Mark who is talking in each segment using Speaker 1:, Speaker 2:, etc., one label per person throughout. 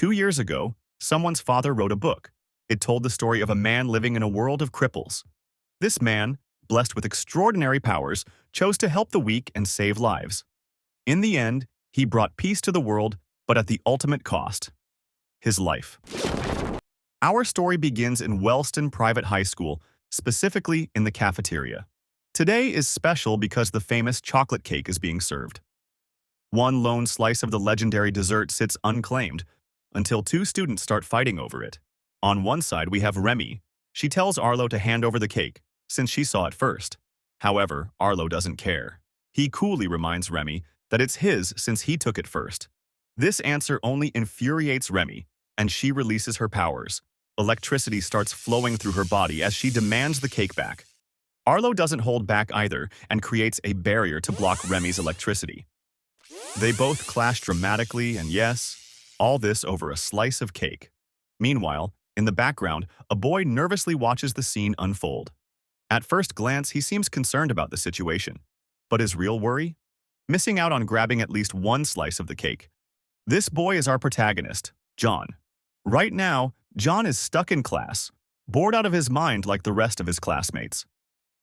Speaker 1: 2 years ago, someone's father wrote a book. It told the story of a man living in a world of cripples. This man, blessed with extraordinary powers, chose to help the weak and save lives. In the end, he brought peace to the world, but at the ultimate cost: his life. Our story begins in Wellston Private High School, specifically in the cafeteria. Today is special because the famous chocolate cake is being served. One lone slice of the legendary dessert sits unclaimed until two students start fighting over it. On one side, we have Remy. She tells Arlo to hand over the cake, since she saw it first. However, Arlo doesn't care. He coolly reminds Remy that it's his since he took it first. This answer only infuriates Remy, and she releases her powers. Electricity starts flowing through her body as she demands the cake back. Arlo doesn't hold back either and creates a barrier to block Remy's electricity. They both clash dramatically, and yes, all this over a slice of cake. Meanwhile, in the background, a boy nervously watches the scene unfold. At first glance, he seems concerned about the situation. But his real worry? Missing out on grabbing at least one slice of the cake. This boy is our protagonist, John. Right now, John is stuck in class, bored out of his mind like the rest of his classmates.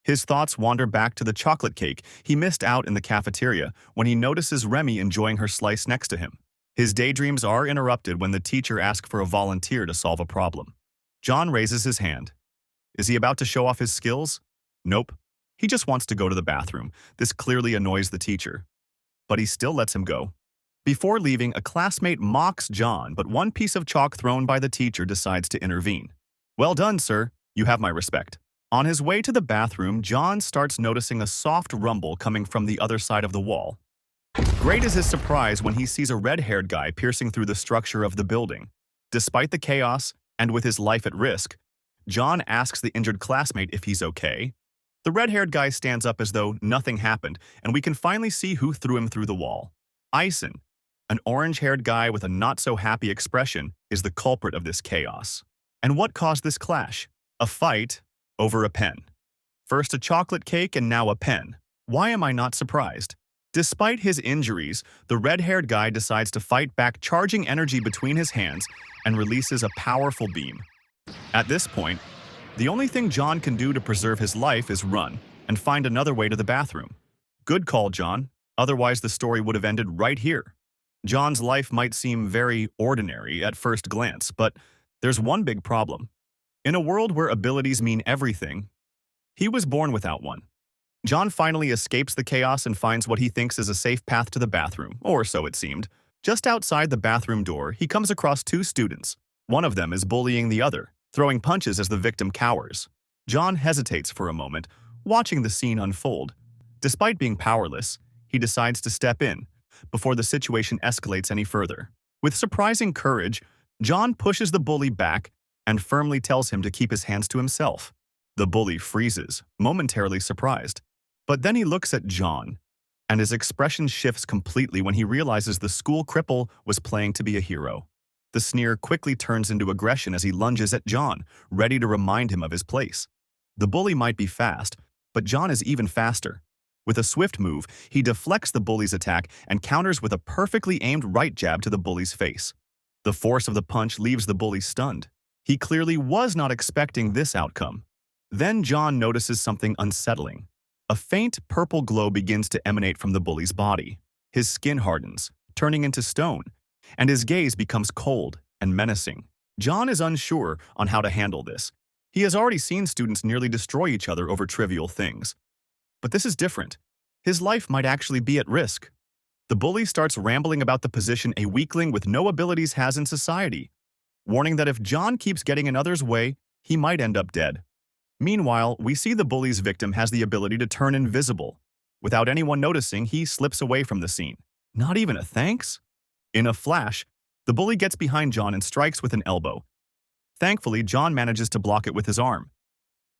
Speaker 1: His thoughts wander back to the chocolate cake he missed out in the cafeteria when he notices Remy enjoying her slice next to him. His daydreams are interrupted when the teacher asks for a volunteer to solve a problem. John raises his hand. Is he about to show off his skills? Nope. He just wants to go to the bathroom. This clearly annoys the teacher. But he still lets him go. Before leaving, a classmate mocks John, but one piece of chalk thrown by the teacher decides to intervene. Well done, sir. You have my respect. On his way to the bathroom, John starts noticing a soft rumble coming from the other side of the wall. Great is his surprise when he sees a red-haired guy piercing through the structure of the building. Despite the chaos, and with his life at risk, John asks the injured classmate if he's okay. The red-haired guy stands up as though nothing happened, and we can finally see who threw him through the wall. Ison, an orange-haired guy with a not-so-happy expression, is the culprit of this chaos. And what caused this clash? A fight over a pen. First a chocolate cake and now a pen. Why am I not surprised? Despite his injuries, the red-haired guy decides to fight back, charging energy between his hands and releases a powerful beam. At this point, the only thing John can do to preserve his life is run and find another way to the bathroom. Good call, John. Otherwise, the story would have ended right here. John's life might seem very ordinary at first glance, but there's one big problem. In a world where abilities mean everything, he was born without one. John finally escapes the chaos and finds what he thinks is a safe path to the bathroom, or so it seemed. Just outside the bathroom door, he comes across two students. One of them is bullying the other, throwing punches as the victim cowers. John hesitates for a moment, watching the scene unfold. Despite being powerless, he decides to step in, before the situation escalates any further. With surprising courage, John pushes the bully back and firmly tells him to keep his hands to himself. The bully freezes, momentarily surprised. But then he looks at John, and his expression shifts completely when he realizes the school cripple was playing to be a hero. The sneer quickly turns into aggression as he lunges at John, ready to remind him of his place. The bully might be fast, but John is even faster. With a swift move, he deflects the bully's attack and counters with a perfectly aimed right jab to the bully's face. The force of the punch leaves the bully stunned. He clearly was not expecting this outcome. Then John notices something unsettling. A faint purple glow begins to emanate from the bully's body. His skin hardens, turning into stone, and his gaze becomes cold and menacing. John is unsure on how to handle this. He has already seen students nearly destroy each other over trivial things. But this is different. His life might actually be at risk. The bully starts rambling about the position a weakling with no abilities has in society, warning that if John keeps getting in others' way, he might end up dead. Meanwhile, we see the bully's victim has the ability to turn invisible. Without anyone noticing, he slips away from the scene. Not even a thanks? In a flash, the bully gets behind John and strikes with an elbow. Thankfully, John manages to block it with his arm.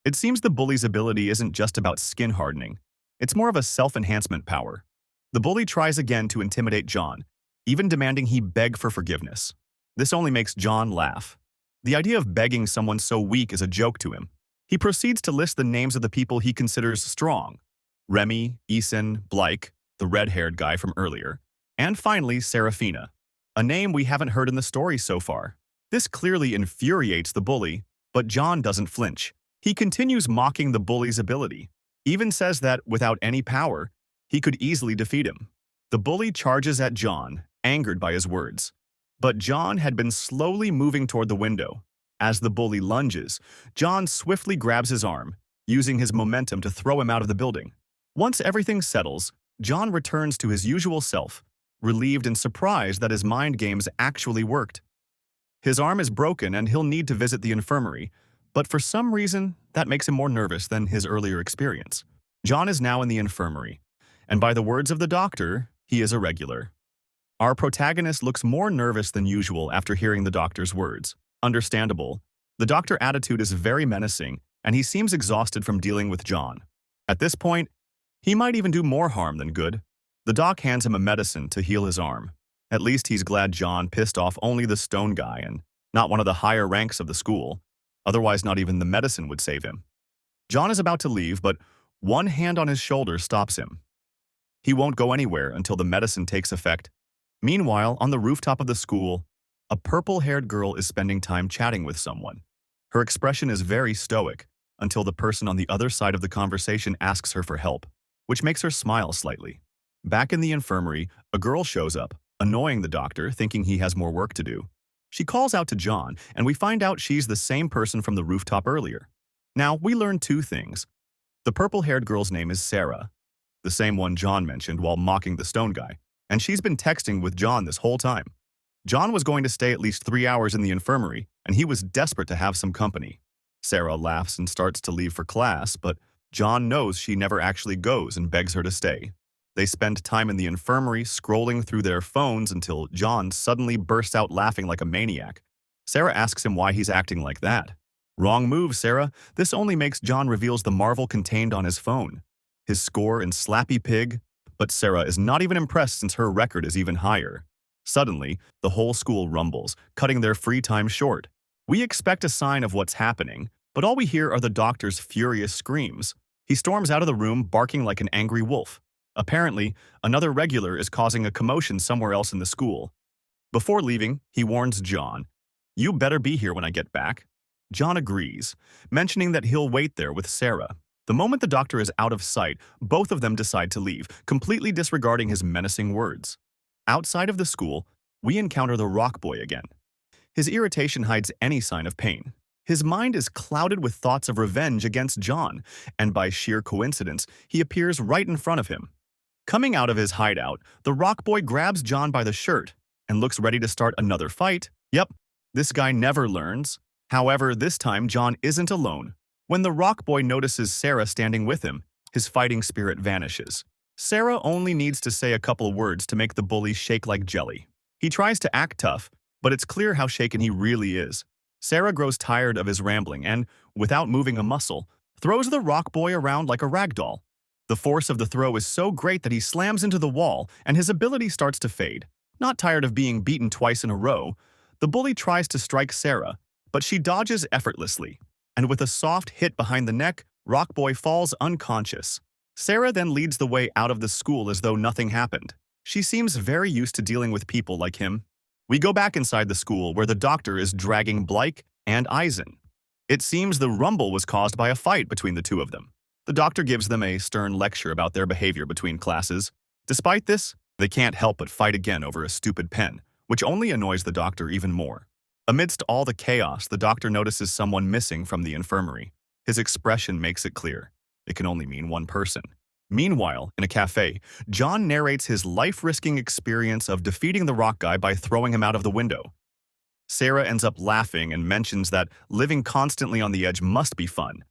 Speaker 1: It seems the bully's ability isn't just about skin hardening. It's more of a self-enhancement power. The bully tries again to intimidate John, even demanding he beg for forgiveness. This only makes John laugh. The idea of begging someone so weak is a joke to him. He proceeds to list the names of the people he considers strong. Remy, Ison, Blake, the red-haired guy from earlier, and finally Serafina, a name we haven't heard in the story so far. This clearly infuriates the bully, but John doesn't flinch. He continues mocking the bully's ability, even says that without any power, he could easily defeat him. The bully charges at John, angered by his words. But John had been slowly moving toward the window. As the bully lunges, John swiftly grabs his arm, using his momentum to throw him out of the building. Once everything settles, John returns to his usual self, relieved and surprised that his mind games actually worked. His arm is broken and he'll need to visit the infirmary, but for some reason, that makes him more nervous than his earlier experience. John is now in the infirmary, and by the words of the doctor, he is a regular. Our protagonist looks more nervous than usual after hearing the doctor's words. Understandable. The doctor's attitude is very menacing, and he seems exhausted from dealing with John. At this point, he might even do more harm than good. The doc hands him a medicine to heal his arm. At least he's glad John pissed off only the stone guy and not one of the higher ranks of the school. Otherwise, not even the medicine would save him. John is about to leave, but one hand on his shoulder stops him. He won't go anywhere until the medicine takes effect. Meanwhile, on the rooftop of the school, a purple-haired girl is spending time chatting with someone. Her expression is very stoic until the person on the other side of the conversation asks her for help, which makes her smile slightly. Back in the infirmary, a girl shows up, annoying the doctor, thinking he has more work to do. She calls out to John, and we find out she's the same person from the rooftop earlier. Now, we learn two things. The purple-haired girl's name is Sarah, the same one John mentioned while mocking the stone guy, and she's been texting with John this whole time. John was going to stay at least 3 hours in the infirmary, and he was desperate to have some company. Sarah laughs and starts to leave for class, but John knows she never actually goes and begs her to stay. They spend time in the infirmary scrolling through their phones until John suddenly bursts out laughing like a maniac. Sarah asks him why he's acting like that. Wrong move, Sarah. This only makes John reveals the marvel contained on his phone. His score in Slappy Pig, but Sarah is not even impressed since her record is even higher. Suddenly, the whole school rumbles, cutting their free time short. We expect a sign of what's happening, but all we hear are the doctor's furious screams. He storms out of the room barking like an angry wolf. Apparently, another regular is causing a commotion somewhere else in the school. Before leaving, he warns John, "You better be here when I get back." John agrees, mentioning that he'll wait there with Sarah. The moment the doctor is out of sight, both of them decide to leave, completely disregarding his menacing words. Outside of the school, we encounter the rock boy again. His irritation hides any sign of pain. His mind is clouded with thoughts of revenge against John, and by sheer coincidence, he appears right in front of him. Coming out of his hideout, the rock boy grabs John by the shirt and looks ready to start another fight. Yep, this guy never learns. However, this time John isn't alone. When the rock boy notices Sarah standing with him, his fighting spirit vanishes. Sarah only needs to say a couple words to make the bully shake like jelly. He tries to act tough, but it's clear how shaken he really is. Sarah grows tired of his rambling and, without moving a muscle, throws the rock boy around like a rag doll. The force of the throw is so great that he slams into the wall and his ability starts to fade. Not tired of being beaten twice in a row, the bully tries to strike Sarah, but she dodges effortlessly, and with a soft hit behind the neck, rock boy falls unconscious. Sarah then leads the way out of the school as though nothing happened. She seems very used to dealing with people like him. We go back inside the school where the doctor is dragging Blake and Eisen. It seems the rumble was caused by a fight between the two of them. The doctor gives them a stern lecture about their behavior between classes. Despite this, they can't help but fight again over a stupid pen, which only annoys the doctor even more. Amidst all the chaos, the doctor notices someone missing from the infirmary. His expression makes it clear. It can only mean one person. Meanwhile, in a cafe, John narrates his life-risking experience of defeating the rock guy by throwing him out of the window. Sarah ends up laughing and mentions that living constantly on the edge must be fun.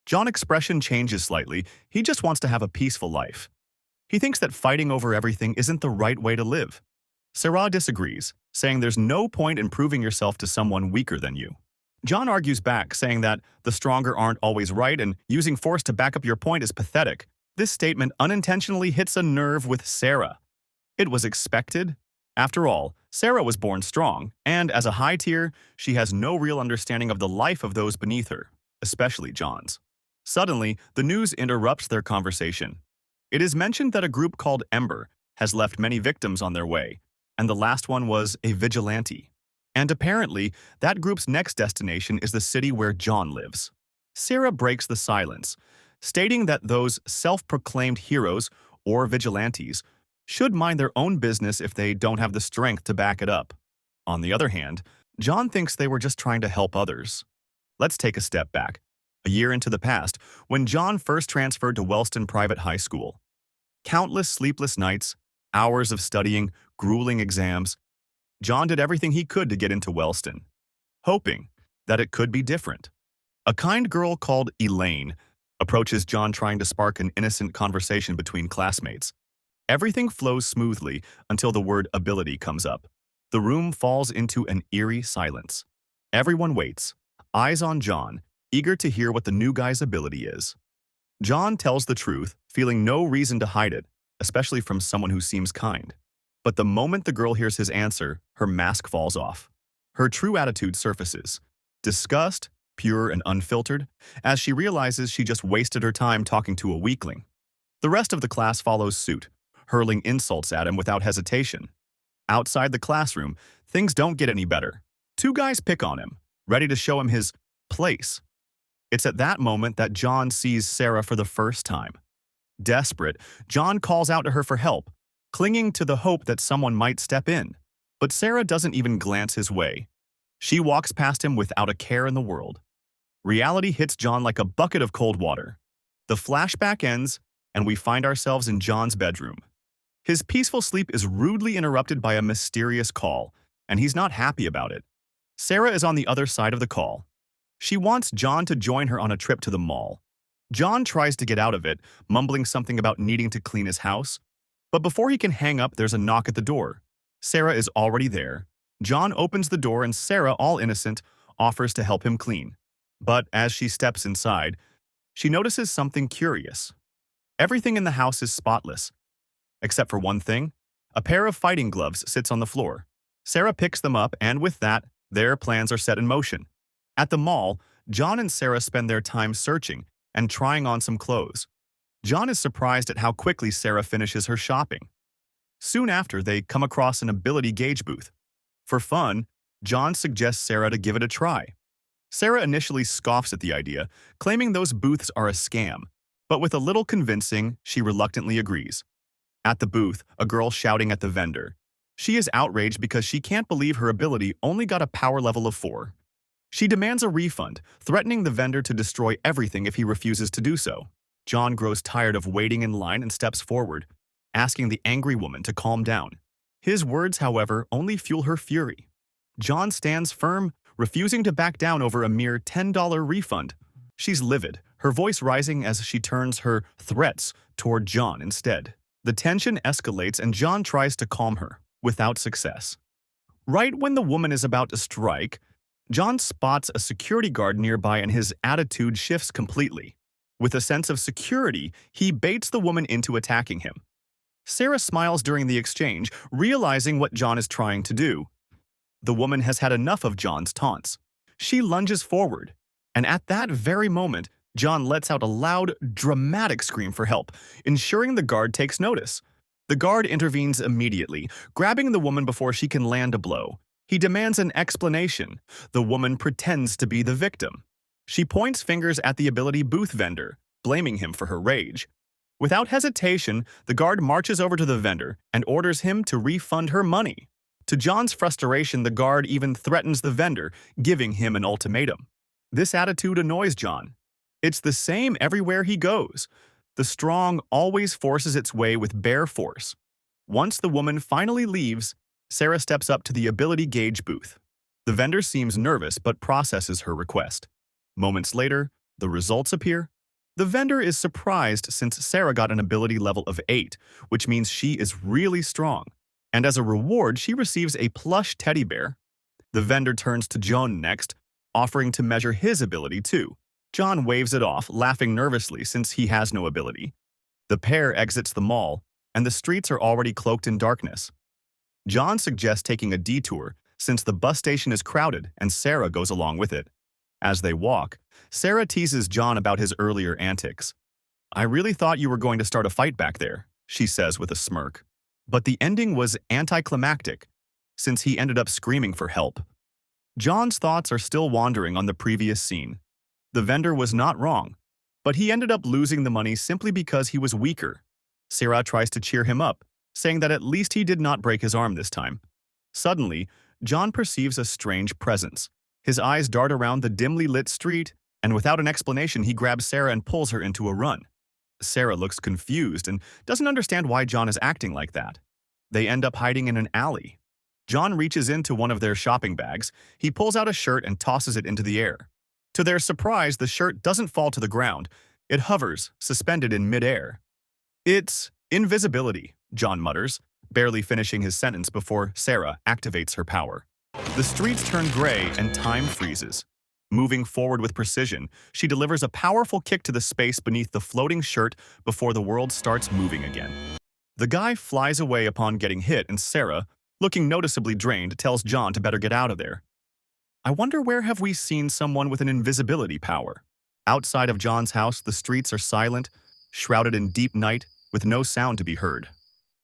Speaker 1: John's expression changes slightly. He just wants to have a peaceful life. He thinks that fighting over everything isn't the right way to live. Sarah disagrees, saying there's no point in proving yourself to someone weaker than you. John argues back, saying that the stronger aren't always right and using force to back up your point is pathetic. This statement unintentionally hits a nerve with Sarah. It was expected. After all, Sarah was born strong, and as a high tier, she has no real understanding of the life of those beneath her, especially John's. Suddenly, the news interrupts their conversation. It is mentioned that a group called Ember has left many victims on their way, and the last one was a vigilante. And apparently, that group's next destination is the city where John lives. Sarah breaks the silence, stating that those self-proclaimed heroes or vigilantes should mind their own business if they don't have the strength to back it up. On the other hand, John thinks they were just trying to help others. Let's take a step back, a year into the past, when John first transferred to Wellston Private High School. Countless sleepless nights, hours of studying, grueling exams. John did everything he could to get into Wellston, hoping that it could be different. A kind girl called Elaine approaches John trying to spark an innocent conversation between classmates. Everything flows smoothly until the word ability comes up. The room falls into an eerie silence. Everyone waits, eyes on John, eager to hear what the new guy's ability is. John tells the truth, feeling no reason to hide it, especially from someone who seems kind. But the moment the girl hears his answer, her mask falls off. Her true attitude surfaces. Disgust, pure and unfiltered, as she realizes she just wasted her time talking to a weakling. The rest of the class follows suit, hurling insults at him without hesitation. Outside the classroom, things don't get any better. Two guys pick on him, ready to show him his place. It's at that moment that John sees Sarah for the first time. Desperate, John calls out to her for help, clinging to the hope that someone might step in. But Sarah doesn't even glance his way. She walks past him without a care in the world. Reality hits John like a bucket of cold water. The flashback ends, and we find ourselves in John's bedroom. His peaceful sleep is rudely interrupted by a mysterious call, and he's not happy about it. Sarah is on the other side of the call. She wants John to join her on a trip to the mall. John tries to get out of it, mumbling something about needing to clean his house. But before he can hang up, there's a knock at the door. Sarah is already there. John opens the door and Sarah, all innocent, offers to help him clean. But as she steps inside, she notices something curious. Everything in the house is spotless. Except for one thing, a pair of fighting gloves sits on the floor. Sarah picks them up, and with that, their plans are set in motion. At the mall, John and Sarah spend their time searching and trying on some clothes. John is surprised at how quickly Sarah finishes her shopping. Soon after, they come across an ability gauge booth. For fun, John suggests Sarah to give it a try. Sarah initially scoffs at the idea, claiming those booths are a scam, but with a little convincing, she reluctantly agrees. At the booth, a girl shouting at the vendor. She is outraged because she can't believe her ability only got a power level of 4. She demands a refund, threatening the vendor to destroy everything if he refuses to do so. John grows tired of waiting in line and steps forward, asking the angry woman to calm down. His words, however, only fuel her fury. John stands firm, refusing to back down over a mere $10 refund. She's livid, her voice rising as she turns her threats toward John instead. The tension escalates and John tries to calm her, without success. Right when the woman is about to strike, John spots a security guard nearby and his attitude shifts completely. With a sense of security, he baits the woman into attacking him. Sarah smiles during the exchange, realizing what John is trying to do. The woman has had enough of John's taunts. She lunges forward, and at that very moment, John lets out a loud, dramatic scream for help, ensuring the guard takes notice. The guard intervenes immediately, grabbing the woman before she can land a blow. He demands an explanation. The woman pretends to be the victim. She points fingers at the ability booth vendor, blaming him for her rage. Without hesitation, the guard marches over to the vendor and orders him to refund her money. To John's frustration, the guard even threatens the vendor, giving him an ultimatum. This attitude annoys John. It's the same everywhere he goes. The strong always forces its way with bare force. Once the woman finally leaves, Sarah steps up to the ability gauge booth. The vendor seems nervous but processes her request. Moments later, the results appear. The vendor is surprised since Sarah got an ability level of 8, which means she is really strong. And as a reward, she receives a plush teddy bear. The vendor turns to John next, offering to measure his ability too. John waves it off, laughing nervously since he has no ability. The pair exits the mall, and the streets are already cloaked in darkness. John suggests taking a detour since the bus station is crowded and Sarah goes along with it. As they walk, Sarah teases John about his earlier antics. "I really thought you were going to start a fight back there," she says with a smirk. But the ending was anticlimactic, since he ended up screaming for help. John's thoughts are still wandering on the previous scene. The vendor was not wrong, but he ended up losing the money simply because he was weaker. Sarah tries to cheer him up, saying that at least he did not break his arm this time. Suddenly, John perceives a strange presence. His eyes dart around the dimly lit street, and without an explanation, he grabs Sarah and pulls her into a run. Sarah looks confused and doesn't understand why John is acting like that. They end up hiding in an alley. John reaches into one of their shopping bags. He pulls out a shirt and tosses it into the air. To their surprise, the shirt doesn't fall to the ground. It hovers, suspended in midair. "It's invisibility," John mutters, barely finishing his sentence before Sarah activates her power. The streets turn gray and time freezes. Moving forward with precision, she delivers a powerful kick to the space beneath the floating shirt before the world starts moving again. The guy flies away upon getting hit, and Sarah, looking noticeably drained, tells John to better get out of there. I wonder, where have we seen someone with an invisibility power? Outside of John's house, the streets are silent, shrouded in deep night, with no sound to be heard.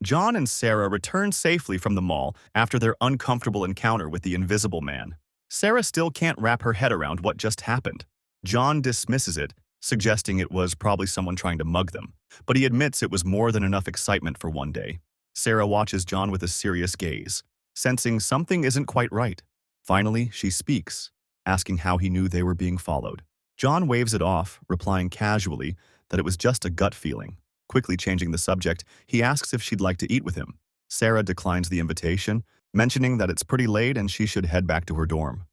Speaker 1: John and Sarah return safely from the mall after their uncomfortable encounter with the invisible man. Sarah still can't wrap her head around what just happened. John dismisses it, suggesting it was probably someone trying to mug them, but he admits it was more than enough excitement for one day. Sarah watches John with a serious gaze, sensing something isn't quite right. Finally, she speaks, asking how he knew they were being followed. John waves it off, replying casually that it was just a gut feeling. Quickly changing the subject, he asks if she'd like to eat with him. Sarah declines the invitation, mentioning that it's pretty late and she should head back to her dorm.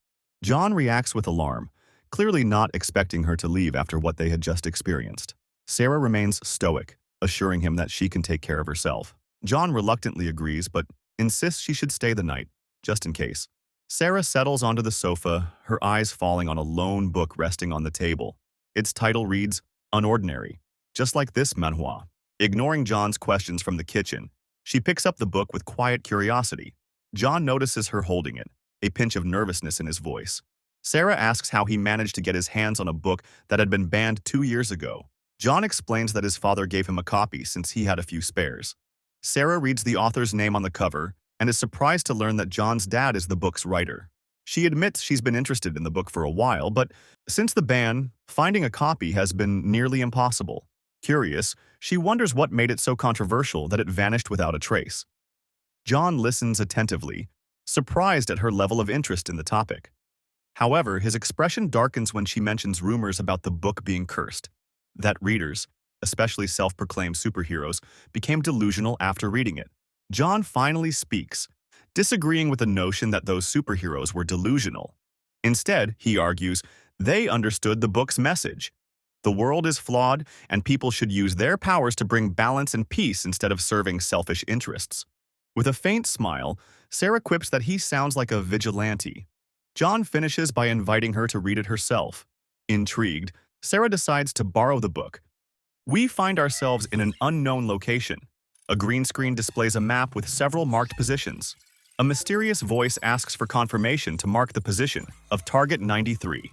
Speaker 1: John reacts with alarm, clearly not expecting her to leave after what they had just experienced. Sarah remains stoic, assuring him that she can take care of herself. John reluctantly agrees, but insists she should stay the night, just in case. Sarah settles onto the sofa, her eyes falling on a lone book resting on the table. Its title reads, Unordinary, just like this manhwa. Ignoring John's questions from the kitchen, she picks up the book with quiet curiosity. John notices her holding it, a pinch of nervousness in his voice. Sarah asks how he managed to get his hands on a book that had been banned 2 years ago. John explains that his father gave him a copy since he had a few spares. Sarah reads the author's name on the cover and is surprised to learn that John's dad is the book's writer. She admits she's been interested in the book for a while, but since the ban, finding a copy has been nearly impossible. Curious, she wonders what made it so controversial that it vanished without a trace. John listens attentively, surprised at her level of interest in the topic. However, his expression darkens when she mentions rumors about the book being cursed, that readers, especially self-proclaimed superheroes, became delusional after reading it. John finally speaks, disagreeing with the notion that those superheroes were delusional. Instead, he argues, they understood the book's message. The world is flawed, and people should use their powers to bring balance and peace instead of serving selfish interests. With a faint smile, Sarah quips that he sounds like a vigilante. John finishes by inviting her to read it herself. Intrigued, Sarah decides to borrow the book. We find ourselves in an unknown location. A green screen displays a map with several marked positions. A mysterious voice asks for confirmation to mark the position of Target 93.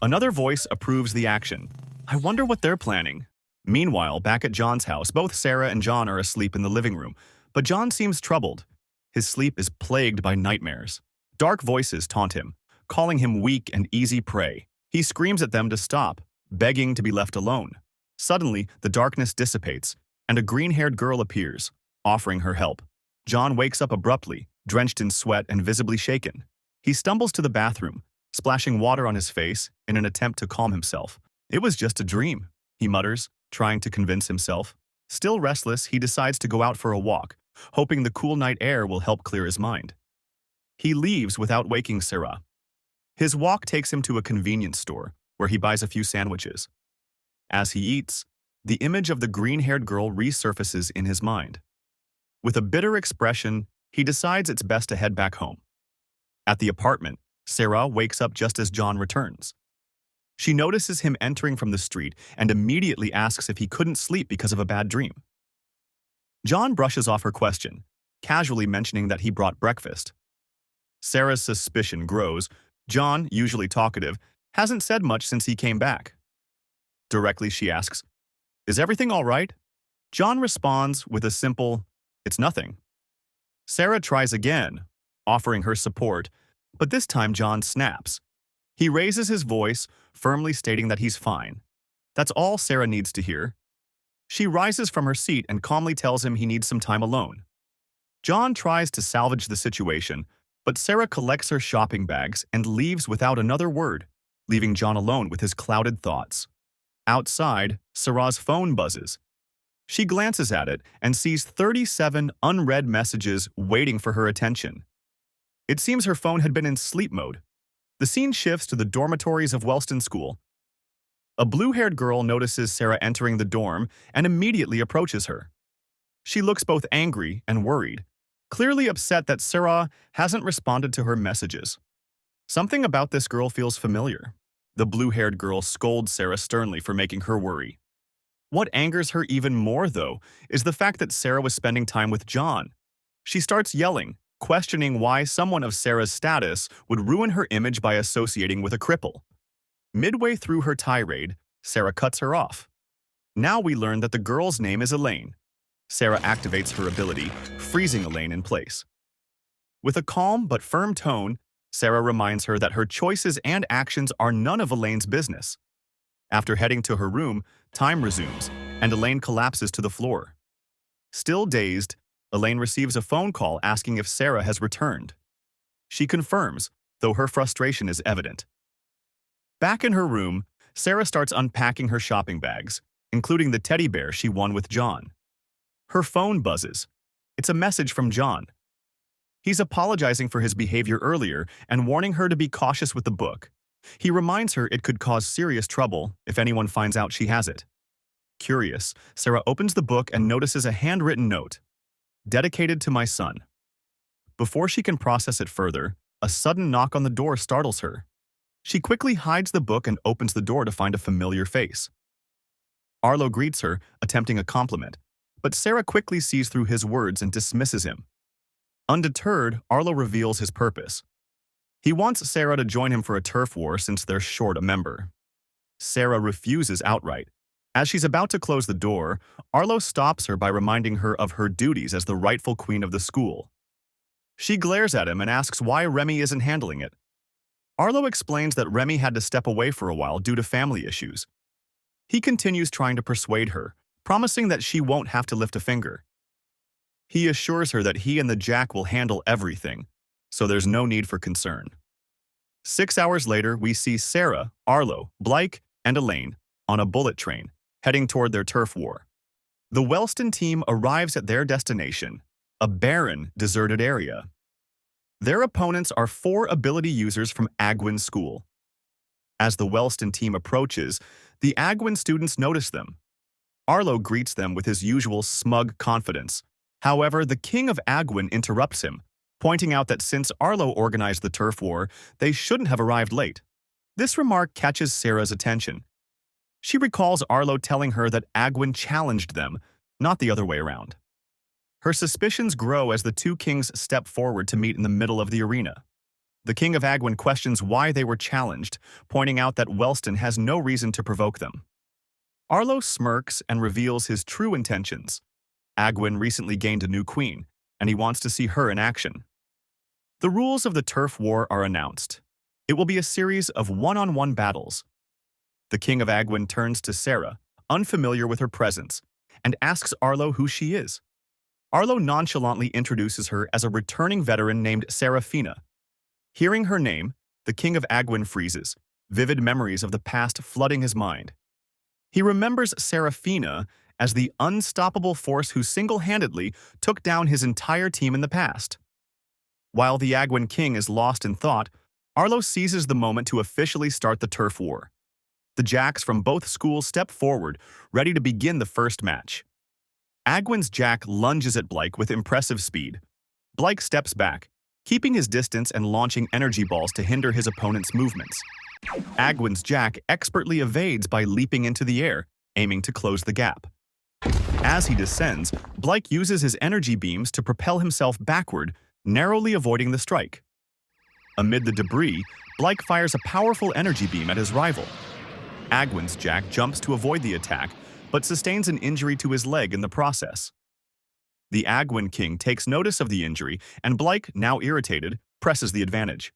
Speaker 1: Another voice approves the action. I wonder what they're planning. Meanwhile, back at John's house, both Sarah and John are asleep in the living room, but John seems troubled. His sleep is plagued by nightmares. Dark voices taunt him, calling him weak and easy prey. He screams at them to stop, begging to be left alone. Suddenly, the darkness dissipates, and a green-haired girl appears, offering her help. John wakes up abruptly, drenched in sweat and visibly shaken. He stumbles to the bathroom, splashing water on his face in an attempt to calm himself. It was just a dream, he mutters, trying to convince himself. Still restless, he decides to go out for a walk, hoping the cool night air will help clear his mind. He leaves without waking Sarah. His walk takes him to a convenience store, where he buys a few sandwiches. As he eats, the image of the green-haired girl resurfaces in his mind. With a bitter expression, he decides it's best to head back home. At the apartment, Sarah wakes up just as John returns. She notices him entering from the street and immediately asks if he couldn't sleep because of a bad dream. John brushes off her question, casually mentioning that he brought breakfast. Sarah's suspicion grows. John, usually talkative, hasn't said much since he came back. Directly, she asks, "Is everything all right?" John responds with a simple, "It's nothing." Sarah tries again, offering her support, but this time John snaps. He raises his voice, firmly stating that he's fine. That's all Sarah needs to hear. She rises from her seat and calmly tells him he needs some time alone. John tries to salvage the situation, but Sarah collects her shopping bags and leaves without another word, leaving John alone with his clouded thoughts. Outside, Sarah's phone buzzes. She glances at it and sees 37 unread messages waiting for her attention. It seems her phone had been in sleep mode. The scene shifts to the dormitories of Wellston School. A blue-haired girl notices Sarah entering the dorm and immediately approaches her. She looks both angry and worried, clearly upset that Sarah hasn't responded to her messages. Something about this girl feels familiar. The blue-haired girl scolds Sarah sternly for making her worry. What angers her even more, though, is the fact that Sarah was spending time with John. She starts yelling, questioning why someone of Sarah's status would ruin her image by associating with a cripple. Midway through her tirade, Sarah cuts her off. Now we learn that the girl's name is Elaine. Sarah activates her ability, freezing Elaine in place. With a calm but firm tone, Sarah reminds her that her choices and actions are none of Elaine's business. After heading to her room, time resumes, and Elaine collapses to the floor. Still dazed, Elaine receives a phone call asking if Sarah has returned. She confirms, though her frustration is evident. Back in her room, Sarah starts unpacking her shopping bags, including the teddy bear she won with John. Her phone buzzes. It's a message from John. He's apologizing for his behavior earlier and warning her to be cautious with the book. He reminds her it could cause serious trouble if anyone finds out she has it. Curious, Sarah opens the book and notices a handwritten note. Dedicated to my son. Before she can process it further, a sudden knock on the door startles her. She quickly hides the book and opens the door to find a familiar face. Arlo greets her, attempting a compliment, but Sarah quickly sees through his words and dismisses him. Undeterred, Arlo reveals his purpose. He wants Sarah to join him for a turf war since they're short a member. Sarah refuses outright. As she's about to close the door, Arlo stops her by reminding her of her duties as the rightful queen of the school. She glares at him and asks why Remy isn't handling it. Arlo explains that Remy had to step away for a while due to family issues. He continues trying to persuade her, promising that she won't have to lift a finger. He assures her that he and the Jack will handle everything, so there's no need for concern. 6 hours later, we see Sarah, Arlo, Blake, and Elaine on a bullet train, heading toward their turf war. The Wellston team arrives at their destination, a barren, deserted area. Their opponents are 4 ability users from Agwin School. As the Wellston team approaches, the Agwin students notice them. Arlo greets them with his usual smug confidence. However, the king of Agwin interrupts him, pointing out that since Arlo organized the turf war, they shouldn't have arrived late. This remark catches Sarah's attention. She recalls Arlo telling her that Agwin challenged them, not the other way around. Her suspicions grow as the 2 kings step forward to meet in the middle of the arena. The king of Agwin questions why they were challenged, pointing out that Wellston has no reason to provoke them. Arlo smirks and reveals his true intentions. Agwin recently gained a new queen, and he wants to see her in action. The rules of the turf war are announced. It will be a series of one-on-one battles. The king of Agwin turns to Sarah, unfamiliar with her presence, and asks Arlo who she is. Arlo nonchalantly introduces her as a returning veteran named Serafina. Hearing her name, the king of Agwin freezes, vivid memories of the past flooding his mind. He remembers Serafina as the unstoppable force who single-handedly took down his entire team in the past. While the Agwin king is lost in thought, Arlo seizes the moment to officially start the turf war. The Jacks from both schools step forward, ready to begin the first match. Agwin's Jack lunges at Blake with impressive speed. Blake steps back, keeping his distance and launching energy balls to hinder his opponent's movements. Agwin's Jack expertly evades by leaping into the air, aiming to close the gap. As he descends, Blake uses his energy beams to propel himself backward, narrowly avoiding the strike. Amid the debris, Blake fires a powerful energy beam at his rival. Agwin's Jack jumps to avoid the attack, but sustains an injury to his leg in the process. The Agwin king takes notice of the injury, and Blyke, now irritated, presses the advantage.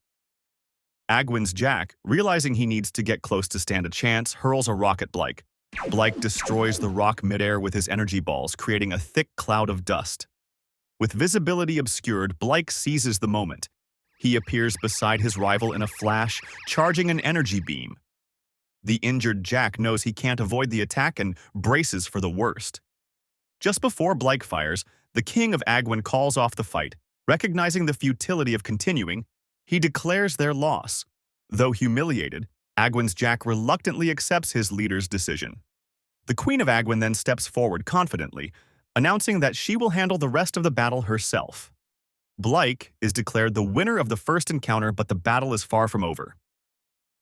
Speaker 1: Agwin's Jack, realizing he needs to get close to stand a chance, hurls a rock at Blyke. Blyke destroys the rock midair with his energy balls, creating a thick cloud of dust. With visibility obscured, Blyke seizes the moment. He appears beside his rival in a flash, charging an energy beam. The injured Jack knows he can't avoid the attack and braces for the worst. Just before Blyke fires, the king of Agwin calls off the fight. Recognizing the futility of continuing, he declares their loss. Though humiliated, Agwin's Jack reluctantly accepts his leader's decision. The Queen of Agwin then steps forward confidently, announcing that she will handle the rest of the battle herself. Blyke is declared the winner of the first encounter, but the battle is far from over.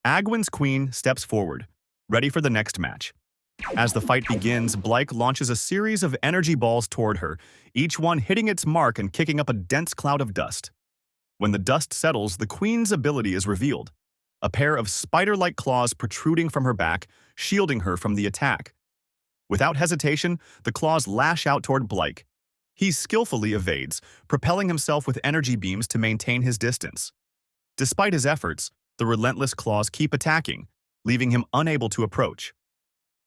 Speaker 1: Agwin's queen steps forward, ready for the next match. As the fight begins, Blyke launches a series of energy balls toward her, each one hitting its mark and kicking up a dense cloud of dust. When the dust settles, the queen's ability is revealed, a pair of spider-like claws protruding from her back, shielding her from the attack. Without hesitation, the claws lash out toward Blyke. He skillfully evades, propelling himself with energy beams to maintain his distance. Despite his efforts, the relentless claws keep attacking, leaving him unable to approach.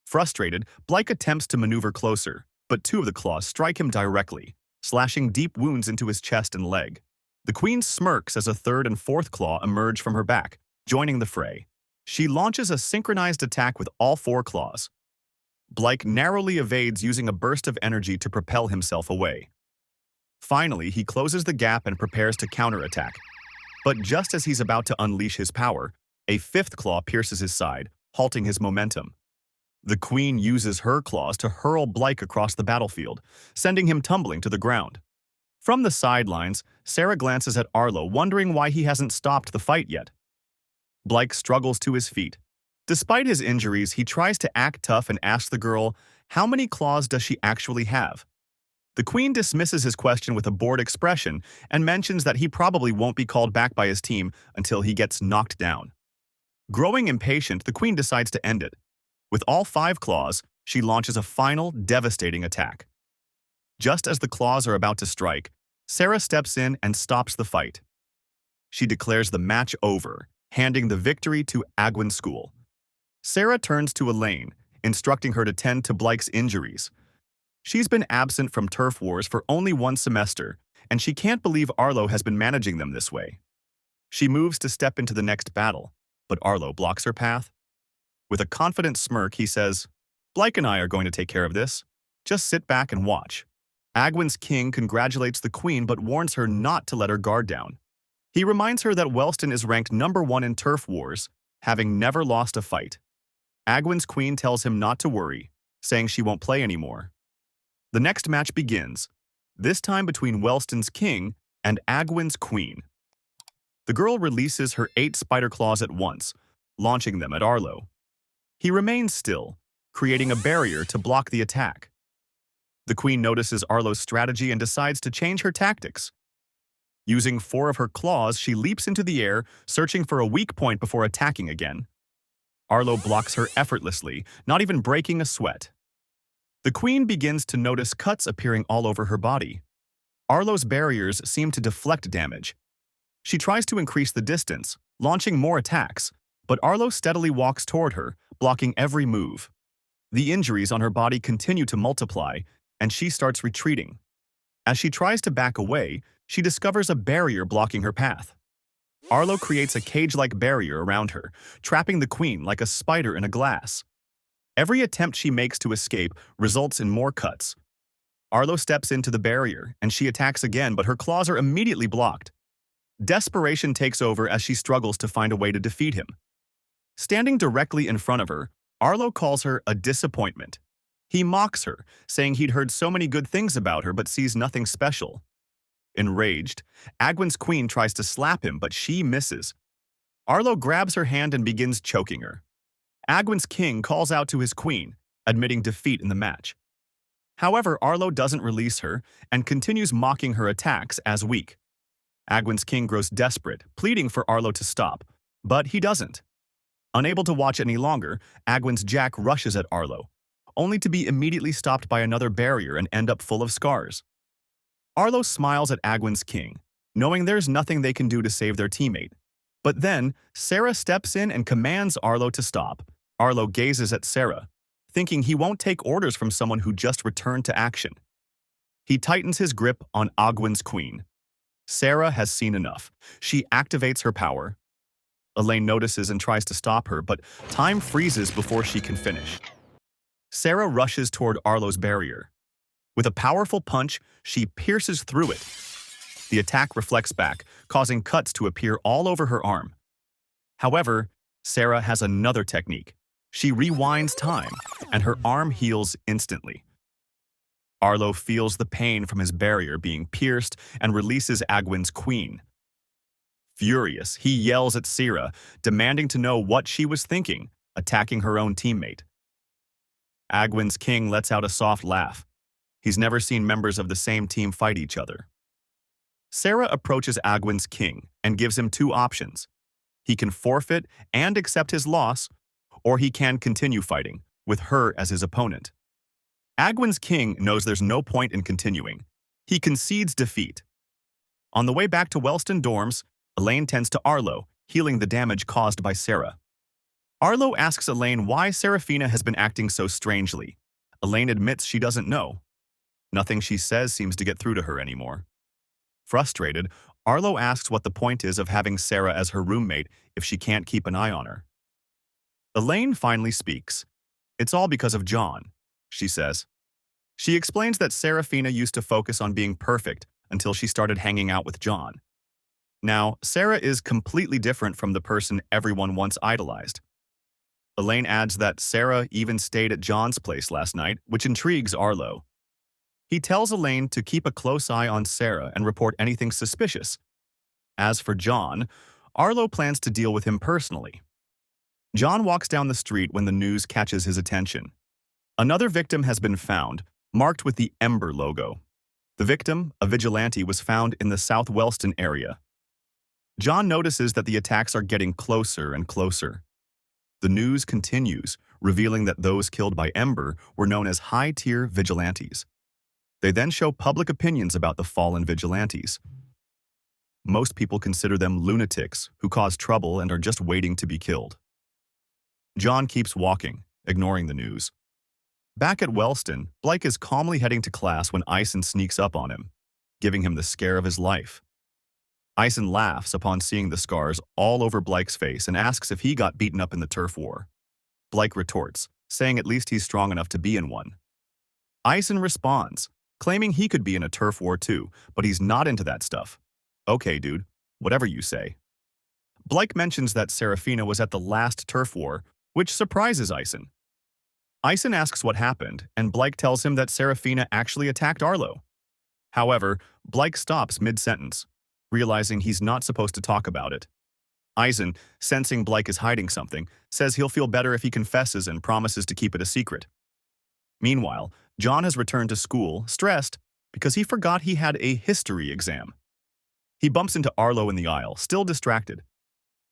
Speaker 1: Frustrated, Blyke attempts to maneuver closer, but two of the claws strike him directly, slashing deep wounds into his chest and leg. The queen smirks as a third and fourth claw emerge from her back, joining the fray. She launches a synchronized attack with all four claws. Blyke narrowly evades, using a burst of energy to propel himself away. Finally, he closes the gap and prepares to counterattack. But just as he's about to unleash his power, a fifth claw pierces his side, halting his momentum. The queen uses her claws to hurl Blyke across the battlefield, sending him tumbling to the ground. From the sidelines, Sarah glances at Arlo, wondering why he hasn't stopped the fight yet. Blyke struggles to his feet. Despite his injuries, he tries to act tough and asks the girl, how many claws does she actually have? The queen dismisses his question with a bored expression and mentions that he probably won't be called back by his team until he gets knocked down. Growing impatient, the queen decides to end it. With all 5 claws, she launches a final, devastating attack. Just as the claws are about to strike, Sarah steps in and stops the fight. She declares the match over, handing the victory to Agwin School. Sarah turns to Elaine, instructing her to tend to Blyke's injuries. She's been absent from turf wars for only 1 semester, and she can't believe Arlo has been managing them this way. She moves to step into the next battle, but Arlo blocks her path. With a confident smirk, he says, Blyke and I are going to take care of this. Just sit back and watch. Agwin's king congratulates the queen but warns her not to let her guard down. He reminds her that Wellston is ranked #1 in turf wars, having never lost a fight. Agwin's queen tells him not to worry, saying she won't play anymore. The next match begins, this time between Wellston's king and Agwin's queen. The girl releases her 8 spider claws at once, launching them at Arlo. He remains still, creating a barrier to block the attack. The queen notices Arlo's strategy and decides to change her tactics. Using 4 of her claws, she leaps into the air, searching for a weak point before attacking again. Arlo blocks her effortlessly, not even breaking a sweat. The queen begins to notice cuts appearing all over her body. Arlo's barriers seem to deflect damage. She tries to increase the distance, launching more attacks, but Arlo steadily walks toward her, blocking every move. The injuries on her body continue to multiply, and she starts retreating. As she tries to back away, she discovers a barrier blocking her path. Arlo creates a cage-like barrier around her, trapping the queen like a spider in a glass. Every attempt she makes to escape results in more cuts. Arlo steps into the barrier, and she attacks again, but her claws are immediately blocked. Desperation takes over as she struggles to find a way to defeat him. Standing directly in front of her, Arlo calls her a disappointment. He mocks her, saying he'd heard so many good things about her but sees nothing special. Enraged, Agwin's queen tries to slap him, but she misses. Arlo grabs her hand and begins choking her. Agwin's king calls out to his queen, admitting defeat in the match. However, Arlo doesn't release her and continues mocking her attacks as weak. Agwin's king grows desperate, pleading for Arlo to stop, but he doesn't. Unable to watch any longer, Agwin's Jack rushes at Arlo, only to be immediately stopped by another barrier and end up full of scars. Arlo smiles at Agwin's king, knowing there's nothing they can do to save their teammate. But then, Sarah steps in and commands Arlo to stop. Arlo gazes at Sarah, thinking he won't take orders from someone who just returned to action. He tightens his grip on Agwin's queen. Sarah has seen enough. She activates her power. Elaine notices and tries to stop her, but time freezes before she can finish. Sarah rushes toward Arlo's barrier. With a powerful punch, she pierces through it. The attack reflects back, causing cuts to appear all over her arm. However, Sarah has another technique. She rewinds time, and her arm heals instantly. Arlo feels the pain from his barrier being pierced and releases Agwin's queen. Furious, he yells at Sarah, demanding to know what she was thinking, attacking her own teammate. Agwin's king lets out a soft laugh. He's never seen members of the same team fight each other. Sarah approaches Agwin's king and gives him two options. He can forfeit and accept his loss, or he can continue fighting, with her as his opponent. Agwin's king knows there's no point in continuing. He concedes defeat. On the way back to Wellston dorms, Elaine tends to Arlo, healing the damage caused by Sarah. Arlo asks Elaine why Serafina has been acting so strangely. Elaine admits she doesn't know. Nothing she says seems to get through to her anymore. Frustrated, Arlo asks what the point is of having Sarah as her roommate if she can't keep an eye on her. Elaine finally speaks. It's all because of John, she says. She explains that Serafina used to focus on being perfect until she started hanging out with John. Now, Sarah is completely different from the person everyone once idolized. Elaine adds that Sarah even stayed at John's place last night, which intrigues Arlo. He tells Elaine to keep a close eye on Sarah and report anything suspicious. As for John, Arlo plans to deal with him personally. John walks down the street when the news catches his attention. Another victim has been found, marked with the Ember logo. The victim, a vigilante, was found in the South Wellston area. John notices that the attacks are getting closer and closer. The news continues, revealing that those killed by Ember were known as high-tier vigilantes. They then show public opinions about the fallen vigilantes. Most people consider them lunatics who cause trouble and are just waiting to be killed. John keeps walking, ignoring the news. Back at Wellston, Blake is calmly heading to class when Ison sneaks up on him, giving him the scare of his life. Ison laughs upon seeing the scars all over Blake's face and asks if he got beaten up in the turf war. Blake retorts, saying at least he's strong enough to be in one. Ison responds, claiming he could be in a turf war too, but he's not into that stuff. Okay, dude, whatever you say. Blake mentions that Serafina was at the last turf war, which surprises Ison. Ison asks what happened, and Blake tells him that Serafina actually attacked Arlo. However, Blake stops mid-sentence, realizing he's not supposed to talk about it. Ison, sensing Blake is hiding something, says he'll feel better if he confesses and promises to keep it a secret. Meanwhile, John has returned to school, stressed, because he forgot he had a history exam. He bumps into Arlo in the aisle, still distracted.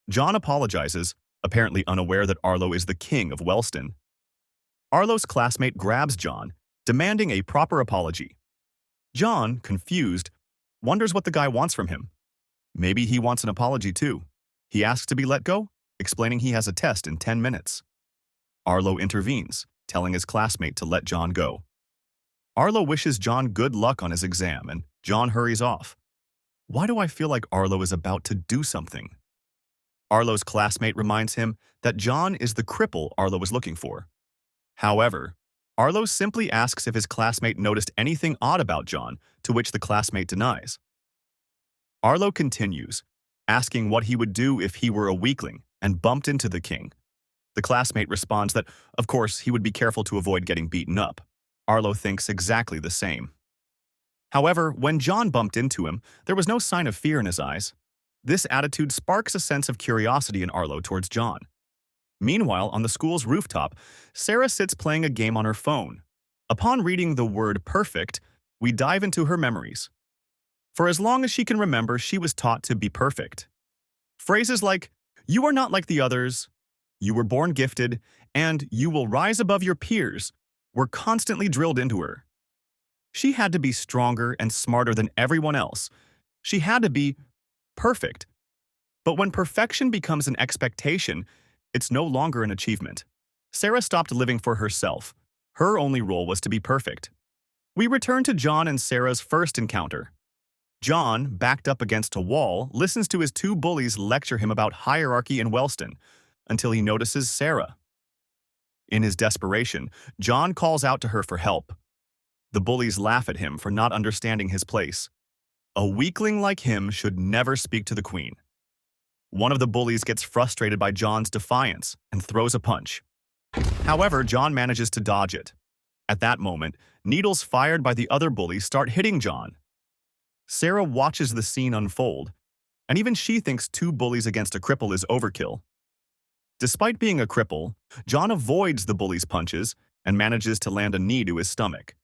Speaker 1: John apologizes, apparently unaware that Arlo is the king of Wellston. Arlo's classmate grabs John, demanding a proper apology. John, confused, wonders what the guy wants from him. Maybe he wants an apology too. He asks to be let go, explaining he has a test in 10 minutes. Arlo intervenes, telling his classmate to let John go. Arlo wishes John good luck on his exam, and John hurries off. Why do I feel like Arlo is about to do something? Arlo's classmate reminds him that John is the cripple Arlo was looking for. However, Arlo simply asks if his classmate noticed anything odd about John, to which the classmate denies. Arlo continues, asking what he would do if he were a weakling and bumped into the king. The classmate responds that, of course, he would be careful to avoid getting beaten up. Arlo thinks exactly the same. However, when John bumped into him, there was no sign of fear in his eyes. This attitude sparks a sense of curiosity in Arlo towards John. Meanwhile, on the school's rooftop, Sarah sits playing a game on her phone. Upon reading the word perfect, we dive into her memories. For as long as she can remember, she was taught to be perfect. Phrases like, "You are not like the others," "You were born gifted," and "You will rise above your peers" were constantly drilled into her. She had to be stronger and smarter than everyone else. She had to be perfect. But when perfection becomes an expectation, it's no longer an achievement. Sarah stopped living for herself. Her only role was to be perfect. We return to John and Sarah's first encounter. John, backed up against a wall, listens to his two bullies lecture him about hierarchy in Wellston until he notices Sarah. In his desperation, John calls out to her for help. The bullies laugh at him for not understanding his place. A weakling like him should never speak to the queen. One of the bullies gets frustrated by John's defiance and throws a punch. However, John manages to dodge it. At that moment, needles fired by the other bullies start hitting John. Sarah watches the scene unfold, and even she thinks two bullies against a cripple is overkill. Despite being a cripple, John avoids the bullies' punches and manages to land a knee to his stomach.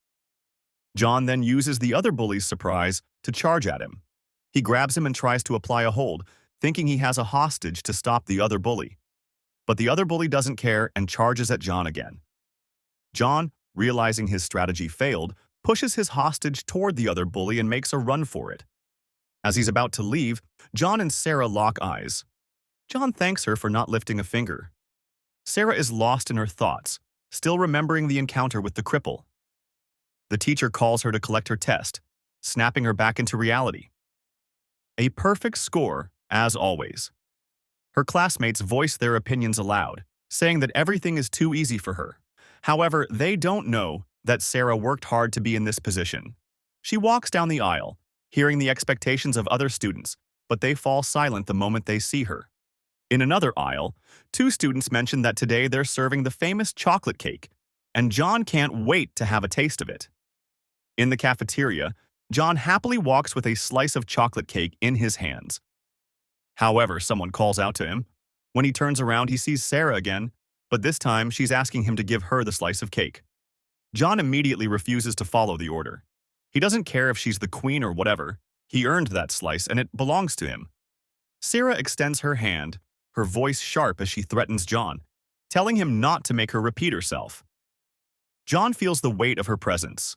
Speaker 1: John then uses the other bully's surprise to charge at him. He grabs him and tries to apply a hold, thinking he has a hostage to stop the other bully. But the other bully doesn't care and charges at John again. John, realizing his strategy failed, pushes his hostage toward the other bully and makes a run for it. As he's about to leave, John and Sarah lock eyes. John thanks her for not lifting a finger. Sarah is lost in her thoughts, still remembering the encounter with the cripple. The teacher calls her to collect her test, snapping her back into reality. A perfect score, as always. Her classmates voice their opinions aloud, saying that everything is too easy for her. However, they don't know that Sarah worked hard to be in this position. She walks down the aisle, hearing the expectations of other students, but they fall silent the moment they see her. In another aisle, two students mention that today they're serving the famous chocolate cake, and John can't wait to have a taste of it. In the cafeteria, John happily walks with a slice of chocolate cake in his hands. However, someone calls out to him. When he turns around, he sees Sarah again, but this time she's asking him to give her the slice of cake. John immediately refuses to follow the order. He doesn't care if she's the queen or whatever. He earned that slice and it belongs to him. Sarah extends her hand, her voice sharp as she threatens John, telling him not to make her repeat herself. John feels the weight of her presence.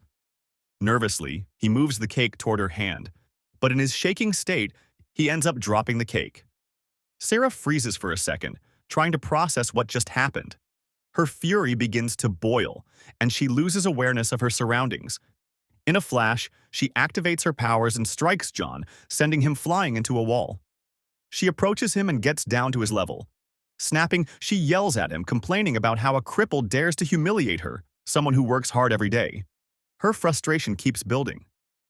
Speaker 1: Nervously, he moves the cake toward her hand, but in his shaking state, he ends up dropping the cake. Sarah freezes for a second, trying to process what just happened. Her fury begins to boil, and she loses awareness of her surroundings. In a flash, she activates her powers and strikes John, sending him flying into a wall. She approaches him and gets down to his level. Snapping, she yells at him, complaining about how a cripple dares to humiliate her, someone who works hard every day. Her frustration keeps building.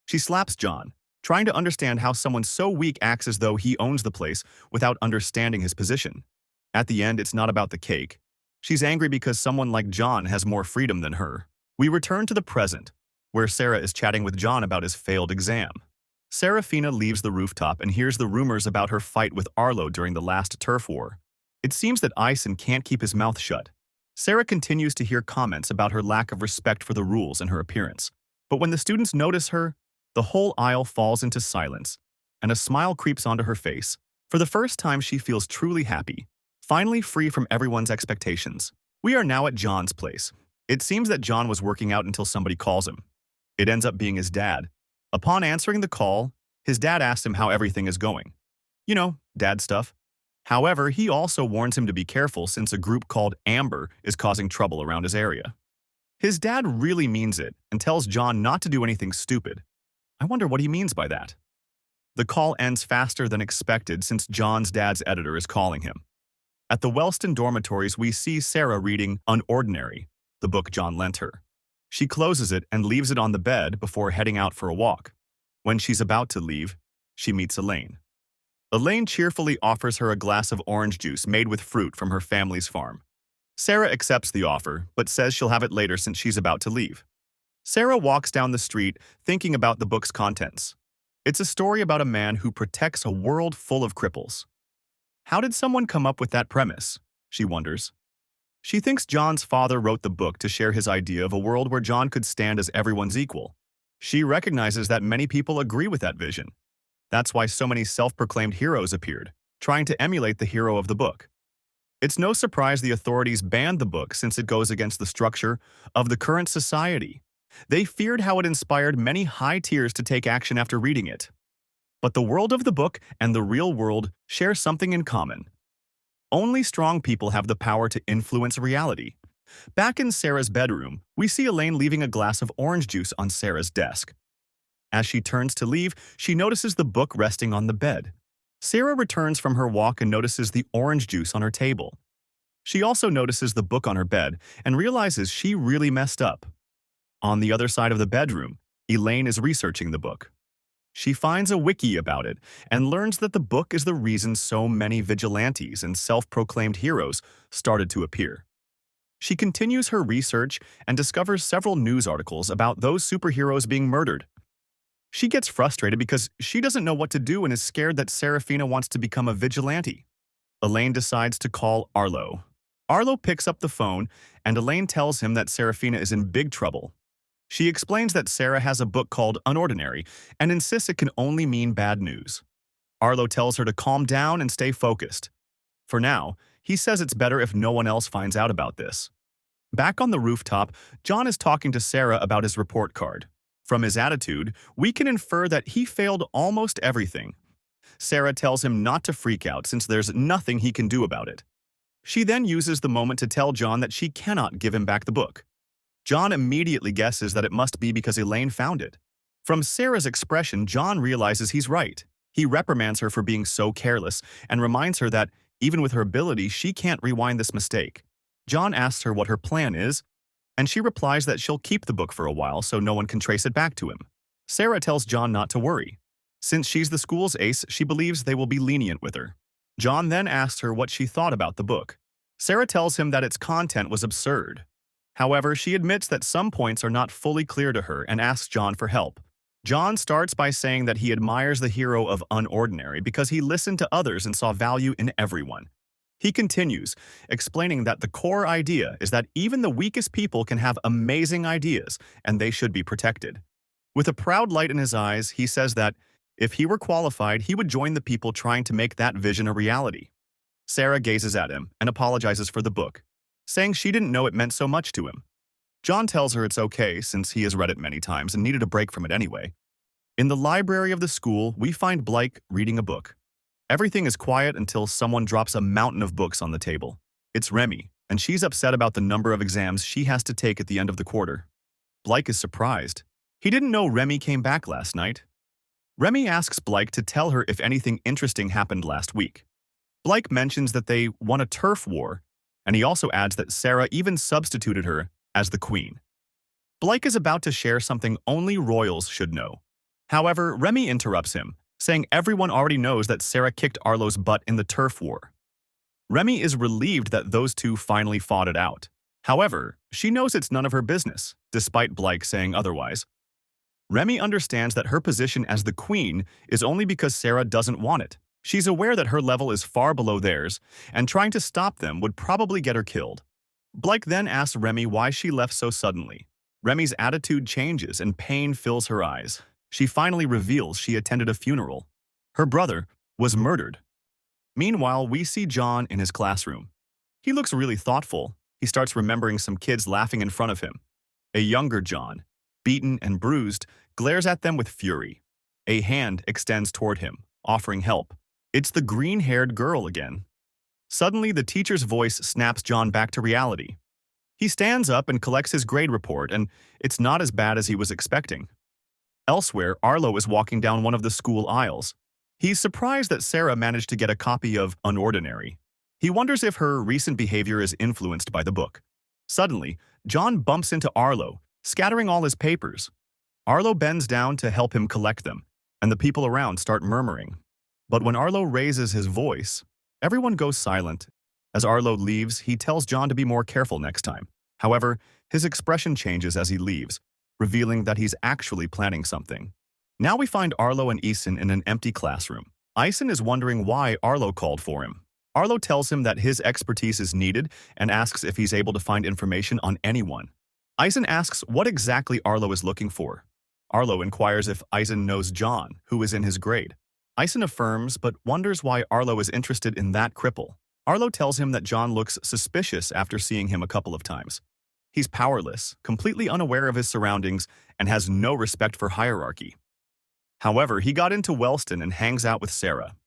Speaker 1: She slaps John, trying to understand how someone so weak acts as though he owns the place without understanding his position. At the end, it's not about the cake. She's angry because someone like John has more freedom than her. We return to the present, where Sarah is chatting with John about his failed exam. Serafina leaves the rooftop and hears the rumors about her fight with Arlo during the last turf war. It seems that Ison can't keep his mouth shut. Sarah continues to hear comments about her lack of respect for the rules and her appearance. But when the students notice her, the whole aisle falls into silence, and a smile creeps onto her face. For the first time, she feels truly happy, finally free from everyone's expectations. We are now at John's place. It seems that John was working out until somebody calls him. It ends up being his dad. Upon answering the call, his dad asks him how everything is going. You know, dad stuff. However, he also warns him to be careful since a group called Amber is causing trouble around his area. His dad really means it and tells John not to do anything stupid. I wonder what he means by that. The call ends faster than expected since John's dad's editor is calling him. At the Wellston dormitories, we see Sarah reading Unordinary, the book John lent her. She closes it and leaves it on the bed before heading out for a walk. When she's about to leave, she meets Elaine. Elaine cheerfully offers her a glass of orange juice made with fruit from her family's farm. Sarah accepts the offer, but says she'll have it later since she's about to leave. Sarah walks down the street thinking about the book's contents. It's a story about a man who protects a world full of cripples. How did someone come up with that premise? She wonders. She thinks John's father wrote the book to share his idea of a world where John could stand as everyone's equal. She recognizes that many people agree with that vision. That's why so many self-proclaimed heroes appeared, trying to emulate the hero of the book. It's no surprise the authorities banned the book since it goes against the structure of the current society. They feared how it inspired many high tiers to take action after reading it. But the world of the book and the real world share something in common. Only strong people have the power to influence reality. Back in Sarah's bedroom, we see Elaine leaving a glass of orange juice on Sarah's desk. As she turns to leave, she notices the book resting on the bed. Sarah returns from her walk and notices the orange juice on her table. She also notices the book on her bed and realizes she really messed up. On the other side of the bedroom, Elaine is researching the book. She finds a wiki about it and learns that the book is the reason so many vigilantes and self-proclaimed heroes started to appear. She continues her research and discovers several news articles about those superheroes being murdered. She gets frustrated because she doesn't know what to do and is scared that Serafina wants to become a vigilante. Elaine decides to call Arlo. Arlo picks up the phone, and Elaine tells him that Serafina is in big trouble. She explains that Sarah has a book called Unordinary and insists it can only mean bad news. Arlo tells her to calm down and stay focused. For now, he says it's better if no one else finds out about this. Back on the rooftop, John is talking to Sarah about his report card. From his attitude, we can infer that he failed almost everything. Sarah tells him not to freak out since there's nothing he can do about it. She then uses the moment to tell John that she cannot give him back the book. John immediately guesses that it must be because Elaine found it. From Sarah's expression, John realizes he's right. He reprimands her for being so careless and reminds her that, even with her ability, she can't rewind this mistake. John asks her what her plan is, and she replies that she'll keep the book for a while so no one can trace it back to him. Sarah tells John not to worry. Since she's the school's ace, she believes they will be lenient with her. John then asks her what she thought about the book. Sarah tells him that its content was absurd. However, she admits that some points are not fully clear to her and asks John for help. John starts by saying that he admires the hero of Unordinary because he listened to others and saw value in everyone. He continues, explaining that the core idea is that even the weakest people can have amazing ideas and they should be protected. With a proud light in his eyes, he says that if he were qualified, he would join the people trying to make that vision a reality. Sarah gazes at him and apologizes for the book, saying she didn't know it meant so much to him. John tells her it's okay since he has read it many times and needed a break from it anyway. In the library of the school, we find Blake reading a book. Everything is quiet until someone drops a mountain of books on the table. It's Remy, and she's upset about the number of exams she has to take at the end of the quarter. Blake is surprised. He didn't know Remy came back last night. Remy asks Blake to tell her if anything interesting happened last week. Blake mentions that they won a turf war, and he also adds that Sarah even substituted her as the queen. Blake is about to share something only royals should know. However, Remy interrupts him, saying everyone already knows that Sarah kicked Arlo's butt in the turf war. Remy is relieved that those two finally fought it out. However, she knows it's none of her business, despite Blake saying otherwise. Remy understands that her position as the queen is only because Sarah doesn't want it. She's aware that her level is far below theirs, and trying to stop them would probably get her killed. Blake then asks Remy why she left so suddenly. Remy's attitude changes and pain fills her eyes. She finally reveals she attended a funeral. Her brother was murdered. Meanwhile, we see John in his classroom. He looks really thoughtful. He starts remembering some kids laughing in front of him. A younger John, beaten and bruised, glares at them with fury. A hand extends toward him, offering help. It's the green-haired girl again. Suddenly, the teacher's voice snaps John back to reality. He stands up and collects his grade report, and it's not as bad as he was expecting. Elsewhere, Arlo is walking down one of the school aisles. He's surprised that Sarah managed to get a copy of Unordinary. He wonders if her recent behavior is influenced by the book. Suddenly, John bumps into Arlo, scattering all his papers. Arlo bends down to help him collect them, and the people around start murmuring. But when Arlo raises his voice, everyone goes silent. As Arlo leaves, he tells John to be more careful next time. However, his expression changes as he leaves, revealing that he's actually planning something. Now we find Arlo and Eason in an empty classroom. Eason is wondering why Arlo called for him. Arlo tells him that his expertise is needed and asks if he's able to find information on anyone. Eason asks what exactly Arlo is looking for. Arlo inquires if Eason knows John, who is in his grade. Eason affirms but wonders why Arlo is interested in that cripple. Arlo tells him that John looks suspicious after seeing him a couple of times. He's powerless, completely unaware of his surroundings, and has no respect for hierarchy. However, he got into Wellston and hangs out with Sarah.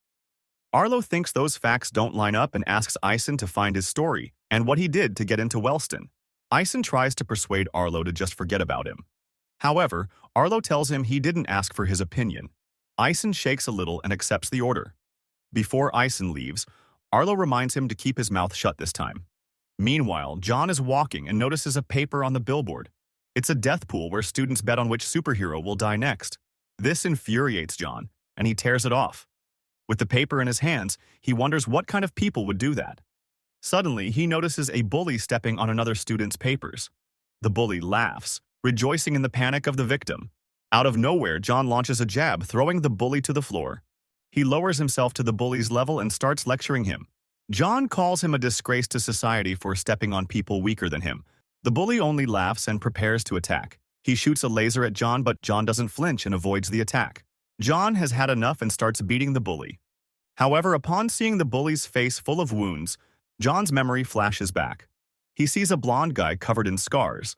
Speaker 1: Arlo thinks those facts don't line up and asks Ison to find his story and what he did to get into Wellston. Ison tries to persuade Arlo to just forget about him. However, Arlo tells him he didn't ask for his opinion. Ison shakes a little and accepts the order. Before Ison leaves, Arlo reminds him to keep his mouth shut this time. Meanwhile, John is walking and notices a paper on the billboard. It's a death pool where students bet on which superhero will die next. This infuriates John, and he tears it off. With the paper in his hands, he wonders what kind of people would do that. Suddenly, he notices a bully stepping on another student's papers. The bully laughs, rejoicing in the panic of the victim. Out of nowhere, John launches a jab, throwing the bully to the floor. He lowers himself to the bully's level and starts lecturing him. John calls him a disgrace to society for stepping on people weaker than him. The bully only laughs and prepares to attack. He shoots a laser at John, but John doesn't flinch and avoids the attack. John has had enough and starts beating the bully. However, upon seeing the bully's face full of wounds, John's memory flashes back. He sees a blonde guy covered in scars.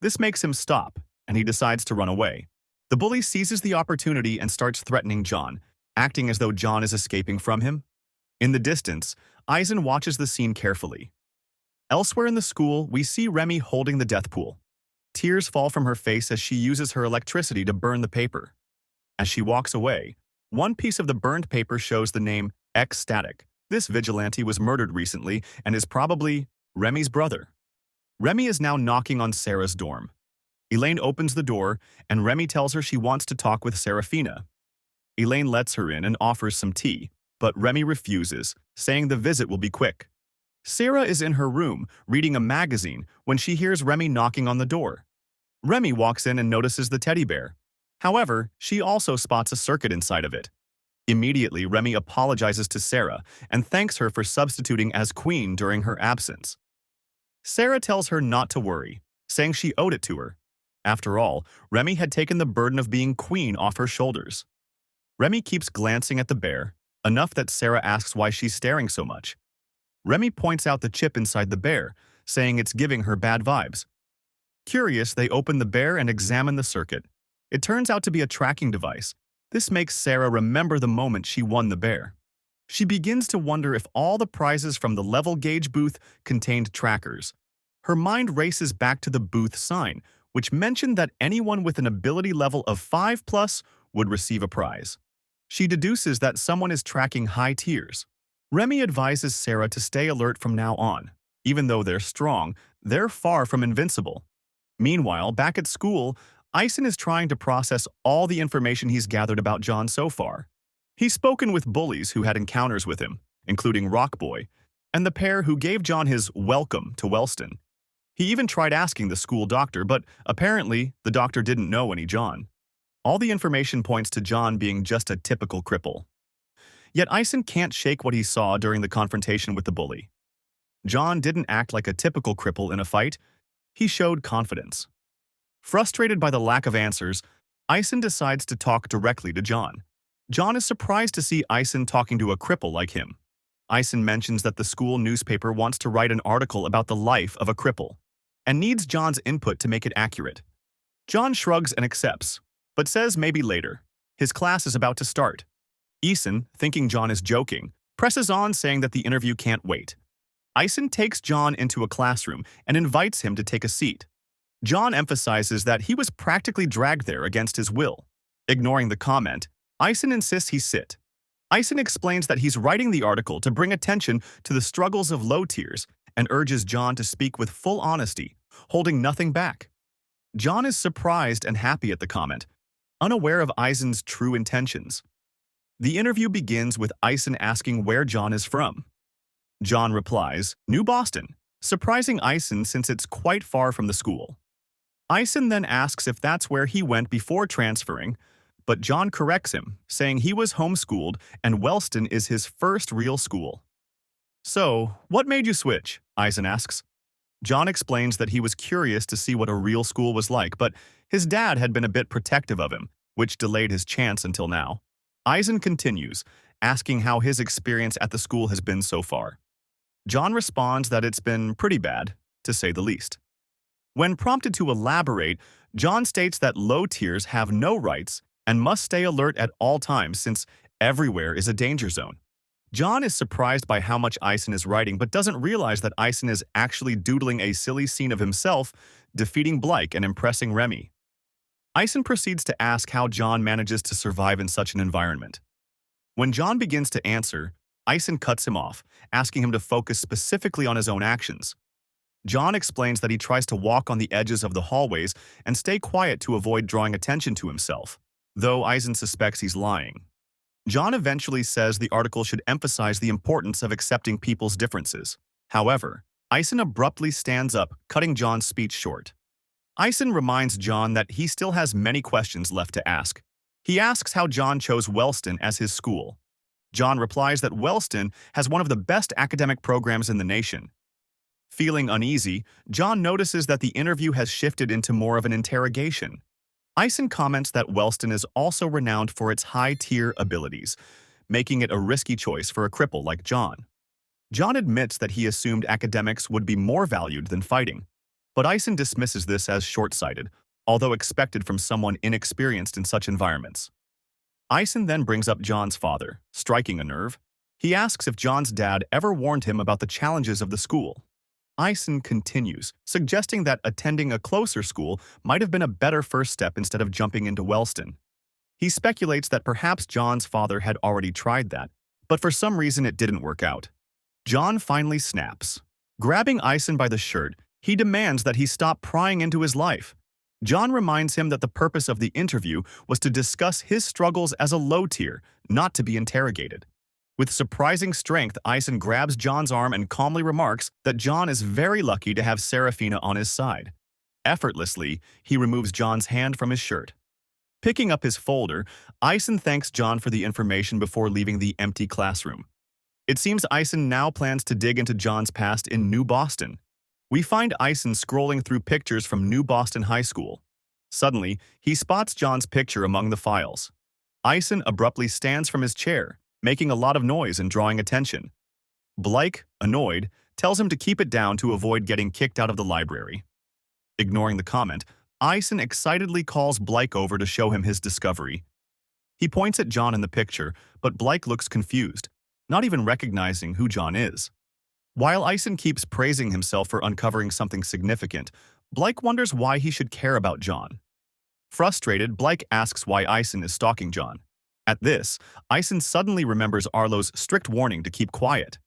Speaker 1: This makes him stop, and he decides to run away. The bully seizes the opportunity and starts threatening John, acting as though John is escaping from him. In the distance, Ison watches the scene carefully. Elsewhere in the school, we see Remy holding the death pool. Tears fall from her face as she uses her electricity to burn the paper. As she walks away, one piece of the burned paper shows the name X-Static. This vigilante was murdered recently and is probably Remy's brother. Remy is now knocking on Sarah's dorm. Elaine opens the door, and Remy tells her she wants to talk with Serafina. Elaine lets her in and offers some tea, but Remy refuses, saying the visit will be quick. Sarah is in her room, reading a magazine, when she hears Remy knocking on the door. Remy walks in and notices the teddy bear. However, she also spots a circuit inside of it. Immediately, Remy apologizes to Sarah and thanks her for substituting as queen during her absence. Sarah tells her not to worry, saying she owed it to her. After all, Remy had taken the burden of being queen off her shoulders. Remy keeps glancing at the bear, enough that Sarah asks why she's staring so much. Remy points out the chip inside the bear, saying it's giving her bad vibes. Curious, they open the bear and examine the circuit. It turns out to be a tracking device. This makes Sarah remember the moment she won the bear. She begins to wonder if all the prizes from the level gauge booth contained trackers. Her mind races back to the booth sign, which mentioned that anyone with an ability level of 5+ would receive a prize. She deduces that someone is tracking high tiers. Remy advises Sarah to stay alert from now on. Even though they're strong, they're far from invincible. Meanwhile, back at school, Ison is trying to process all the information he's gathered about John so far. He's spoken with bullies who had encounters with him, including Rockboy, and the pair who gave John his welcome to Wellston. He even tried asking the school doctor, but apparently the doctor didn't know any John. All the information points to John being just a typical cripple. Yet Ison can't shake what he saw during the confrontation with the bully. John didn't act like a typical cripple in a fight. He showed confidence. Frustrated by the lack of answers, Ison decides to talk directly to John. John is surprised to see Ison talking to a cripple like him. Ison mentions that the school newspaper wants to write an article about the life of a cripple and needs John's input to make it accurate. John shrugs and accepts, but says maybe later. His class is about to start. Ison, thinking John is joking, presses on, saying that the interview can't wait. Ison takes John into a classroom and invites him to take a seat. John emphasizes that he was practically dragged there against his will. Ignoring the comment, Ison insists he sit. Ison explains that he's writing the article to bring attention to the struggles of low tiers and urges John to speak with full honesty, holding nothing back. John is surprised and happy at the comment, unaware of Ison's true intentions. The interview begins with Ison asking where John is from. John replies, New Boston, surprising Ison since it's quite far from the school. Ison then asks if that's where he went before transferring, but John corrects him, saying he was homeschooled and Wellston is his first real school. So, what made you switch? Ison asks. John explains that he was curious to see what a real school was like, but his dad had been a bit protective of him, which delayed his chance until now. Ison continues, asking how his experience at the school has been so far. John responds that it's been pretty bad, to say the least. When prompted to elaborate, John states that low tiers have no rights and must stay alert at all times since everywhere is a danger zone. John is surprised by how much Eisen is writing but doesn't realize that Eisen is actually doodling a silly scene of himself defeating Blake and impressing Remy. Eisen proceeds to ask how John manages to survive in such an environment. When John begins to answer, Eisen cuts him off, asking him to focus specifically on his own actions. John explains that he tries to walk on the edges of the hallways and stay quiet to avoid drawing attention to himself, though Eisen suspects he's lying. John eventually says the article should emphasize the importance of accepting people's differences. However, Eisen abruptly stands up, cutting John's speech short. Eisen reminds John that he still has many questions left to ask. He asks how John chose Wellston as his school. John replies that Wellston has one of the best academic programs in the nation. Feeling uneasy, John notices that the interview has shifted into more of an interrogation. Eisen comments that Wellston is also renowned for its high-tier abilities, making it a risky choice for a cripple like John. John admits that he assumed academics would be more valued than fighting, but Eisen dismisses this as short-sighted, although expected from someone inexperienced in such environments. Eisen then brings up John's father, striking a nerve. He asks if John's dad ever warned him about the challenges of the school. Eisen continues, suggesting that attending a closer school might have been a better first step instead of jumping into Wellston. He speculates that perhaps John's father had already tried that, but for some reason it didn't work out. John finally snaps. Grabbing Eisen by the shirt, he demands that he stop prying into his life. John reminds him that the purpose of the interview was to discuss his struggles as a low tier, not to be interrogated. With surprising strength, Eisen grabs John's arm and calmly remarks that John is very lucky to have Serafina on his side. Effortlessly, he removes John's hand from his shirt. Picking up his folder, Eisen thanks John for the information before leaving the empty classroom. It seems Eisen now plans to dig into John's past in New Boston. We find Eisen scrolling through pictures from New Boston High School. Suddenly, he spots John's picture among the files. Eisen abruptly stands from his chair, making a lot of noise and drawing attention. Blake, annoyed, tells him to keep it down to avoid getting kicked out of the library. Ignoring the comment, Eisen excitedly calls Blake over to show him his discovery. He points at John in the picture, but Blake looks confused, not even recognizing who John is. While Eisen keeps praising himself for uncovering something significant, Blake wonders why he should care about John. Frustrated, Blake asks why Eisen is stalking John. At this, Eisen suddenly remembers Arlo's strict warning to keep quiet.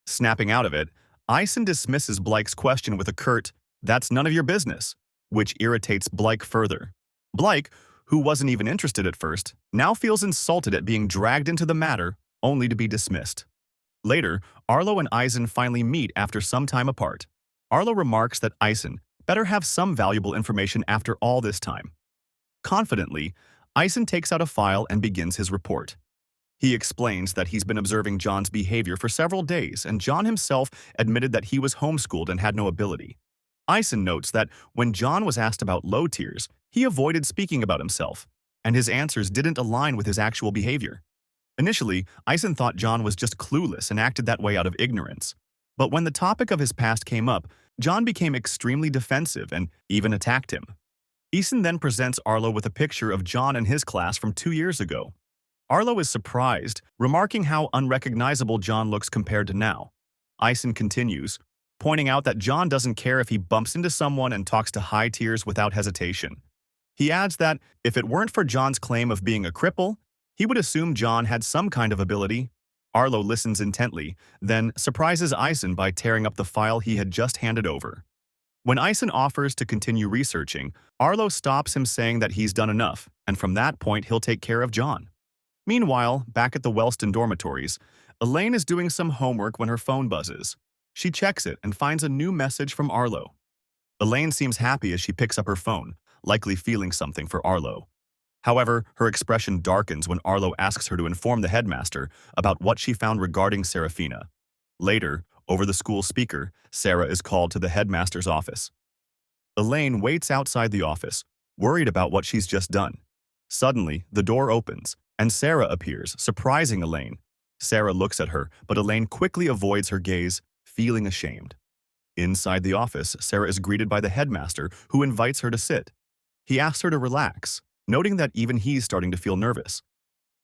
Speaker 1: Snapping out of it, Eisen dismisses Blake's question with a curt, "That's none of your business," which irritates Blake further. Blake, who wasn't even interested at first, now feels insulted at being dragged into the matter, only to be dismissed. Later, Arlo and Eisen finally meet after some time apart. Arlo remarks that Eisen better have some valuable information after all this time. Confidently, Eisen takes out a file and begins his report. He explains that he's been observing John's behavior for several days, and John himself admitted that he was homeschooled and had no ability. Eisen notes that when John was asked about low tiers, he avoided speaking about himself, and his answers didn't align with his actual behavior. Initially, Eisen thought John was just clueless and acted that way out of ignorance. But when the topic of his past came up, John became extremely defensive and even attacked him. Eisen then presents Arlo with a picture of John and his class from 2 years ago. Arlo is surprised, remarking how unrecognizable John looks compared to now. Eisen continues, pointing out that John doesn't care if he bumps into someone and talks to high tiers without hesitation. He adds that if it weren't for John's claim of being a cripple, he would assume John had some kind of ability. Arlo listens intently, then surprises Eisen by tearing up the file he had just handed over. When Eisen offers to continue researching, Arlo stops him saying that he's done enough, and from that point he'll take care of John. Meanwhile, back at the Wellston dormitories, Elaine is doing some homework when her phone buzzes. She checks it and finds a new message from Arlo. Elaine seems happy as she picks up her phone, likely feeling something for Arlo. However, her expression darkens when Arlo asks her to inform the headmaster about what she found regarding Serafina. Later, over the school speaker, Sarah is called to the headmaster's office. Elaine waits outside the office, worried about what she's just done. Suddenly, the door opens, and Sarah appears, surprising Elaine. Sarah looks at her, but Elaine quickly avoids her gaze, feeling ashamed. Inside the office, Sarah is greeted by the headmaster, who invites her to sit. He asks her to relax, noting that even he's starting to feel nervous.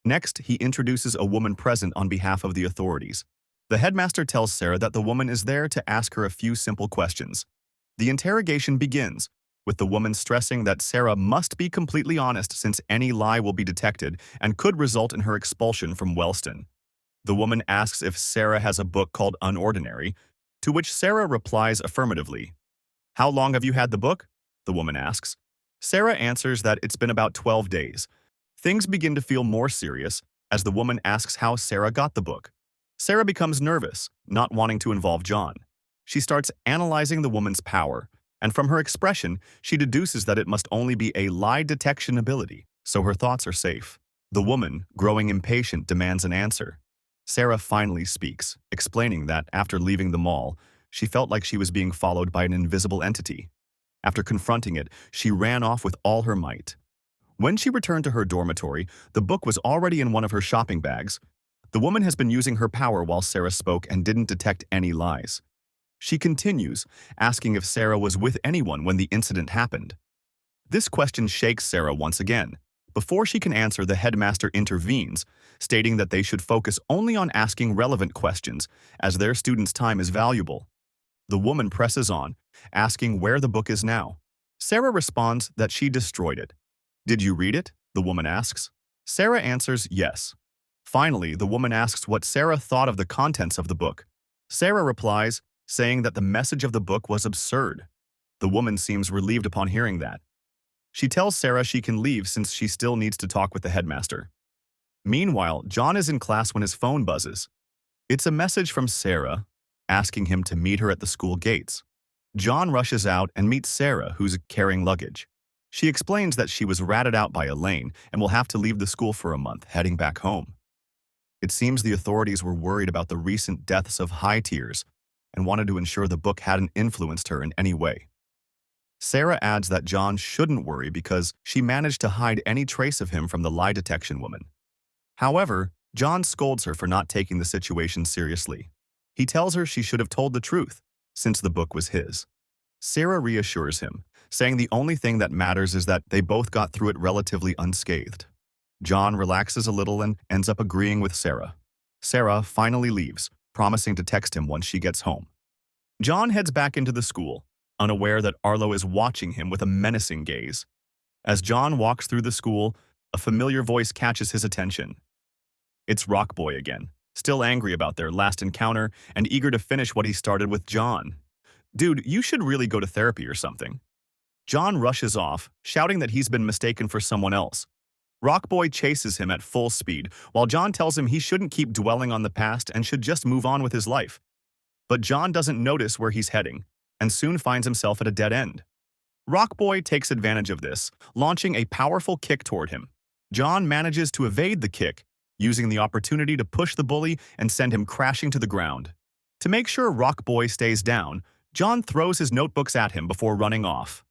Speaker 1: Next, he introduces a woman present on behalf of the authorities. The headmaster tells Sarah that the woman is there to ask her a few simple questions. The interrogation begins, with the woman stressing that Sarah must be completely honest since any lie will be detected and could result in her expulsion from Wellston. The woman asks if Sarah has a book called Unordinary, to which Sarah replies affirmatively. "How long have you had the book?" the woman asks. Sarah answers that it's been about 12 days. Things begin to feel more serious as the woman asks how Sarah got the book. Sarah becomes nervous, not wanting to involve John. She starts analyzing the woman's power, and from her expression, she deduces that it must only be a lie detection ability, so her thoughts are safe. The woman, growing impatient, demands an answer. Sarah finally speaks, explaining that after leaving the mall, she felt like she was being followed by an invisible entity. After confronting it, she ran off with all her might. When she returned to her dormitory, the book was already in one of her shopping bags. The woman has been using her power while Sarah spoke and didn't detect any lies. She continues, asking if Sarah was with anyone when the incident happened. This question shakes Sarah once again. Before she can answer, the headmaster intervenes, stating that they should focus only on asking relevant questions, as their students' time is valuable. The woman presses on, asking where the book is now. Sarah responds that she destroyed it. "Did you read it?" the woman asks. Sarah answers yes. Finally, the woman asks what Sarah thought of the contents of the book. Sarah replies, saying that the message of the book was absurd. The woman seems relieved upon hearing that. She tells Sarah she can leave since she still needs to talk with the headmaster. Meanwhile, John is in class when his phone buzzes. It's a message from Sarah, asking him to meet her at the school gates. John rushes out and meets Sarah, who's carrying luggage. She explains that she was ratted out by Elaine and will have to leave the school for a month, heading back home. It seems the authorities were worried about the recent deaths of high tiers and wanted to ensure the book hadn't influenced her in any way. Sarah adds that John shouldn't worry because she managed to hide any trace of him from the lie detection woman. However, John scolds her for not taking the situation seriously. He tells her she should have told the truth, since the book was his. Sarah reassures him, saying the only thing that matters is that they both got through it relatively unscathed. John relaxes a little and ends up agreeing with Sarah. Sarah finally leaves, promising to text him once she gets home. John heads back into the school, unaware that Arlo is watching him with a menacing gaze. As John walks through the school, a familiar voice catches his attention. It's Rockboy again, still angry about their last encounter and eager to finish what he started with John. "Dude, you should really go to therapy or something." John rushes off, shouting that he's been mistaken for someone else. Rockboy chases him at full speed, while John tells him he shouldn't keep dwelling on the past and should just move on with his life. But John doesn't notice where he's heading, and soon finds himself at a dead end. Rockboy takes advantage of this, launching a powerful kick toward him. John manages to evade the kick, using the opportunity to push the bully and send him crashing to the ground. To make sure Rockboy stays down, John throws his notebooks at him before running off.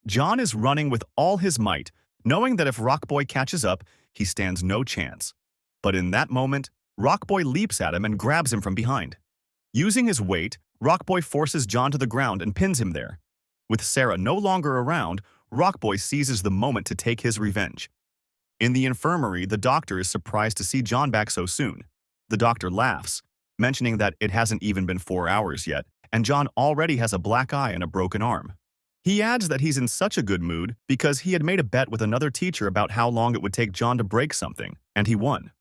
Speaker 1: John is running with all his might, knowing that if Rockboy catches up, he stands no chance. But in that moment, Rockboy leaps at him and grabs him from behind. Using his weight, Rockboy forces John to the ground and pins him there. With Sarah no longer around, Rockboy seizes the moment to take his revenge. In the infirmary, the doctor is surprised to see John back so soon. The doctor laughs, mentioning that it hasn't even been 4 hours yet, and John already has a black eye and a broken arm. He adds that he's in such a good mood because he had made a bet with another teacher about how long it would take John to break something, and he won.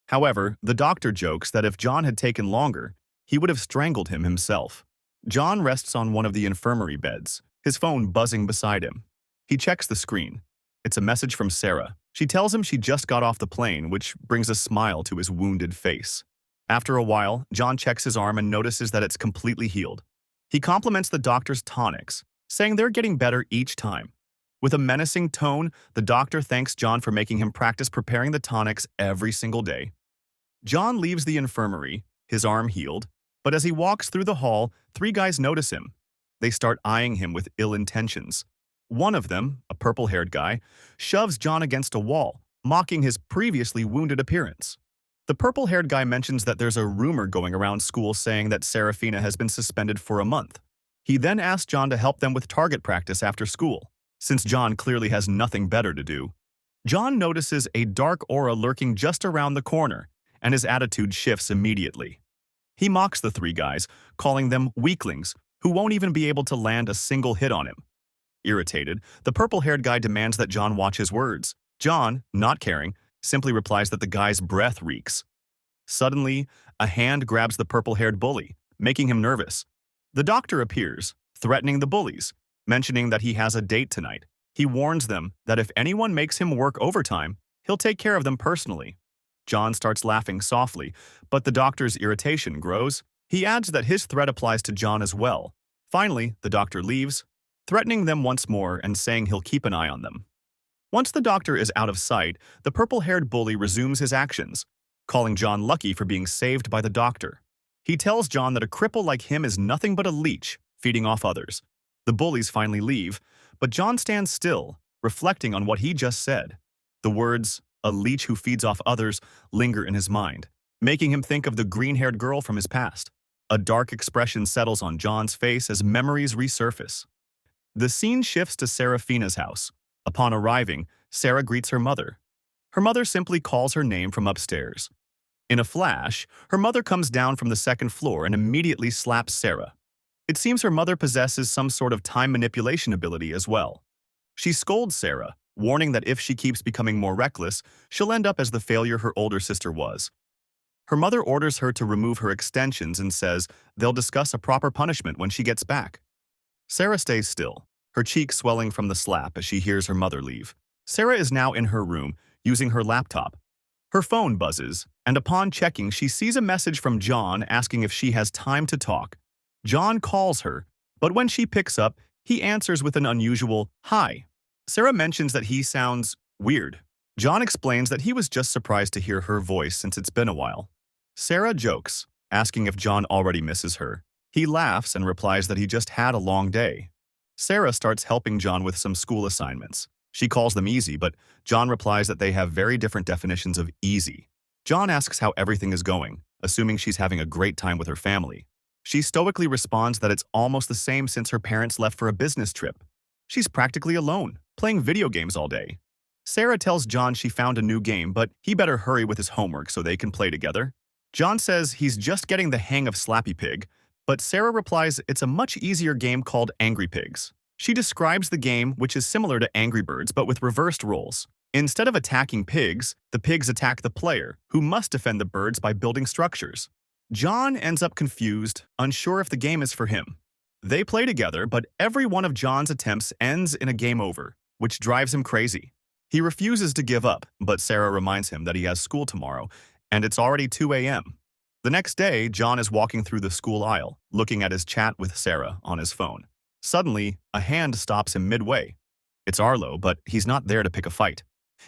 Speaker 1: However, the doctor jokes that if John had taken longer, he would have strangled him himself. John rests on one of the infirmary beds, his phone buzzing beside him. He checks the screen. It's a message from Sarah. She tells him she just got off the plane, which brings a smile to his wounded face. After a while, John checks his arm and notices that it's completely healed. He compliments the doctor's tonics, saying they're getting better each time. With a menacing tone, the doctor thanks John for making him practice preparing the tonics every single day. John leaves the infirmary, his arm healed, but as he walks through the hall, 3 guys notice him. They start eyeing him with ill intentions. One of them, a purple-haired guy, shoves John against a wall, mocking his previously wounded appearance. The purple-haired guy mentions that there's a rumor going around school saying that Serafina has been suspended for a month. He then asks John to help them with target practice after school, since John clearly has nothing better to do. John notices a dark aura lurking just around the corner, and his attitude shifts immediately. He mocks the three guys, calling them weaklings who won't even be able to land a single hit on him. Irritated, the purple-haired guy demands that John watch his words. John, not caring, simply replies that the guy's breath reeks. Suddenly, a hand grabs the purple-haired bully, making him nervous. The doctor appears, threatening the bullies, mentioning that he has a date tonight. He warns them that if anyone makes him work overtime, he'll take care of them personally. John starts laughing softly, but the doctor's irritation grows. He adds that his threat applies to John as well. Finally, the doctor leaves, threatening them once more and saying he'll keep an eye on them. Once the doctor is out of sight, the purple-haired bully resumes his actions, calling John lucky for being saved by the doctor. He tells John that a cripple like him is nothing but a leech, feeding off others. The bullies finally leave, but John stands still, reflecting on what he just said. The words, "a leech who feeds off others," linger in his mind, making him think of the green-haired girl from his past. A dark expression settles on John's face as memories resurface. The scene shifts to Serafina's house. Upon arriving, Sarah greets her mother. Her mother simply calls her name from upstairs. In a flash, her mother comes down from the second floor and immediately slaps Sarah. It seems her mother possesses some sort of time manipulation ability as well. She scolds Sarah, warning that if she keeps becoming more reckless, she'll end up as the failure her older sister was. Her mother orders her to remove her extensions and says they'll discuss a proper punishment when she gets back. Sarah stays still, her cheek swelling from the slap as she hears her mother leave. Sarah is now in her room, using her laptop. Her phone buzzes, and upon checking, she sees a message from John asking if she has time to talk. John calls her, but when she picks up, he answers with an unusual "hi." Sarah mentions that he sounds weird. John explains that he was just surprised to hear her voice since it's been a while. Sarah jokes, asking if John already misses her. He laughs and replies that he just had a long day. Sarah starts helping John with some school assignments. She calls them easy, but John replies that they have very different definitions of easy. John asks how everything is going, assuming she's having a great time with her family. She stoically responds that it's almost the same since her parents left for a business trip. She's practically alone, playing video games all day. Sarah tells John she found a new game, but he better hurry with his homework so they can play together. John says he's just getting the hang of Slappy Pig, but Sarah replies it's a much easier game called Angry Pigs. She describes the game, which is similar to Angry Birds but with reversed roles. Instead of attacking pigs, the pigs attack the player, who must defend the birds by building structures. John ends up confused, unsure if the game is for him. They play together, but every one of John's attempts ends in a game over, which drives him crazy. He refuses to give up, but Sarah reminds him that he has school tomorrow, and it's already 2 a.m. The next day, John is walking through the school aisle, looking at his chat with Sarah on his phone. Suddenly, a hand stops him midway. It's Arlo, but he's not there to pick a fight.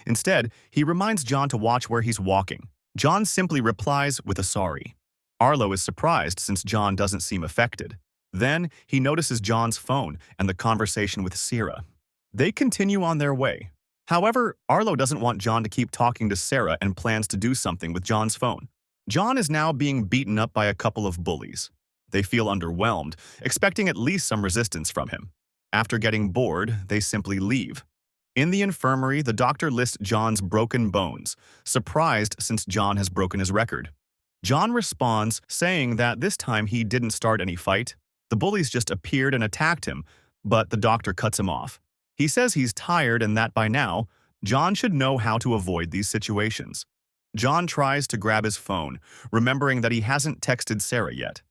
Speaker 1: Instead, he reminds John to watch where he's walking. John simply replies with a sorry. Arlo is surprised since John doesn't seem affected. Then, he notices John's phone and the conversation with Sarah. They continue on their way. However, Arlo doesn't want John to keep talking to Sarah and plans to do something with John's phone. John is now being beaten up by a couple of bullies. They feel underwhelmed, expecting at least some resistance from him. After getting bored, they simply leave. In the infirmary, the doctor lists John's broken bones, surprised since John has broken his record. John responds, saying that this time he didn't start any fight. The bullies just appeared and attacked him, but the doctor cuts him off. He says he's tired and that by now, John should know how to avoid these situations. John tries to grab his phone, remembering that he hasn't texted Sarah yet.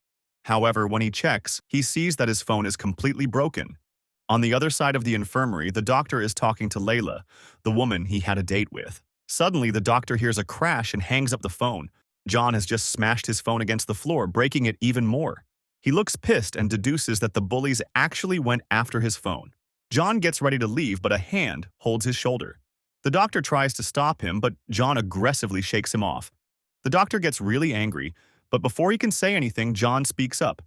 Speaker 1: However, when he checks, he sees that his phone is completely broken. On the other side of the infirmary, the doctor is talking to Layla, the woman he had a date with. Suddenly, the doctor hears a crash and hangs up the phone. John has just smashed his phone against the floor, breaking it even more. He looks pissed and deduces that the bullies actually went after his phone. John gets ready to leave, but a hand holds his shoulder. The doctor tries to stop him, but John aggressively shakes him off. The doctor gets really angry, but before he can say anything, John speaks up.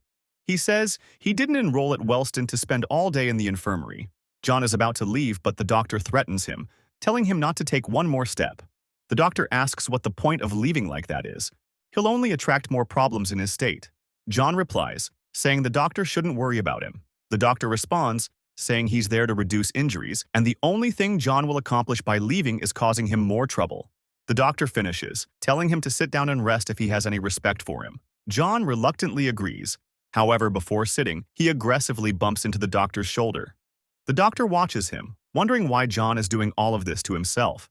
Speaker 1: He says he didn't enroll at Wellston to spend all day in the infirmary. John is about to leave, but the doctor threatens him, telling him not to take one more step. The doctor asks what the point of leaving like that is. He'll only attract more problems in his state. John replies, saying the doctor shouldn't worry about him. The doctor responds, saying he's there to reduce injuries, and the only thing John will accomplish by leaving is causing him more trouble. The doctor finishes, telling him to sit down and rest if he has any respect for him. John reluctantly agrees. However, before sitting, he aggressively bumps into the doctor's shoulder. The doctor watches him, wondering why John is doing all of this to himself.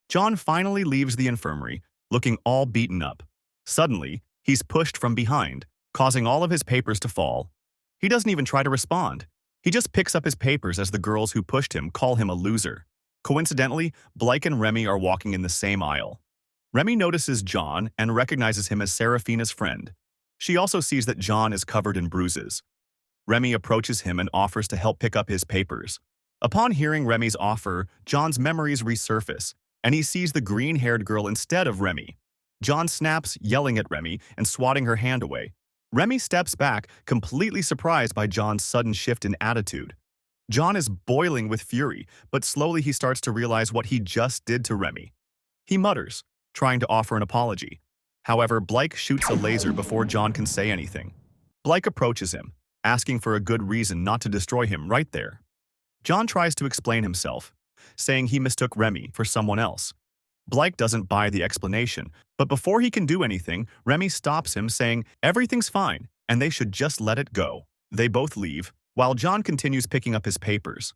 Speaker 1: John finally leaves the infirmary, looking all beaten up. Suddenly, he's pushed from behind, causing all of his papers to fall. He doesn't even try to respond. He just picks up his papers as the girls who pushed him call him a loser. Coincidentally, Blake and Remy are walking in the same aisle. Remy notices John and recognizes him as Serafina's friend. She also sees that John is covered in bruises. Remy approaches him and offers to help pick up his papers. Upon hearing Remy's offer, John's memories resurface, and he sees the green-haired girl instead of Remy. John snaps, yelling at Remy and swatting her hand away. Remy steps back, completely surprised by John's sudden shift in attitude. John is boiling with fury, but slowly he starts to realize what he just did to Remy. He mutters, trying to offer an apology. However, Blake shoots a laser before John can say anything. Blake approaches him, asking for a good reason not to destroy him right there. John tries to explain himself, saying he mistook Remy for someone else. Blake doesn't buy the explanation, but before he can do anything, Remy stops him, saying everything's fine and they should just let it go. They both leave, while John continues picking up his papers.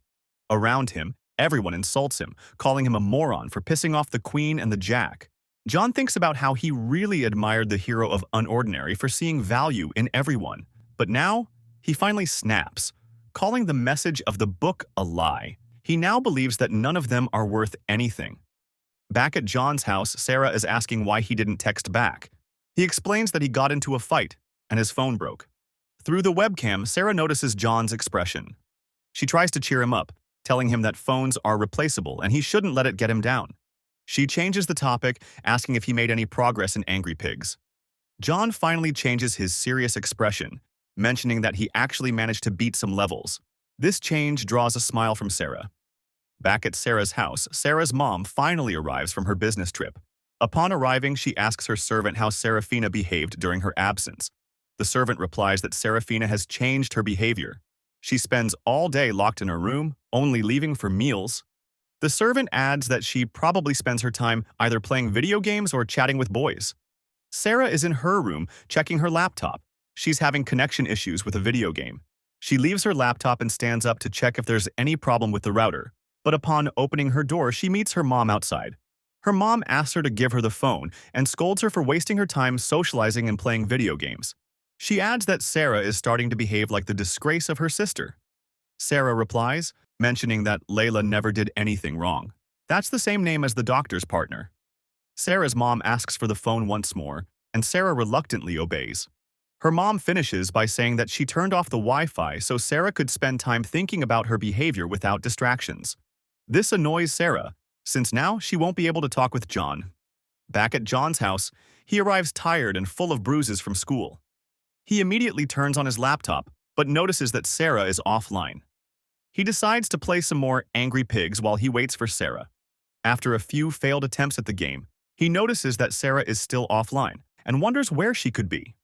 Speaker 1: Around him, everyone insults him, calling him a moron for pissing off the Queen and the Jack. John thinks about how he really admired the hero of Unordinary for seeing value in everyone, but now he finally snaps, calling the message of the book a lie. He now believes that none of them are worth anything. Back at John's house, Sarah is asking why he didn't text back. He explains that he got into a fight and his phone broke. Through the webcam, Sarah notices John's expression. She tries to cheer him up, telling him that phones are replaceable and he shouldn't let it get him down. She changes the topic, asking if he made any progress in Angry Pigs. John finally changes his serious expression, mentioning that he actually managed to beat some levels. This change draws a smile from Sarah. Back at Sarah's house, Sarah's mom finally arrives from her business trip. Upon arriving, she asks her servant how Serafina behaved during her absence. The servant replies that Serafina has changed her behavior. She spends all day locked in her room, only leaving for meals. The servant adds that she probably spends her time either playing video games or chatting with boys. Sarah is in her room, checking her laptop. She's having connection issues with a video game. She leaves her laptop and stands up to check if there's any problem with the router. But upon opening her door, she meets her mom outside. Her mom asks her to give her the phone and scolds her for wasting her time socializing and playing video games. She adds that Sarah is starting to behave like the disgrace of her sister. Sarah replies, mentioning that Layla never did anything wrong. That's the same name as the doctor's partner. Sarah's mom asks for the phone once more, and Sarah reluctantly obeys. Her mom finishes by saying that she turned off the Wi-Fi so Sarah could spend time thinking about her behavior without distractions. This annoys Sarah, since now she won't be able to talk with John. Back at John's house, he arrives tired and full of bruises from school. He immediately turns on his laptop, but notices that Sarah is offline. He decides to play some more Angry Pigs while he waits for Sarah. After a few failed attempts at the game, he notices that Sarah is still offline and wonders where she could be.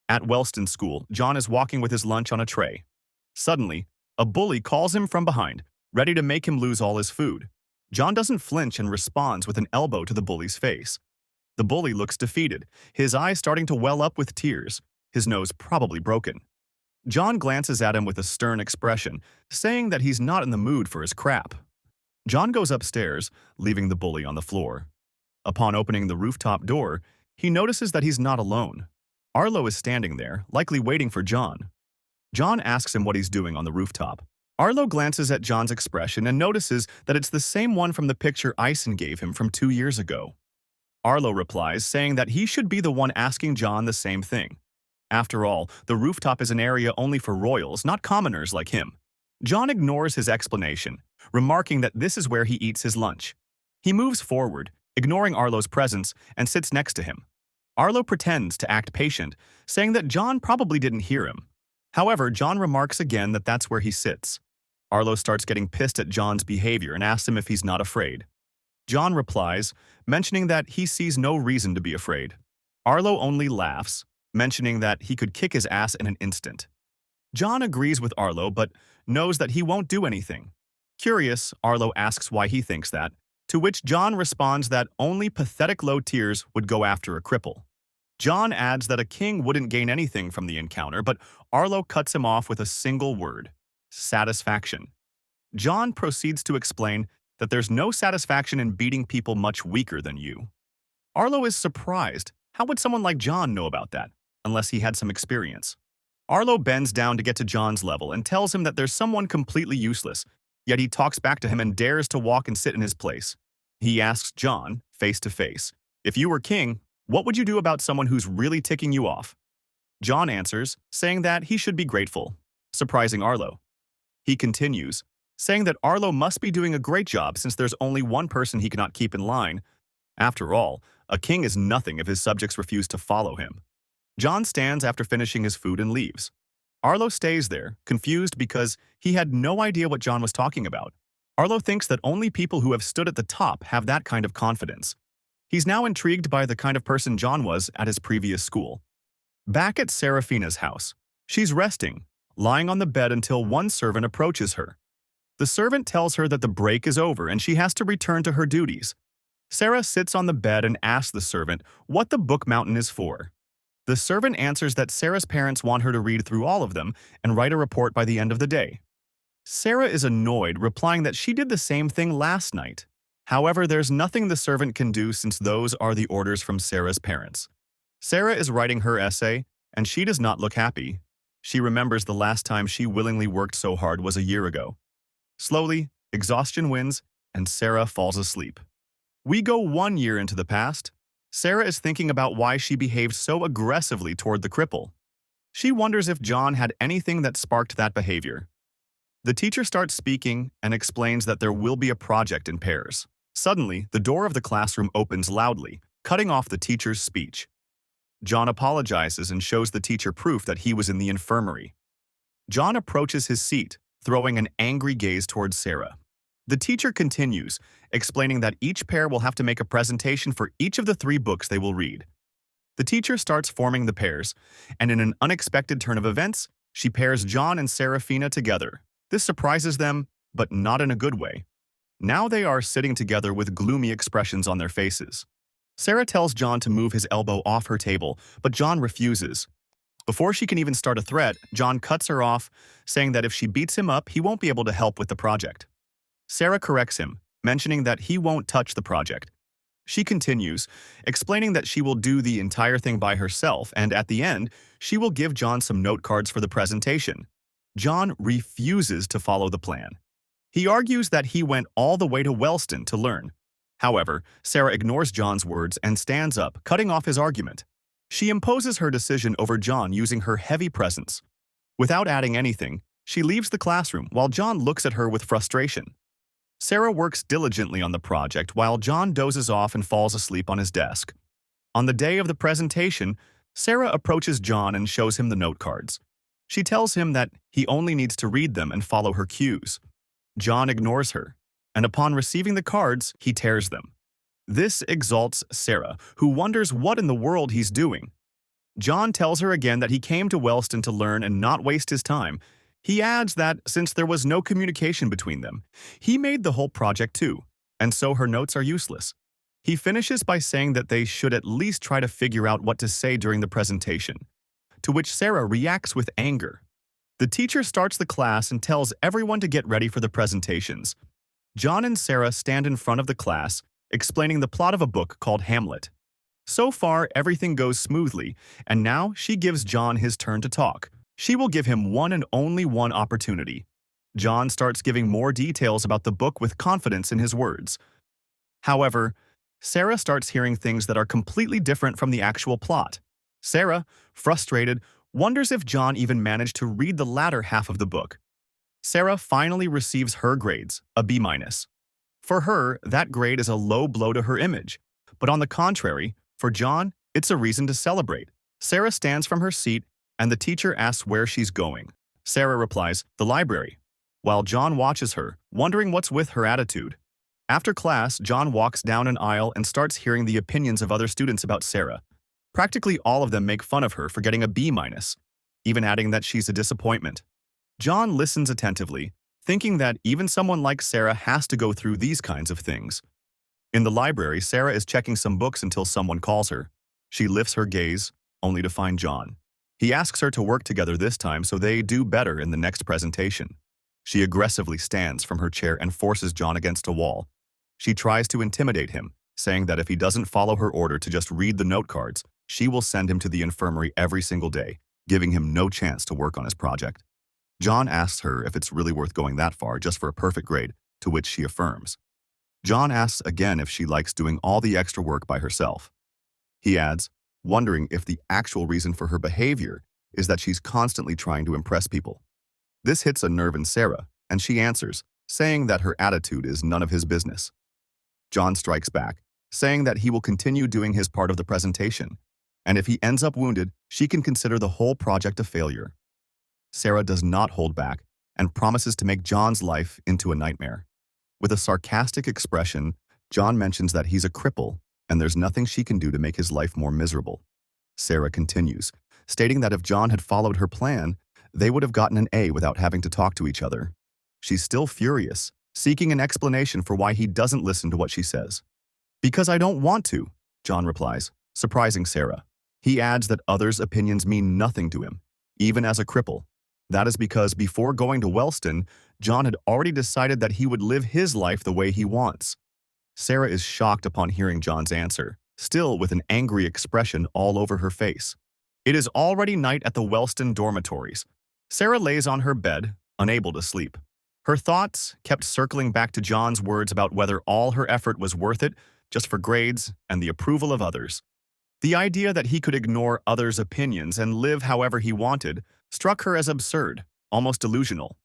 Speaker 1: At Wellston School, John is walking with his lunch on a tray. Suddenly, a bully calls him from behind, ready to make him lose all his food. John doesn't flinch and responds with an elbow to the bully's face. The bully looks defeated, his eyes starting to well up with tears, his nose probably broken. John glances at him with a stern expression, saying that he's not in the mood for his crap. John goes upstairs, leaving the bully on the floor. Upon opening the rooftop door, he notices that he's not alone. Arlo is standing there, likely waiting for John. John asks him what he's doing on the rooftop. Arlo glances at John's expression and notices that it's the same one from the picture Ison gave him from 2 years ago. Arlo replies, saying that he should be the one asking John the same thing. After all, the rooftop is an area only for royals, not commoners like him. John ignores his explanation, remarking that this is where he eats his lunch. He moves forward, ignoring Arlo's presence, and sits next to him. Arlo pretends to act patient, saying that John probably didn't hear him. However, John remarks again that that's where he sits. Arlo starts getting pissed at John's behavior and asks him if he's not afraid. John replies, mentioning that he sees no reason to be afraid. Arlo only laughs, mentioning that he could kick his ass in an instant. John agrees with Arlo but knows that he won't do anything. Curious, Arlo asks why he thinks that, to which John responds that only pathetic low tiers would go after a cripple. John adds that a king wouldn't gain anything from the encounter, but Arlo cuts him off with a single word: satisfaction. John proceeds to explain that there's no satisfaction in beating people much weaker than you. Arlo is surprised. How would someone like John know about that, unless he had some experience? Arlo bends down to get to John's level and tells him that there's someone completely useless, yet he talks back to him and dares to walk and sit in his place. He asks John, face to face, if you were king, what would you do about someone who's really ticking you off? John answers, saying that he should be grateful, surprising Arlo. He continues, saying that Arlo must be doing a great job since there's only one person he cannot keep in line. After all, a king is nothing if his subjects refuse to follow him. John stands after finishing his food and leaves. Arlo stays there, confused because he had no idea what John was talking about. Arlo thinks that only people who have stood at the top have that kind of confidence. He's now intrigued by the kind of person John was at his previous school. Back at Serafina's house, she's resting, lying on the bed until one servant approaches her. The servant tells her that the break is over and she has to return to her duties. Sarah sits on the bed and asks the servant what the book mountain is for. The servant answers that Sarah's parents want her to read through all of them and write a report by the end of the day. Sarah is annoyed, replying that she did the same thing last night. However, there's nothing the servant can do since those are the orders from Sarah's parents. Sarah is writing her essay, and she does not look happy. She remembers the last time she willingly worked so hard was a year ago. Slowly, exhaustion wins, and Sarah falls asleep. We go 1 year into the past. Sarah is thinking about why she behaved so aggressively toward the cripple. She wonders if John had anything that sparked that behavior. The teacher starts speaking and explains that there will be a project in pairs. Suddenly, the door of the classroom opens loudly, cutting off the teacher's speech. John apologizes and shows the teacher proof that he was in the infirmary. John approaches his seat, throwing an angry gaze towards Sarah. The teacher continues, explaining that each pair will have to make a presentation for each of the 3 books they will read. The teacher starts forming the pairs, and in an unexpected turn of events, she pairs John and Serafina together. This surprises them, but not in a good way. Now they are sitting together with gloomy expressions on their faces. Sarah tells John to move his elbow off her table, but John refuses. Before she can even start a threat, John cuts her off, saying that if she beats him up, he won't be able to help with the project. Sarah corrects him, mentioning that he won't touch the project. She continues, explaining that she will do the entire thing by herself, and at the end, she will give John some note cards for the presentation. John refuses to follow the plan. He argues that he went all the way to Wellston to learn. However, Sarah ignores John's words and stands up, cutting off his argument. She imposes her decision over John using her heavy presence. Without adding anything, she leaves the classroom while John looks at her with frustration. Sarah works diligently on the project while John dozes off and falls asleep on his desk. On the day of the presentation, Sarah approaches John and shows him the note cards. She tells him that he only needs to read them and follow her cues. John ignores her, and upon receiving the cards, he tears them. This exalts Sarah, who wonders what in the world he's doing. John tells her again that he came to Wellston to learn and not waste his time. He adds that since there was no communication between them, he made the whole project too, and so her notes are useless. He finishes by saying that they should at least try to figure out what to say during the presentation, to which Sarah reacts with anger. The teacher starts the class and tells everyone to get ready for the presentations. John and Sarah stand in front of the class, explaining the plot of a book called Hamlet. So far, everything goes smoothly, and now she gives John his turn to talk. She will give him one and only one opportunity. John starts giving more details about the book with confidence in his words. However, Sarah starts hearing things that are completely different from the actual plot. Sarah, frustrated, wonders if John even managed to read the latter half of the book. Sarah finally receives her grades, a B-. For her, that grade is a low blow to her image. But on the contrary, for John, it's a reason to celebrate. Sarah stands from her seat, and the teacher asks where she's going. Sarah replies, the library, while John watches her, wondering what's with her attitude. After class, John walks down an aisle and starts hearing the opinions of other students about Sarah. Practically all of them make fun of her for getting a B-. even adding that she's a disappointment. John listens attentively, thinking that even someone like Sarah has to go through these kinds of things. In the library, Sarah is checking some books until someone calls her. She lifts her gaze, only to find John. He asks her to work together this time so they do better in the next presentation. She aggressively stands from her chair and forces John against a wall. She tries to intimidate him, saying that if he doesn't follow her order to just read the note cards, she will send him to the infirmary every single day, giving him no chance to work on his project. John asks her if it's really worth going that far just for a perfect grade, to which she affirms. John asks again if she likes doing all the extra work by herself. He adds, wondering if the actual reason for her behavior is that she's constantly trying to impress people. This hits a nerve in Sarah, and she answers, saying that her attitude is none of his business. John strikes back, saying that he will continue doing his part of the presentation, and if he ends up wounded, she can consider the whole project a failure. Sarah does not hold back and promises to make John's life into a nightmare. With a sarcastic expression, John mentions that he's a cripple and there's nothing she can do to make his life more miserable. Sarah continues, stating that if John had followed her plan, they would have gotten an A without having to talk to each other. She's still furious, seeking an explanation for why he doesn't listen to what she says. "Because I don't want to," John replies, surprising Sarah. He adds that others' opinions mean nothing to him, even as a cripple. That is because before going to Wellston, John had already decided that he would live his life the way he wants. Sarah is shocked upon hearing John's answer, still with an angry expression all over her face. It is already night at the Wellston dormitories. Sarah lays on her bed, unable to sleep. Her thoughts kept circling back to John's words about whether all her effort was worth it just for grades and the approval of others. The idea that he could ignore others' opinions and live however he wanted struck her as absurd, almost delusional.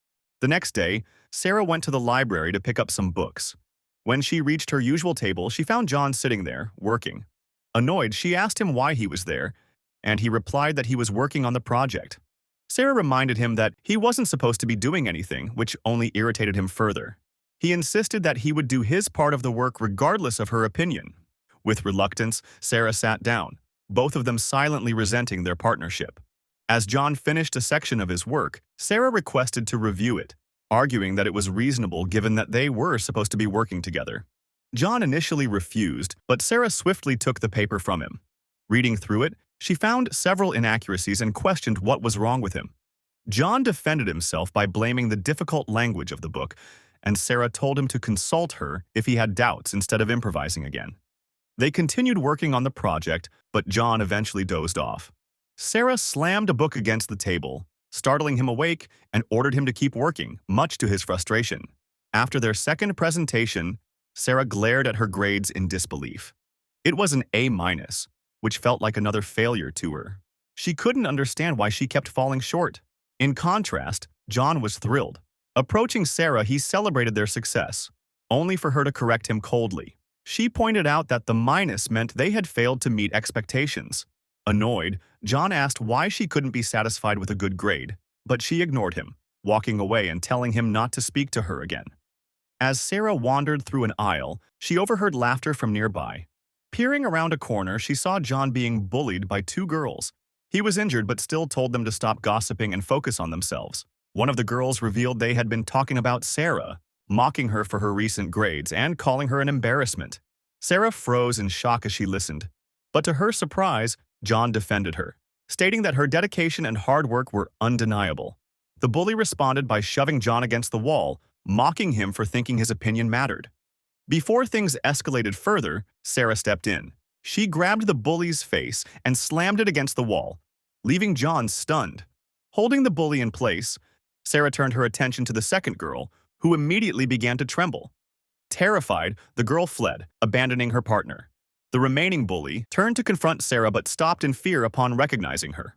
Speaker 1: The next day, Sarah went to the library to pick up some books. When she reached her usual table, she found John sitting there, working. Annoyed, she asked him why he was there, and he replied that he was working on the project. Sarah reminded him that he wasn't supposed to be doing anything, which only irritated him further. He insisted that he would do his part of the work regardless of her opinion. With reluctance, Sarah sat down, both of them silently resenting their partnership. As John finished a section of his work, Sarah requested to review it, arguing that it was reasonable given that they were supposed to be working together. John initially refused, but Sarah swiftly took the paper from him. Reading through it, she found several inaccuracies and questioned what was wrong with him. John defended himself by blaming the difficult language of the book, and Sarah told him to consult her if he had doubts instead of improvising again. They continued working on the project, but John eventually dozed off. Sarah slammed a book against the table, startling him awake, and ordered him to keep working, much to his frustration. After their second presentation, Sarah glared at her grades in disbelief. It was an A-, which felt like another failure to her. She couldn't understand why she kept falling short. In contrast, John was thrilled. Approaching Sarah, he celebrated their success, only for her to correct him coldly. She pointed out that the minus meant they had failed to meet expectations. Annoyed, John asked why she couldn't be satisfied with a good grade, but she ignored him, walking away and telling him not to speak to her again. As Sarah wandered through an aisle, she overheard laughter from nearby. Peering around a corner, she saw John being bullied by two girls. He was injured but still told them to stop gossiping and focus on themselves. One of the girls revealed they had been talking about Sarah, mocking her for her recent grades and calling her an embarrassment. Sarah froze in shock as she listened, but to her surprise, John defended her, stating that her dedication and hard work were undeniable. The bully responded by shoving John against the wall, mocking him for thinking his opinion mattered. Before things escalated further, Sarah stepped in. She grabbed the bully's face and slammed it against the wall, leaving John stunned. Holding the bully in place, Sarah turned her attention to the second girl, who immediately began to tremble. Terrified, the girl fled, abandoning her partner. The remaining bully turned to confront Sarah but stopped in fear upon recognizing her.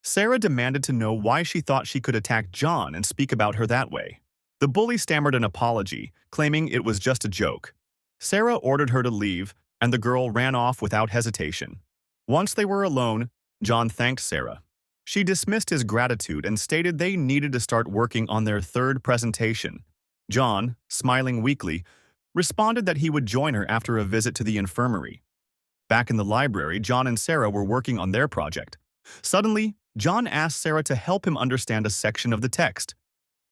Speaker 1: Sarah demanded to know why she thought she could attack John and speak about her that way. The bully stammered an apology, claiming it was just a joke. Sarah ordered her to leave, and the girl ran off without hesitation. Once they were alone, John thanked Sarah. She dismissed his gratitude and stated they needed to start working on their third presentation. John, smiling weakly, responded that he would join her after a visit to the infirmary. Back in the library, John and Sarah were working on their project. Suddenly, John asked Sarah to help him understand a section of the text.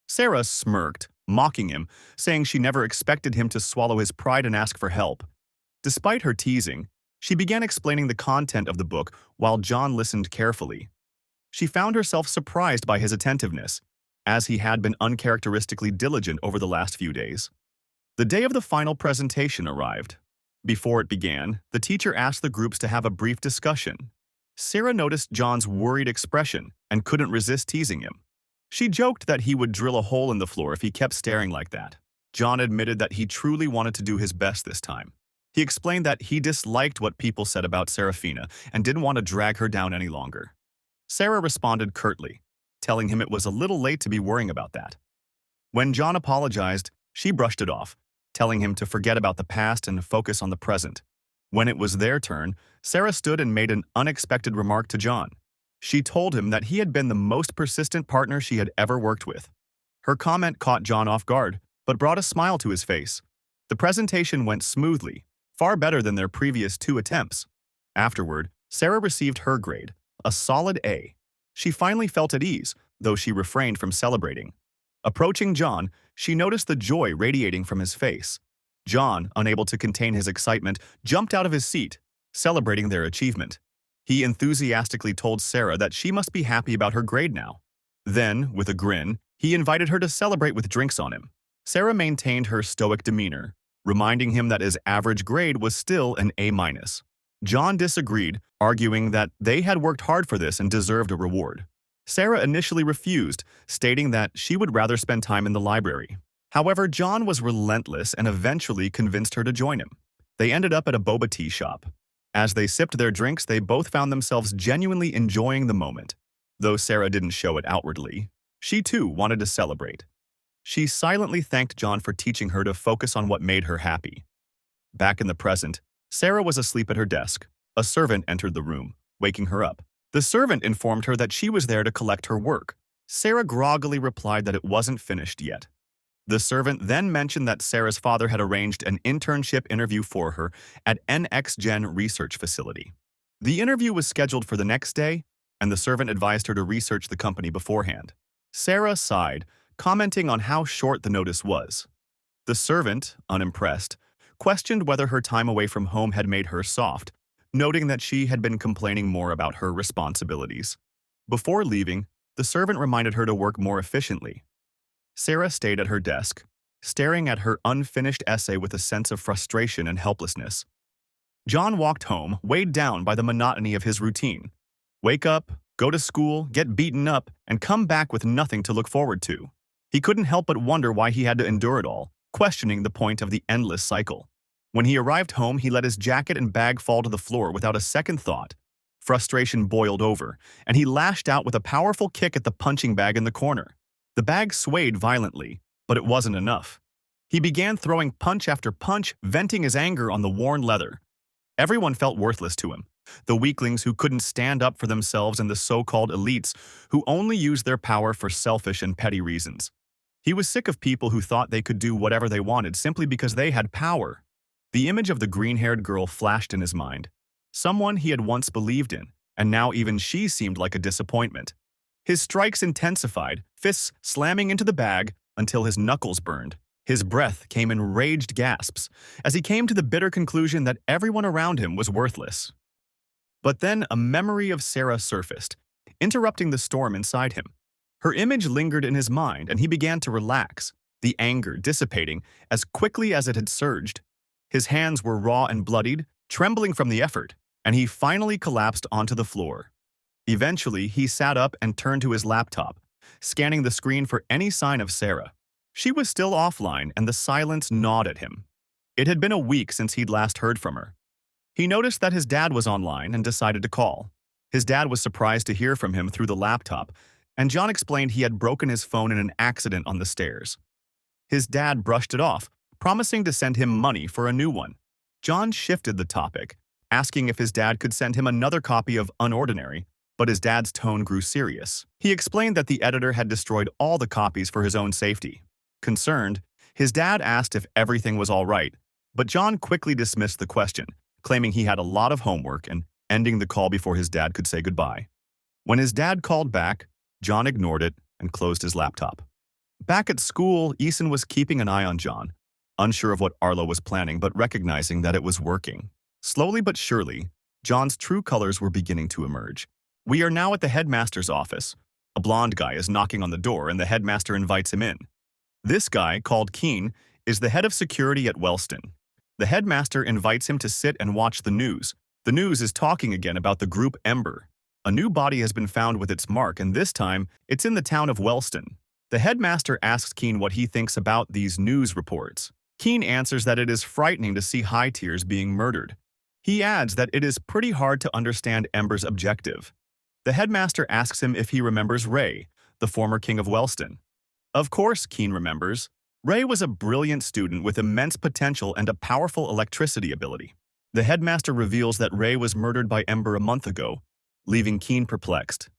Speaker 1: Sarah smirked, mocking him, saying she never expected him to swallow his pride and ask for help. Despite her teasing, she began explaining the content of the book while John listened carefully. She found herself surprised by his attentiveness, as he had been uncharacteristically diligent over the last few days. The day of the final presentation arrived. Before it began, the teacher asked the groups to have a brief discussion. Sarah noticed John's worried expression and couldn't resist teasing him. She joked that he would drill a hole in the floor if he kept staring like that. John admitted that he truly wanted to do his best this time. He explained that he disliked what people said about Serafina and didn't want to drag her down any longer. Sarah responded curtly, telling him it was a little late to be worrying about that. When John apologized, she brushed it off, telling him to forget about the past and focus on the present. When it was their turn, Sarah stood and made an unexpected remark to John. She told him that he had been the most persistent partner she had ever worked with. Her comment caught John off guard, but brought a smile to his face. The presentation went smoothly, far better than their previous 2 attempts. Afterward, Sarah received her grade, a solid A. She finally felt at ease, though she refrained from celebrating. Approaching John, she noticed the joy radiating from his face. John, unable to contain his excitement, jumped out of his seat, celebrating their achievement. He enthusiastically told Sarah that she must be happy about her grade now. Then, with a grin, he invited her to celebrate with drinks on him. Sarah maintained her stoic demeanor, reminding him that his average grade was still an A-. John disagreed, arguing that they had worked hard for this and deserved a reward. Sarah initially refused, stating that she would rather spend time in the library. However, John was relentless and eventually convinced her to join him. They ended up at a boba tea shop. As they sipped their drinks, they both found themselves genuinely enjoying the moment. Though Sarah didn't show it outwardly, she too wanted to celebrate. She silently thanked John for teaching her to focus on what made her happy. Back in the present, Sarah was asleep at her desk. A servant entered the room, waking her up. The servant informed her that she was there to collect her work. Sarah groggily replied that it wasn't finished yet. The servant then mentioned that Sarah's father had arranged an internship interview for her at NXGen Research Facility. The interview was scheduled for the next day, and the servant advised her to research the company beforehand. Sarah sighed, commenting on how short the notice was. The servant, unimpressed, questioned whether her time away from home had made her soft, noting that she had been complaining more about her responsibilities. Before leaving, the servant reminded her to work more efficiently. Sarah stayed at her desk, staring at her unfinished essay with a sense of frustration and helplessness. John walked home, weighed down by the monotony of his routine. Wake up, go to school, get beaten up, and come back with nothing to look forward to. He couldn't help but wonder why he had to endure it all, questioning the point of the endless cycle. When he arrived home, he let his jacket and bag fall to the floor without a second thought. Frustration boiled over, and he lashed out with a powerful kick at the punching bag in the corner. The bag swayed violently, but it wasn't enough. He began throwing punch after punch, venting his anger on the worn leather. Everyone felt worthless to him. The weaklings who couldn't stand up for themselves and the so-called elites who only used their power for selfish and petty reasons. He was sick of people who thought they could do whatever they wanted simply because they had power. The image of the green-haired girl flashed in his mind. Someone he had once believed in, and now even she seemed like a disappointment. His strikes intensified, fists slamming into the bag until his knuckles burned. His breath came in raged gasps as he came to the bitter conclusion that everyone around him was worthless. But then a memory of Sarah surfaced, interrupting the storm inside him. Her image lingered in his mind and he began to relax, the anger dissipating as quickly as it had surged. His hands were raw and bloodied, trembling from the effort, and he finally collapsed onto the floor. Eventually, he sat up and turned to his laptop, scanning the screen for any sign of Sarah. She was still offline, and the silence gnawed at him. It had been a week since he'd last heard from her. He noticed that his dad was online and decided to call. His dad was surprised to hear from him through the laptop, and John explained he had broken his phone in an accident on the stairs. His dad brushed it off, promising to send him money for a new one. John shifted the topic, asking if his dad could send him another copy of Unordinary, but his dad's tone grew serious. He explained that the editor had destroyed all the copies for his own safety. Concerned, his dad asked if everything was all right, but John quickly dismissed the question, claiming he had a lot of homework and ending the call before his dad could say goodbye. When his dad called back, John ignored it and closed his laptop. Back at school, Eason was keeping an eye on John, unsure of what Arlo was planning but recognizing that it was working. Slowly but surely, John's true colors were beginning to emerge. We are now at the headmaster's office. A blonde guy is knocking on the door and the headmaster invites him in. This guy, called Keen, is the head of security at Wellston. The headmaster invites him to sit and watch the news. The news is talking again about the group Ember. A new body has been found with its mark, and this time, it's in the town of Wellston. The headmaster asks Keen what he thinks about these news reports. Keen answers that it is frightening to see high tiers being murdered. He adds that it is pretty hard to understand Ember's objective. The headmaster asks him if he remembers Ray, the former king of Wellston. Of course, Keen remembers. Ray was a brilliant student with immense potential and a powerful electricity ability. The headmaster reveals that Ray was murdered by Ember a month ago, leaving Keen perplexed.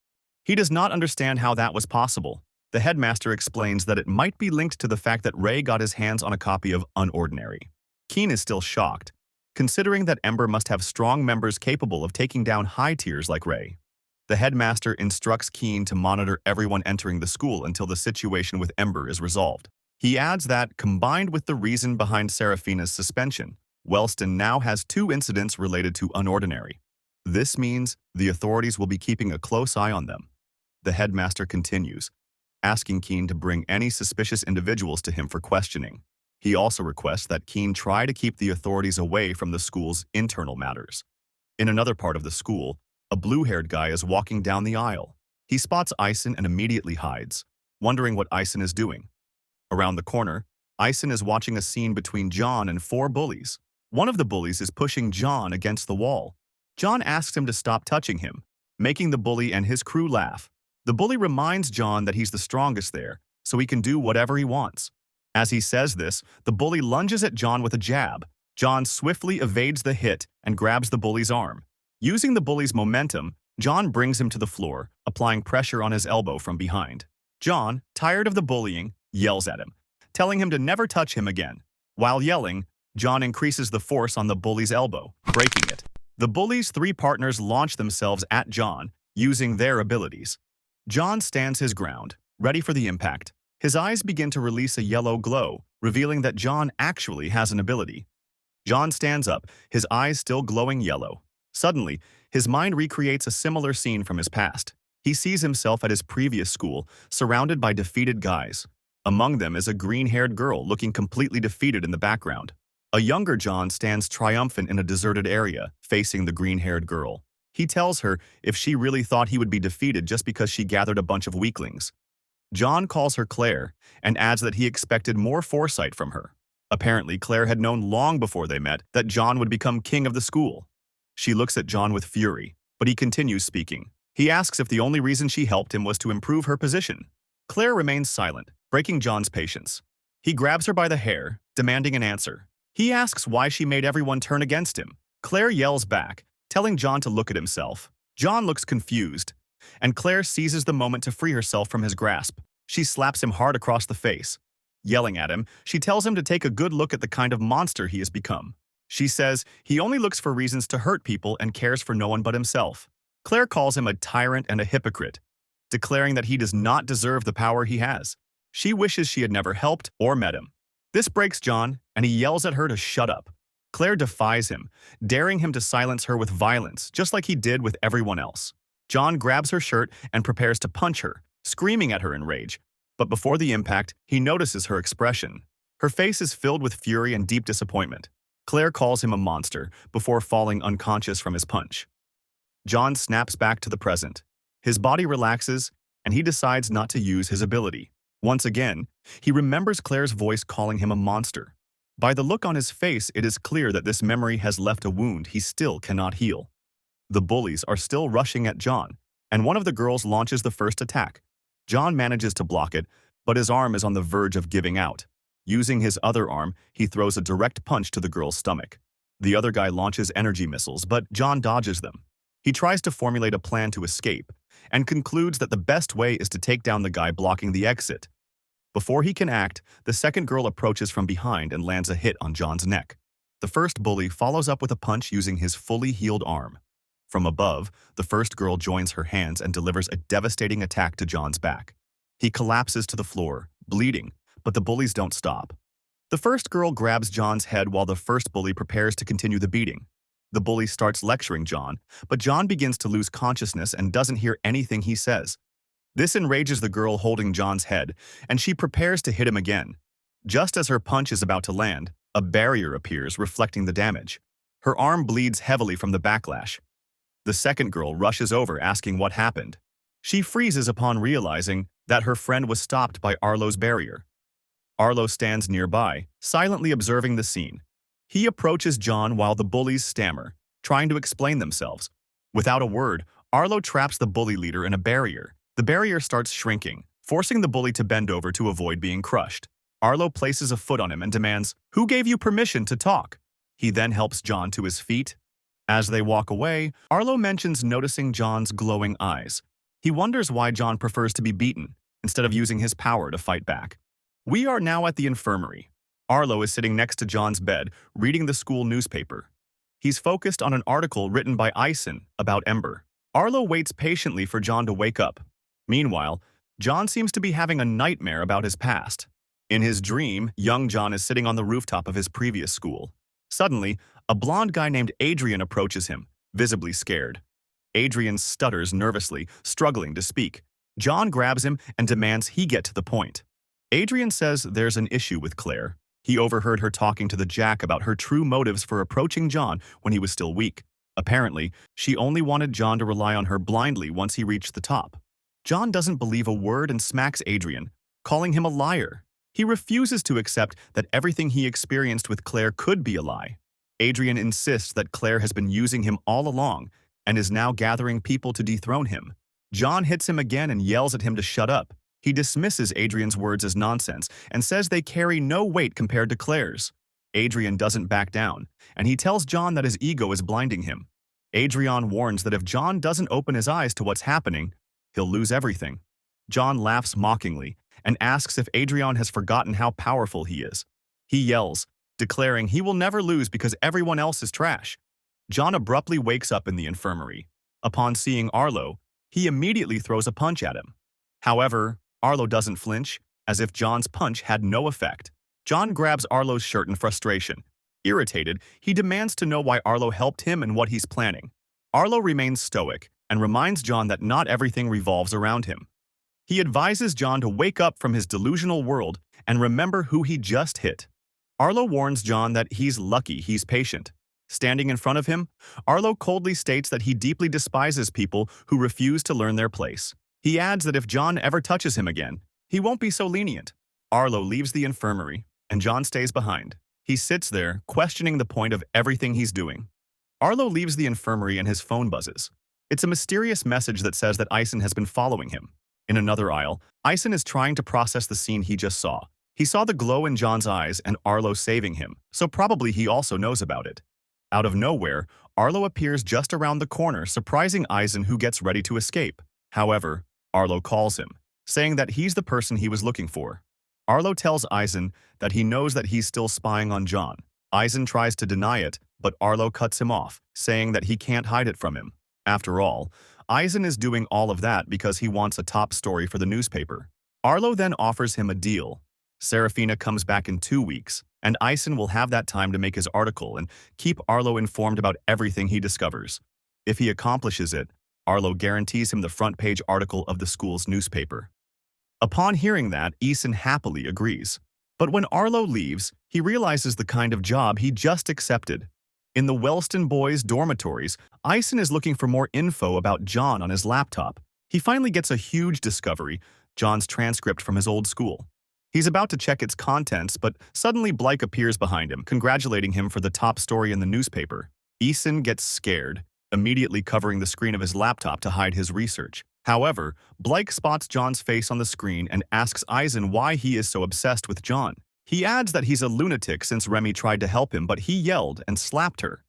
Speaker 1: He does not understand how that was possible. The headmaster explains that it might be linked to the fact that Ray got his hands on a copy of Unordinary. Keen is still shocked, considering that Ember must have strong members capable of taking down high tiers like Ray. The headmaster instructs Keen to monitor everyone entering the school until the situation with Ember is resolved. He adds that, combined with the reason behind Seraphina's suspension, Wellston now has 2 incidents related to Unordinary. This means the authorities will be keeping a close eye on them. The headmaster continues, asking Keen to bring any suspicious individuals to him for questioning. He also requests that Keen try to keep the authorities away from the school's internal matters. In another part of the school, a blue-haired guy is walking down the aisle. He spots Eisen and immediately hides, wondering what Eisen is doing. Around the corner, Eisen is watching a scene between John and 4 bullies. One of the bullies is pushing John against the wall. John asks him to stop touching him, making the bully and his crew laugh. The bully reminds John that he's the strongest there, so he can do whatever he wants. As he says this, the bully lunges at John with a jab. John swiftly evades the hit and grabs the bully's arm. Using the bully's momentum, John brings him to the floor, applying pressure on his elbow from behind. John, tired of the bullying, yells at him, telling him to never touch him again. While yelling, John increases the force on the bully's elbow, breaking it. The bully's 3 partners launch themselves at John, using their abilities. John stands his ground, ready for the impact. His eyes begin to release a yellow glow, revealing that John actually has an ability. John stands up, his eyes still glowing yellow. Suddenly, his mind recreates a similar scene from his past. He sees himself at his previous school, surrounded by defeated guys. Among them is a green-haired girl looking completely defeated in the background. A younger John stands triumphant in a deserted area, facing the green-haired girl. He tells her if she really thought he would be defeated just because she gathered a bunch of weaklings. John calls her Claire and adds that he expected more foresight from her. Apparently, Claire had known long before they met that John would become king of the school. She looks at John with fury, but he continues speaking. He asks if the only reason she helped him was to improve her position. Claire remains silent, breaking John's patience. He grabs her by the hair, demanding an answer. He asks why she made everyone turn against him. Claire yells back, telling John to look at himself. John looks confused, and Claire seizes the moment to free herself from his grasp. She slaps him hard across the face. Yelling at him, she tells him to take a good look at the kind of monster he has become. She says he only looks for reasons to hurt people and cares for no one but himself. Claire calls him a tyrant and a hypocrite, declaring that he does not deserve the power he has. She wishes she had never helped or met him. This breaks John, and he yells at her to shut up. Claire defies him, daring him to silence her with violence, just like he did with everyone else. John grabs her shirt and prepares to punch her, screaming at her in rage. But before the impact, he notices her expression. Her face is filled with fury and deep disappointment. Claire calls him a monster before falling unconscious from his punch. John snaps back to the present. His body relaxes, and he decides not to use his ability. Once again, he remembers Claire's voice calling him a monster. By the look on his face, it is clear that this memory has left a wound he still cannot heal. The bullies are still rushing at John, and one of the girls launches the first attack. John manages to block it, but his arm is on the verge of giving out. Using his other arm, he throws a direct punch to the girl's stomach. The other guy launches energy missiles, but John dodges them. He tries to formulate a plan to escape, and concludes that the best way is to take down the guy blocking the exit. Before he can act, the second girl approaches from behind and lands a hit on John's neck. The first bully follows up with a punch using his fully healed arm. From above, the first girl joins her hands and delivers a devastating attack to John's back. He collapses to the floor, bleeding, but the bullies don't stop. The first girl grabs John's head while the first bully prepares to continue the beating. The bully starts lecturing John, but John begins to lose consciousness and doesn't hear anything he says. This enrages the girl holding John's head, and she prepares to hit him again. Just as her punch is about to land, a barrier appears, reflecting the damage. Her arm bleeds heavily from the backlash. The second girl rushes over, asking what happened. She freezes upon realizing that her friend was stopped by Arlo's barrier. Arlo stands nearby, silently observing the scene. He approaches John while the bullies stammer, trying to explain themselves. Without a word, Arlo traps the bully leader in a barrier. The barrier starts shrinking, forcing the bully to bend over to avoid being crushed. Arlo places a foot on him and demands, "Who gave you permission to talk?" He then helps John to his feet. As they walk away, Arlo mentions noticing John's glowing eyes. He wonders why John prefers to be beaten, instead of using his power to fight back. We are now at the infirmary. Arlo is sitting next to John's bed, reading the school newspaper. He's focused on an article written by Ison about Ember. Arlo waits patiently for John to wake up. Meanwhile, John seems to be having a nightmare about his past. In his dream, young John is sitting on the rooftop of his previous school. Suddenly, a blonde guy named Adrian approaches him, visibly scared. Adrian stutters nervously, struggling to speak. John grabs him and demands he get to the point. Adrian says there's an issue with Claire. He overheard her talking to the Jack about her true motives for approaching John when he was still weak. Apparently, she only wanted John to rely on her blindly once he reached the top. John doesn't believe a word and smacks Adrian, calling him a liar. He refuses to accept that everything he experienced with Claire could be a lie. Adrian insists that Claire has been using him all along and is now gathering people to dethrone him. John hits him again and yells at him to shut up. He dismisses Adrian's words as nonsense and says they carry no weight compared to Claire's. Adrian doesn't back down, and he tells John that his ego is blinding him. Adrian warns that if John doesn't open his eyes to what's happening, he'll lose everything. John laughs mockingly and asks if Adrian has forgotten how powerful he is. He yells, declaring he will never lose because everyone else is trash. John abruptly wakes up in the infirmary. Upon seeing Arlo, he immediately throws a punch at him. However, Arlo doesn't flinch, as if John's punch had no effect. John grabs Arlo's shirt in frustration. Irritated, he demands to know why Arlo helped him and what he's planning. Arlo remains stoic and reminds John that not everything revolves around him. He advises John to wake up from his delusional world and remember who he just hit. Arlo warns John that he's lucky he's patient. Standing in front of him, Arlo coldly states that he deeply despises people who refuse to learn their place. He adds that if John ever touches him again, he won't be so lenient. Arlo leaves the infirmary, and John stays behind. He sits there, questioning the point of everything he's doing. Arlo leaves the infirmary and his phone buzzes. It's a mysterious message that says that Ison has been following him. In another aisle, Ison is trying to process the scene he just saw. He saw the glow in John's eyes and Arlo saving him, so probably he also knows about it. Out of nowhere, Arlo appears just around the corner, surprising Ison, who gets ready to escape. However, Arlo calls him, saying that he's the person he was looking for. Arlo tells Ison that he knows that he's still spying on John. Ison tries to deny it, but Arlo cuts him off, saying that he can't hide it from him. After all, Ison is doing all of that because he wants a top story for the newspaper. Arlo then offers him a deal. Serafina comes back in 2 weeks, and Ison will have that time to make his article and keep Arlo informed about everything he discovers. If he accomplishes it, Arlo guarantees him the front-page article of the school's newspaper. Upon hearing that, Ison happily agrees. But when Arlo leaves, he realizes the kind of job he just accepted. In the Wellston boys' dormitories, Ison is looking for more info about John on his laptop. He finally gets a huge discovery, John's transcript from his old school. He's about to check its contents, but suddenly Blake appears behind him, congratulating him for the top story in the newspaper. Ison gets scared, immediately covering the screen of his laptop to hide his research. However, Blake spots John's face on the screen and asks Ison why he is so obsessed with John. He adds that he's a lunatic since Remy tried to help him, but he yelled and slapped her.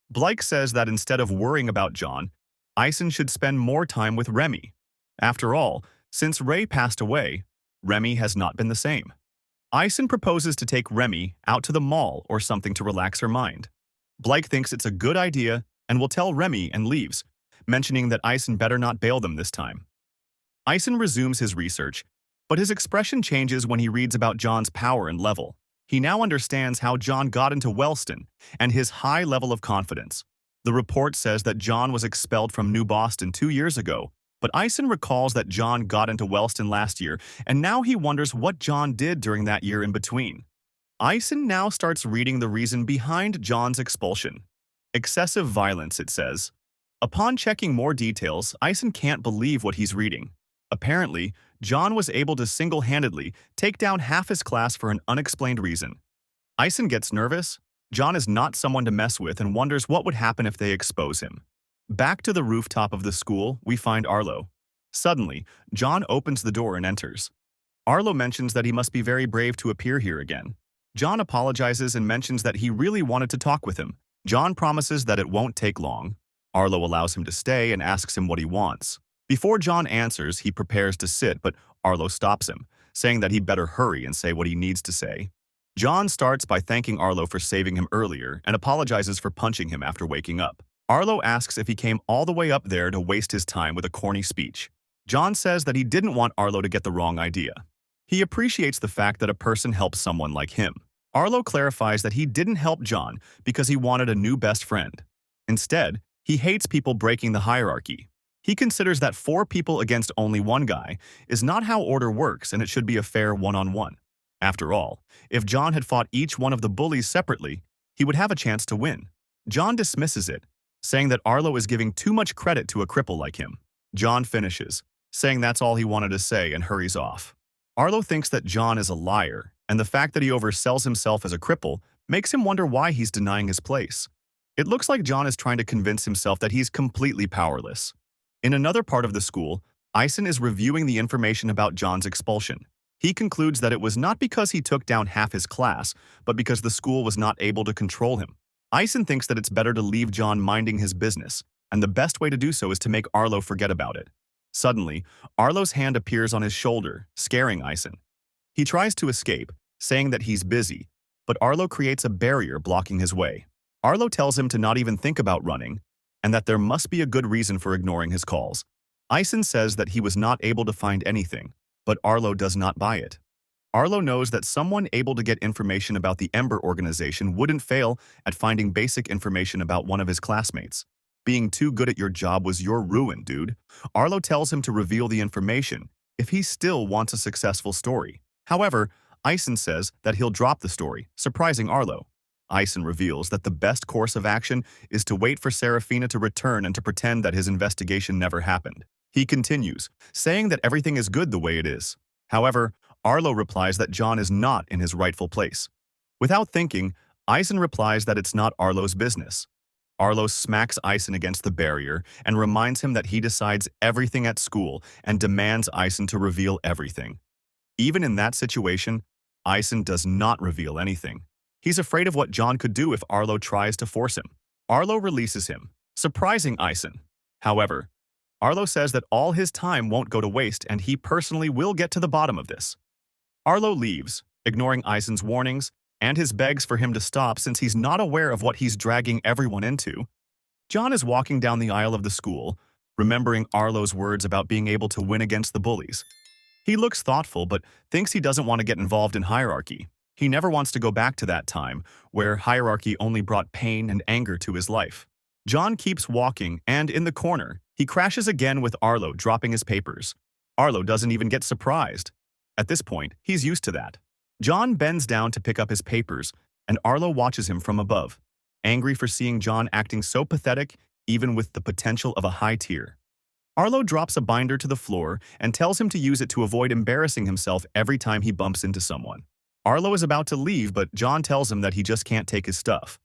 Speaker 1: Blake says that instead of worrying about John, Ison should spend more time with Remy. After all, since Ray passed away, Remy has not been the same. Ison proposes to take Remy out to the mall or something to relax her mind. Blake thinks it's a good idea and will tell Remy and leaves, mentioning that Ison better not bail them this time. Ison resumes his research, but his expression changes when he reads about John's power and level. He now understands how John got into Wellston and his high level of confidence. The report says that John was expelled from New Boston 2 years ago, but Ison recalls that John got into Wellston last year, and now he wonders what John did during that year in between. Ison now starts reading the reason behind John's expulsion. Excessive violence, it says. Upon checking more details, Ison can't believe what he's reading. Apparently, John was able to single-handedly take down half his class for an unexplained reason. Ison gets nervous. John is not someone to mess with and wonders what would happen if they expose him. Back to the rooftop of the school, we find Arlo. Suddenly, John opens the door and enters. Arlo mentions that he must be very brave to appear here again. John apologizes and mentions that he really wanted to talk with him. John promises that it won't take long. Arlo allows him to stay and asks him what he wants. Before John answers, he prepares to sit, but Arlo stops him, saying that he better hurry and say what he needs to say. John starts by thanking Arlo for saving him earlier and apologizes for punching him after waking up. Arlo asks if he came all the way up there to waste his time with a corny speech. John says that he didn't want Arlo to get the wrong idea. He appreciates the fact that a person helps someone like him. Arlo clarifies that he didn't help John because he wanted a new best friend. Instead, he hates people breaking the hierarchy. He considers that 4 people against only 1 guy is not how order works, and it should be a fair one-on-one. After all, if John had fought each one of the bullies separately, he would have a chance to win. John dismisses it, saying that Arlo is giving too much credit to a cripple like him. John finishes, saying that's all he wanted to say, and hurries off. Arlo thinks that John is a liar, and the fact that he oversells himself as a cripple makes him wonder why he's denying his place. It looks like John is trying to convince himself that he's completely powerless. In another part of the school, Ison is reviewing the information about John's expulsion. He concludes that it was not because he took down half his class, but because the school was not able to control him. Ison thinks that it's better to leave John minding his business, and the best way to do so is to make Arlo forget about it. Suddenly, Arlo's hand appears on his shoulder, scaring Ison. He tries to escape, saying that he's busy, but Arlo creates a barrier blocking his way. Arlo tells him to not even think about running, and that there must be a good reason for ignoring his calls. Ison says that he was not able to find anything, but Arlo does not buy it. Arlo knows that someone able to get information about the Ember organization wouldn't fail at finding basic information about one of his classmates. Being too good at your job was your ruin, dude. Arlo tells him to reveal the information if he still wants a successful story. However, Ison says that he'll drop the story, surprising Arlo. Ison reveals that the best course of action is to wait for Serafina to return and to pretend that his investigation never happened. He continues, saying that everything is good the way it is. However, Arlo replies that John is not in his rightful place. Without thinking, Ison replies that it's not Arlo's business. Arlo smacks Ison against the barrier and reminds him that he decides everything at school and demands Ison to reveal everything. Even in that situation, Ison does not reveal anything. He's afraid of what John could do if Arlo tries to force him. Arlo releases him, surprising Ison. However, Arlo says that all his time won't go to waste and he personally will get to the bottom of this. Arlo leaves, ignoring Ison's warnings, and his begs for him to stop since he's not aware of what he's dragging everyone into. John is walking down the aisle of the school, remembering Arlo's words about being able to win against the bullies. He looks thoughtful but thinks he doesn't want to get involved in hierarchy. He never wants to go back to that time, where hierarchy only brought pain and anger to his life. John keeps walking, and in the corner, he crashes again with Arlo dropping his papers. Arlo doesn't even get surprised. At this point, he's used to that. John bends down to pick up his papers, and Arlo watches him from above, angry for seeing John acting so pathetic, even with the potential of a high tier. Arlo drops a binder to the floor and tells him to use it to avoid embarrassing himself every time he bumps into someone. Arlo is about to leave, but John tells him that he just can't take his stuff.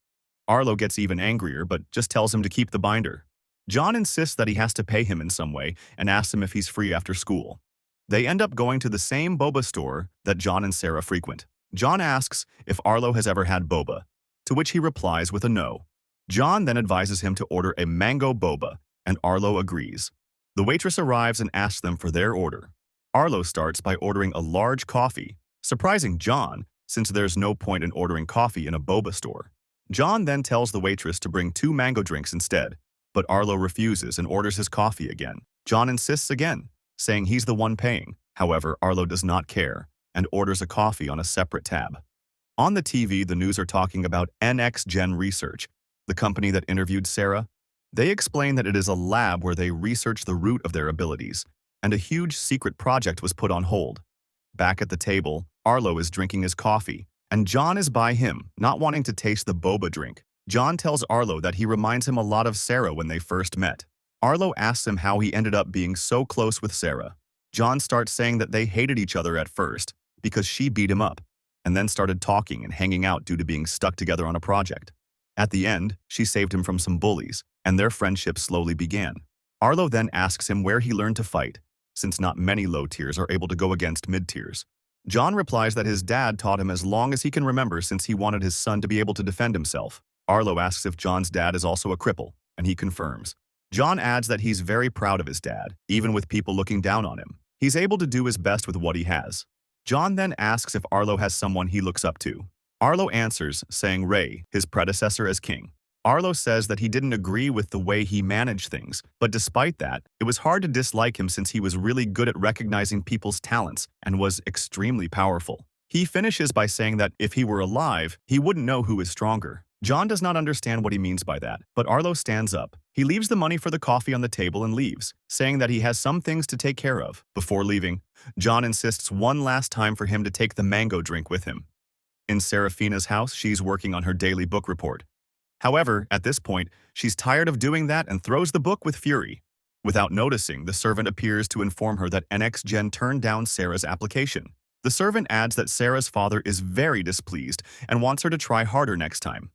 Speaker 1: Arlo gets even angrier, but just tells him to keep the binder. John insists that he has to pay him in some way and asks him if he's free after school. They end up going to the same boba store that John and Sarah frequent. John asks if Arlo has ever had boba, to which he replies with a no. John then advises him to order a mango boba, and Arlo agrees. The waitress arrives and asks them for their order. Arlo starts by ordering a large coffee, surprising John since there's no point in ordering coffee in a boba store. John then tells the waitress to bring 2 mango drinks instead, but Arlo refuses and orders his coffee again. John insists again, saying he's the one paying. However, Arlo does not care and orders a coffee on a separate tab. On the TV, the news are talking about NX Gen Research, the company that interviewed Sarah. They explain that it is a lab where they research the root of their abilities, and a huge secret project was put on hold. Back at the table, Arlo is drinking his coffee, and John is by him, not wanting to taste the boba drink. John tells Arlo that he reminds him a lot of Sarah when they first met. Arlo asks him how he ended up being so close with Sarah. John starts saying that they hated each other at first because she beat him up, and then started talking and hanging out due to being stuck together on a project. At the end, she saved him from some bullies, and their friendship slowly began. Arlo then asks him where he learned to fight, since not many low tiers are able to go against mid tiers. John replies that his dad taught him as long as he can remember since he wanted his son to be able to defend himself. Arlo asks if John's dad is also a cripple, and he confirms. John adds that he's very proud of his dad, even with people looking down on him. He's able to do his best with what he has. John then asks if Arlo has someone he looks up to. Arlo answers, saying Ray, his predecessor as king. Arlo says that he didn't agree with the way he managed things, but despite that, it was hard to dislike him since he was really good at recognizing people's talents and was extremely powerful. He finishes by saying that if he were alive, he wouldn't know who is stronger. John does not understand what he means by that, but Arlo stands up. He leaves the money for the coffee on the table and leaves, saying that he has some things to take care of. Before leaving, John insists one last time for him to take the mango drink with him. In Serafina's house, she's working on her daily book report. However, at this point, she's tired of doing that and throws the book with fury. Without noticing, the servant appears to inform her that NX Gen turned down Sarah's application. The servant adds that Sarah's father is very displeased and wants her to try harder next time.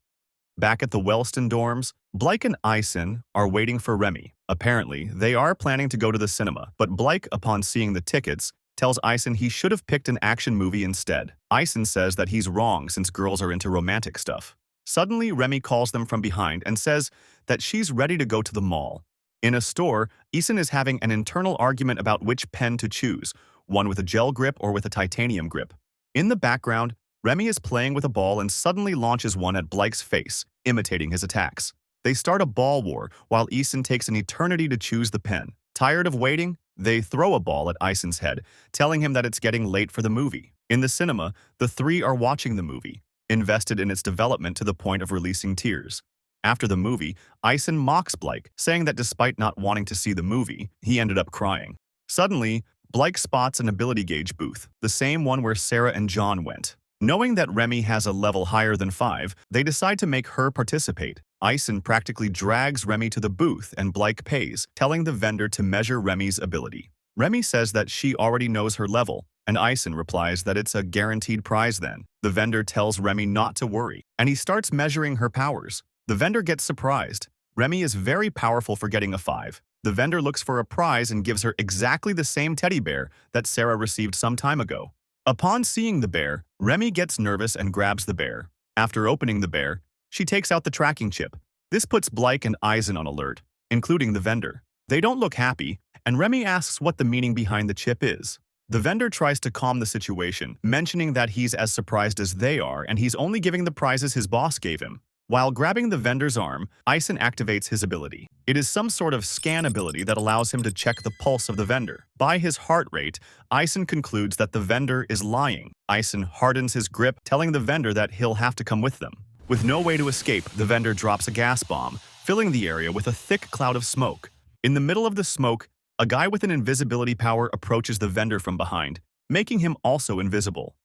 Speaker 1: Back at the Wellston dorms, Blake and Ison are waiting for Remy. Apparently, they are planning to go to the cinema, but Blake, upon seeing the tickets, tells Ison he should have picked an action movie instead. Ison says that he's wrong since girls are into romantic stuff. Suddenly, Remy calls them from behind and says that she's ready to go to the mall. In a store, Ison is having an internal argument about which pen to choose, one with a gel grip or with a titanium grip. In the background, Remy is playing with a ball and suddenly launches one at Blake's face, imitating his attacks. They start a ball war while Ison takes an eternity to choose the pen. Tired of waiting, they throw a ball at Ison's head, telling him that it's getting late for the movie. In the cinema, the three are watching the movie, invested in its development to the point of releasing tears. After the movie, Ison mocks Blake, saying that despite not wanting to see the movie, he ended up crying. Suddenly, Blake spots an ability gauge booth, the same one where Sarah and John went. Knowing that Remy has a level higher than 5, they decide to make her participate. Ison practically drags Remy to the booth and Blake pays, telling the vendor to measure Remy's ability. Remy says that she already knows her level, and Ison replies that it's a guaranteed prize then. The vendor tells Remy not to worry, and he starts measuring her powers. The vendor gets surprised. Remy is very powerful for getting a 5. The vendor looks for a prize and gives her exactly the same teddy bear that Sarah received some time ago. Upon seeing the bear, Remy gets nervous and grabs the bear. After opening the bear, she takes out the tracking chip. This puts Blake and Ison on alert, including the vendor. They don't look happy, and Remy asks what the meaning behind the chip is. The vendor tries to calm the situation, mentioning that he's as surprised as they are and he's only giving the prizes his boss gave him. While grabbing the vendor's arm, Ison activates his ability. It is some sort of scan ability that allows him to check the pulse of the vendor. By his heart rate, Ison concludes that the vendor is lying. Ison hardens his grip, telling the vendor that he'll have to come with them. With no way to escape, the vendor drops a gas bomb, filling the area with a thick cloud of smoke. In the middle of the smoke, a guy with an invisibility power approaches the vendor from behind, making him also invisible.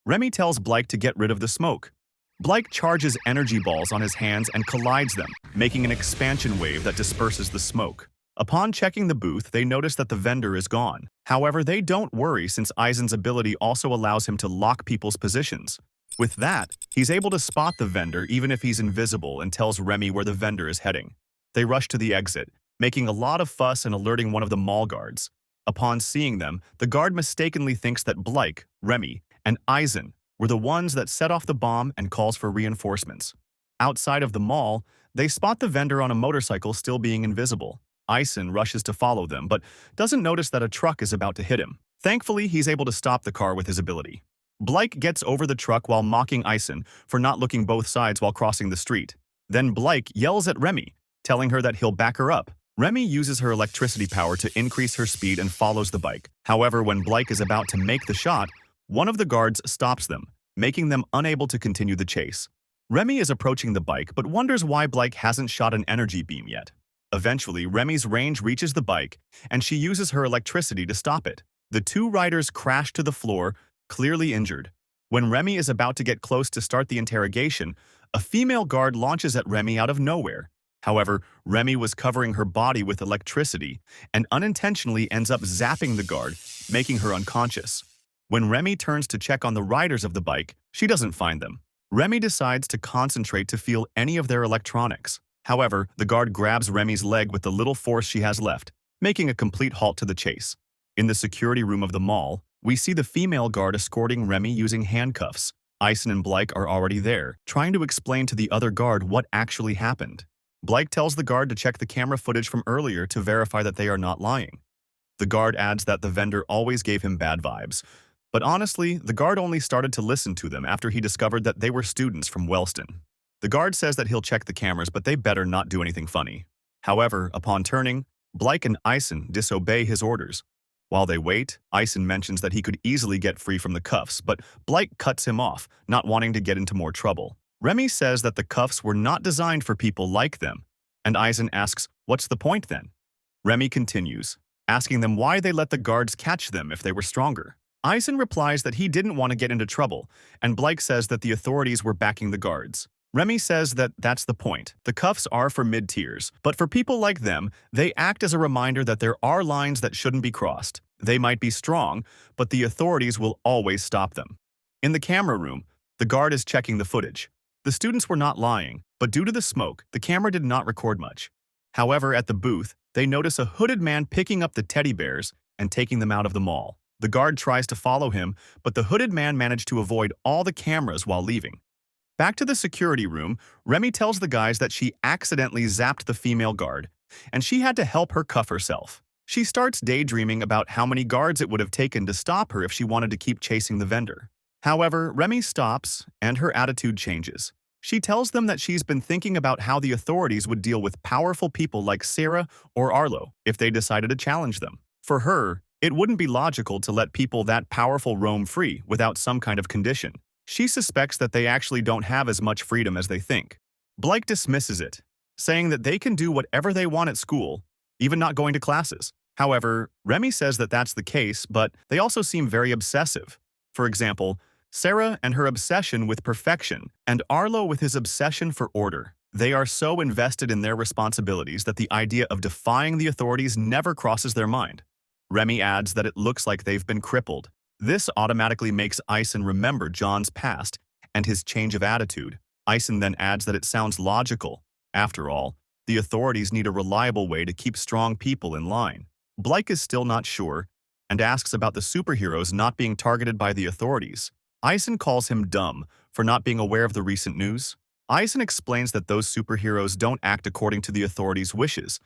Speaker 1: Remy tells Blake to get rid of the smoke. Blake charges energy balls on his hands and collides them, making an expansion wave that disperses the smoke. Upon checking the booth, they notice that the vendor is gone. However, they don't worry since Ison's ability also allows him to lock people's positions. With that, he's able to spot the vendor even if he's invisible and tells Remy where the vendor is heading. They rush to the exit, making a lot of fuss and alerting one of the mall guards. Upon seeing them, the guard mistakenly thinks that Blake, Remy, and Ison were the ones that set off the bomb and calls for reinforcements. Outside of the mall, they spot the vendor on a motorcycle still being invisible. Ison rushes to follow them, but doesn't notice that a truck is about to hit him. Thankfully, he's able to stop the car with his ability. Blake gets over the truck while mocking Ison for not looking both sides while crossing the street. Then Blake yells at Remy, telling her that he'll back her up. Remy uses her electricity power to increase her speed and follows the bike. However, when Blake is about to make the shot, one of the guards stops them, making them unable to continue the chase. Remy is approaching the bike but wonders why Blake hasn't shot an energy beam yet. Eventually, Remy's range reaches the bike, and she uses her electricity to stop it. The two riders crash to the floor, clearly injured. When Remy is about to get close to start the interrogation, a female guard launches at Remy out of nowhere. However, Remy was covering her body with electricity and unintentionally ends up zapping the guard, making her unconscious. When Remy turns to check on the riders of the bike, she doesn't find them. Remy decides to concentrate to feel any of their electronics. However, the guard grabs Remy's leg with the little force she has left, making a complete halt to the chase. In the security room of the mall, we see the female guard escorting Remy using handcuffs. Ison and Blake are already there, trying to explain to the other guard what actually happened. Blake tells the guard to check the camera footage from earlier to verify that they are not lying. The guard adds that the vendor always gave him bad vibes, but honestly, the guard only started to listen to them after he discovered that they were students from Wellston. The guard says that he'll check the cameras, but they better not do anything funny. However, upon turning, Blake and Ison disobey his orders. While they wait, Ison mentions that he could easily get free from the cuffs, but Blake cuts him off, not wanting to get into more trouble. Remy says that the cuffs were not designed for people like them, and Ison asks, "What's the point then?" Remy continues, asking them why they let the guards catch them if they were stronger. Ison replies that he didn't want to get into trouble, and Blake says that the authorities were backing the guards. Remy says that that's the point. The cuffs are for mid-tiers, but for people like them, they act as a reminder that there are lines that shouldn't be crossed. They might be strong, but the authorities will always stop them. In the camera room, the guard is checking the footage. The students were not lying, but due to the smoke, the camera did not record much. However, at the booth, they notice a hooded man picking up the teddy bears and taking them out of the mall. The guard tries to follow him, but the hooded man managed to avoid all the cameras while leaving. Back to the security room, Remy tells the guys that she accidentally zapped the female guard, and she had to help her cuff herself. She starts daydreaming about how many guards it would have taken to stop her if she wanted to keep chasing the vendor. However, Remy stops, and her attitude changes. She tells them that she's been thinking about how the authorities would deal with powerful people like Sarah or Arlo if they decided to challenge them. For her, it wouldn't be logical to let people that powerful roam free without some kind of condition. She suspects that they actually don't have as much freedom as they think. Blake dismisses it, saying that they can do whatever they want at school, even not going to classes. However, Remy says that that's the case, but they also seem very obsessive. For example, Sarah and her obsession with perfection, and Arlo with his obsession for order. They are so invested in their responsibilities that the idea of defying the authorities never crosses their mind. Remy adds that it looks like they've been crippled. This automatically makes Ison remember John's past and his change of attitude. Ison then adds that it sounds logical. After all, the authorities need a reliable way to keep strong people in line. Blake is still not sure and asks about the superheroes not being targeted by the authorities. Ison calls him dumb for not being aware of the recent news. Ison explains that those superheroes don't act according to the authorities' wishes,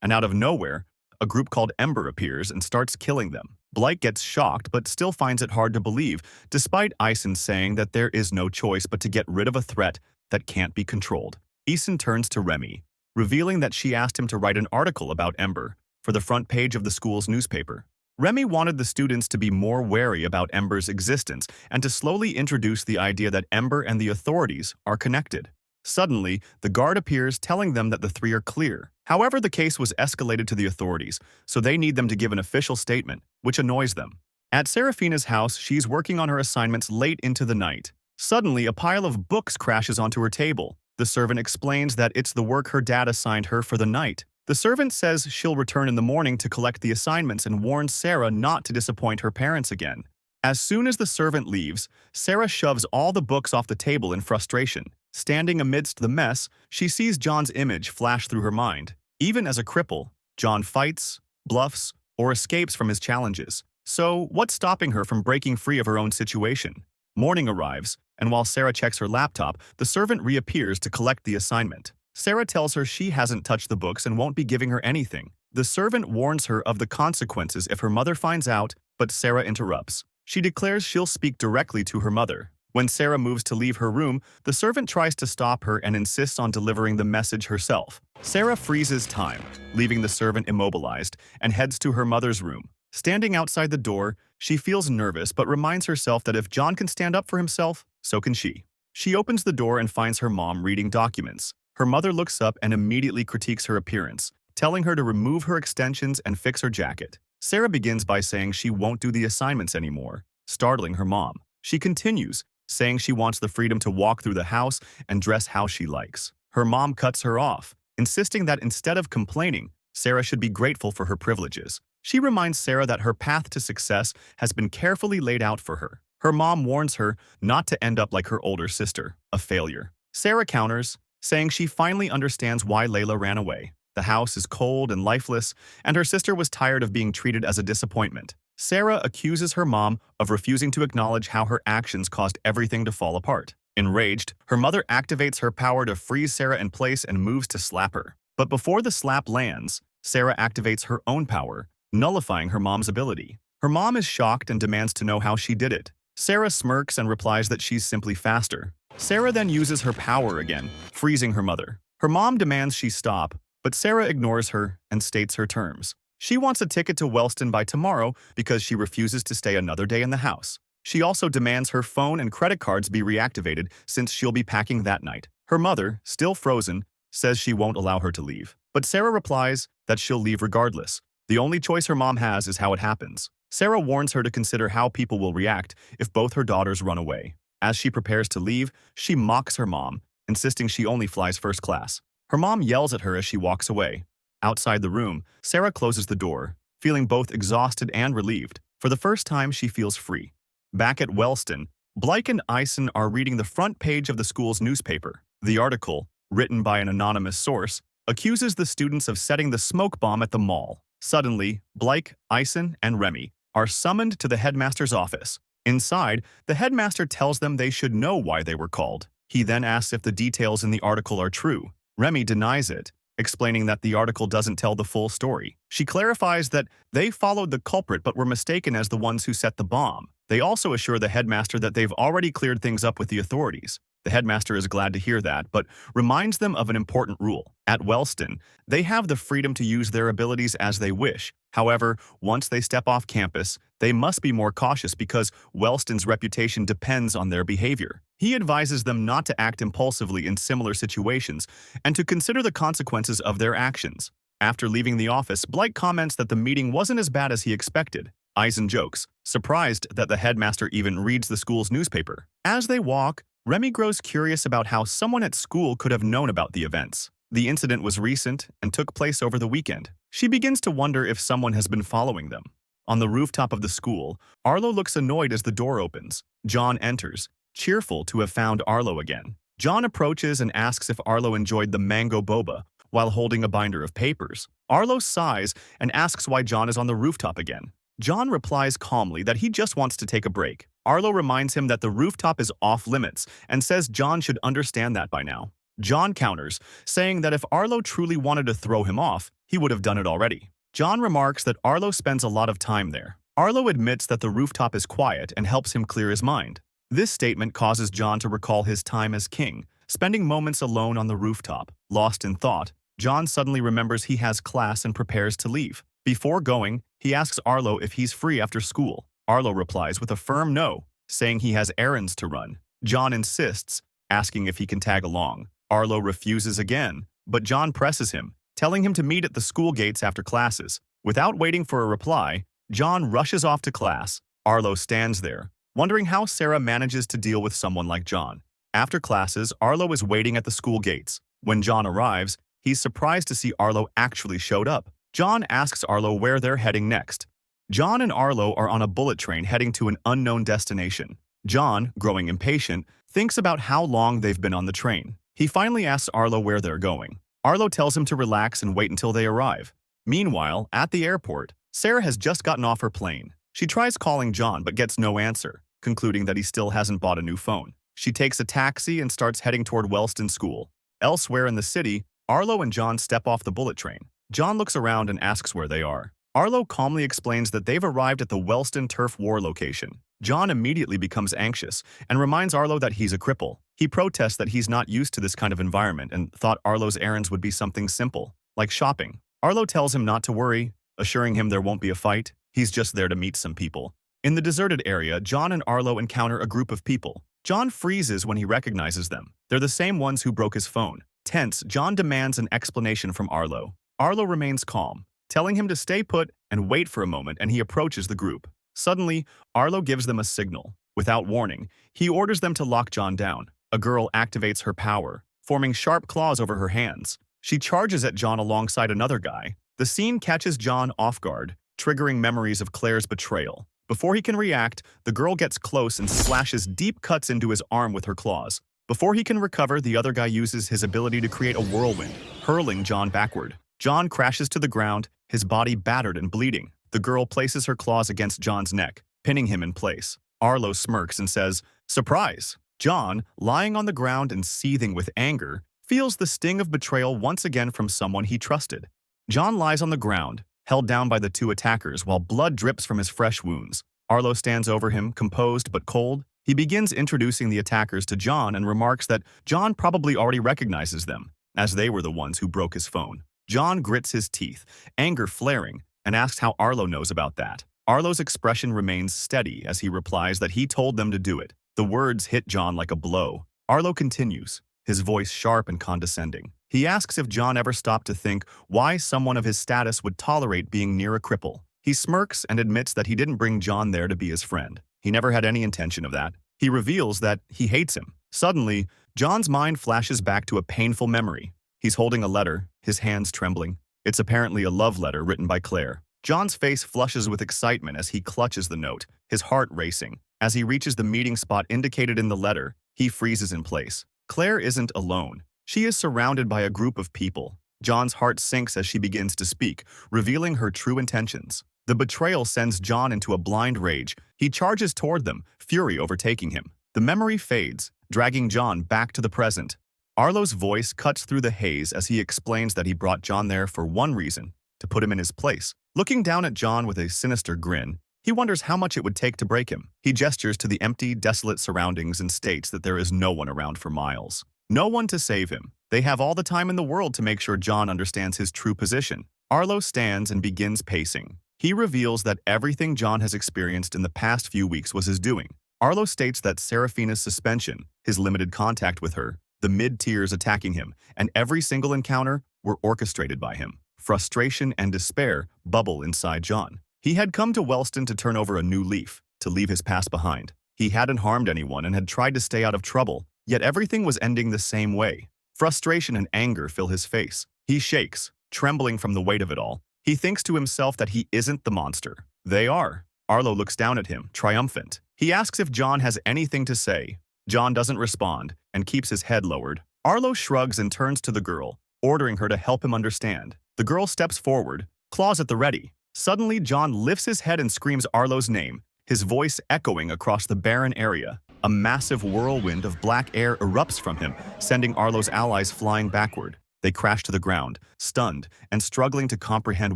Speaker 1: and out of nowhere, a group called Ember appears and starts killing them. Blake gets shocked but still finds it hard to believe, despite Ison saying that there is no choice but to get rid of a threat that can't be controlled. Ison turns to Remy, revealing that she asked him to write an article about Ember for the front page of the school's newspaper. Remy wanted the students to be more wary about Ember's existence and to slowly introduce the idea that Ember and the authorities are connected. Suddenly, the guard appears telling them that the three are clear. However, the case was escalated to the authorities, so they need them to give an official statement, which annoys them. At Seraphina's house, she's working on her assignments late into the night. Suddenly, a pile of books crashes onto her table. The servant explains that it's the work her dad assigned her for the night. The servant says she'll return in the morning to collect the assignments and warns Sarah not to disappoint her parents again. As soon as the servant leaves, Sarah shoves all the books off the table in frustration. Standing amidst the mess, she sees John's image flash through her mind. Even as a cripple, John fights, bluffs, or escapes from his challenges. So, what's stopping her from breaking free of her own situation? Morning arrives, and while Sarah checks her laptop, the servant reappears to collect the assignment. Sarah tells her she hasn't touched the books and won't be giving her anything. The servant warns her of the consequences if her mother finds out, but Sarah interrupts. She declares she'll speak directly to her mother. When Sarah moves to leave her room, the servant tries to stop her and insists on delivering the message herself. Sarah freezes time, leaving the servant immobilized, and heads to her mother's room. Standing outside the door, she feels nervous but reminds herself that if John can stand up for himself, so can she. She opens the door and finds her mom reading documents. Her mother looks up and immediately critiques her appearance, telling her to remove her extensions and fix her jacket. Sarah begins by saying she won't do the assignments anymore, startling her mom. She continues, saying she wants the freedom to walk through the house and dress how she likes. Her mom cuts her off, insisting that instead of complaining, Sarah should be grateful for her privileges. She reminds Sarah that her path to success has been carefully laid out for her. Her mom warns her not to end up like her older sister, a failure. Sarah counters, saying she finally understands why Layla ran away. The house is cold and lifeless, and her sister was tired of being treated as a disappointment. Sarah accuses her mom of refusing to acknowledge how her actions caused everything to fall apart. Enraged, her mother activates her power to freeze Sarah in place and moves to slap her. But before the slap lands, Sarah activates her own power, nullifying her mom's ability. Her mom is shocked and demands to know how she did it. Sarah smirks and replies that she's simply faster. Sarah then uses her power again, freezing her mother. Her mom demands she stop, but Sarah ignores her and states her terms. She wants a ticket to Wellston by tomorrow because she refuses to stay another day in the house. She also demands her phone and credit cards be reactivated since she'll be packing that night. Her mother, still frozen, says she won't allow her to leave. But Sarah replies that she'll leave regardless. The only choice her mom has is how it happens. Sarah warns her to consider how people will react if both her daughters run away. As she prepares to leave, she mocks her mom, insisting she only flies first class. Her mom yells at her as she walks away. Outside the room, Sarah closes the door, feeling both exhausted and relieved. For the first time, she feels free. Back at Wellston, Blake and Ison are reading the front page of the school's newspaper. The article, written by an anonymous source, accuses the students of setting the smoke bomb at the mall. Suddenly, Blake, Ison, and Remy are summoned to the headmaster's office. Inside, the headmaster tells them they should know why they were called. He then asks if the details in the article are true. Remy denies it, explaining that the article doesn't tell the full story. She clarifies that they followed the culprit but were mistaken as the ones who set the bomb. They also assure the headmaster that they've already cleared things up with the authorities. The headmaster is glad to hear that, but reminds them of an important rule. At Wellston, they have the freedom to use their abilities as they wish. However, once they step off campus, they must be more cautious because Wellston's reputation depends on their behavior. He advises them not to act impulsively in similar situations and to consider the consequences of their actions. After leaving the office, Blake comments that the meeting wasn't as bad as he expected. Eisen jokes, surprised that the headmaster even reads the school's newspaper. As they walk, Remy grows curious about how someone at school could have known about the events. The incident was recent and took place over the weekend. She begins to wonder if someone has been following them. On the rooftop of the school, Arlo looks annoyed as the door opens. John enters, cheerful to have found Arlo again. John approaches and asks if Arlo enjoyed the mango boba while holding a binder of papers. Arlo sighs and asks why John is on the rooftop again. John replies calmly that he just wants to take a break. Arlo reminds him that the rooftop is off limits and says John should understand that by now. John counters, saying that if Arlo truly wanted to throw him off, he would have done it already. John remarks that Arlo spends a lot of time there. Arlo admits that the rooftop is quiet and helps him clear his mind. This statement causes John to recall his time as king, spending moments alone on the rooftop. Lost in thought, John suddenly remembers he has class and prepares to leave. Before going, he asks Arlo if he's free after school. Arlo replies with a firm no, saying he has errands to run. John insists, asking if he can tag along. Arlo refuses again, but John presses him, telling him to meet at the school gates after classes. Without waiting for a reply, John rushes off to class. Arlo stands there, wondering how Sarah manages to deal with someone like John. After classes, Arlo is waiting at the school gates. When John arrives, he's surprised to see Arlo actually showed up. John asks Arlo where they're heading next. John and Arlo are on a bullet train heading to an unknown destination. John, growing impatient, thinks about how long they've been on the train. He finally asks Arlo where they're going. Arlo tells him to relax and wait until they arrive. Meanwhile, at the airport, Sarah has just gotten off her plane. She tries calling John but gets no answer, concluding that he still hasn't bought a new phone. She takes a taxi and starts heading toward Wellston School. Elsewhere in the city, Arlo and John step off the bullet train. John looks around and asks where they are. Arlo calmly explains that they've arrived at the Wellston Turf War location. John immediately becomes anxious and reminds Arlo that he's a cripple. He protests that he's not used to this kind of environment and thought Arlo's errands would be something simple, like shopping. Arlo tells him not to worry, assuring him there won't be a fight. He's just there to meet some people. In the deserted area, John and Arlo encounter a group of people. John freezes when he recognizes them. They're the same ones who broke his phone. Tense, John demands an explanation from Arlo. Arlo remains calm, telling him to stay put and wait for a moment, and he approaches the group. Suddenly, Arlo gives them a signal. Without warning, he orders them to lock John down. A girl activates her power, forming sharp claws over her hands. She charges at John alongside another guy. The scene catches John off guard, triggering memories of Claire's betrayal. Before he can react, the girl gets close and slashes deep cuts into his arm with her claws. Before he can recover, the other guy uses his ability to create a whirlwind, hurling John backward. John crashes to the ground, his body battered and bleeding. The girl places her claws against John's neck, pinning him in place. Arlo smirks and says, "Surprise!" John, lying on the ground and seething with anger, feels the sting of betrayal once again from someone he trusted. John lies on the ground, held down by the two attackers while blood drips from his fresh wounds. Arlo stands over him, composed but cold. He begins introducing the attackers to John and remarks that John probably already recognizes them, as they were the ones who broke his phone. John grits his teeth, anger flaring, and asks how Arlo knows about that. Arlo's expression remains steady as he replies that he told them to do it. The words hit John like a blow. Arlo continues, his voice sharp and condescending. He asks if John ever stopped to think why someone of his status would tolerate being near a cripple. He smirks and admits that he didn't bring John there to be his friend. He never had any intention of that. He reveals that he hates him. Suddenly, John's mind flashes back to a painful memory. He's holding a letter, his hands trembling. It's apparently a love letter written by Claire. John's face flushes with excitement as he clutches the note, his heart racing. As he reaches the meeting spot indicated in the letter, he freezes in place. Claire isn't alone. She is surrounded by a group of people. John's heart sinks as she begins to speak, revealing her true intentions. The betrayal sends John into a blind rage. He charges toward them, fury overtaking him. The memory fades, dragging John back to the present. Arlo's voice cuts through the haze as he explains that he brought John there for one reason, to put him in his place. Looking down at John with a sinister grin, he wonders how much it would take to break him. He gestures to the empty, desolate surroundings and states that there is no one around for miles. No one to save him. They have all the time in the world to make sure John understands his true position. Arlo stands and begins pacing. He reveals that everything John has experienced in the past few weeks was his doing. Arlo states that Seraphina's suspension, his limited contact with her, the mid-tiers attacking him, and every single encounter were orchestrated by him. Frustration and despair bubble inside John. He had come to Wellston to turn over a new leaf, to leave his past behind. He hadn't harmed anyone and had tried to stay out of trouble, yet everything was ending the same way. Frustration and anger fill his face. He shakes, trembling from the weight of it all. He thinks to himself that he isn't the monster. They are. Arlo looks down at him, triumphant. He asks if John has anything to say. John doesn't respond and keeps his head lowered. Arlo shrugs and turns to the girl, ordering her to help him understand. The girl steps forward, claws at the ready. Suddenly, John lifts his head and screams Arlo's name, his voice echoing across the barren area. A massive whirlwind of black air erupts from him, sending Arlo's allies flying backward. They crash to the ground, stunned and struggling to comprehend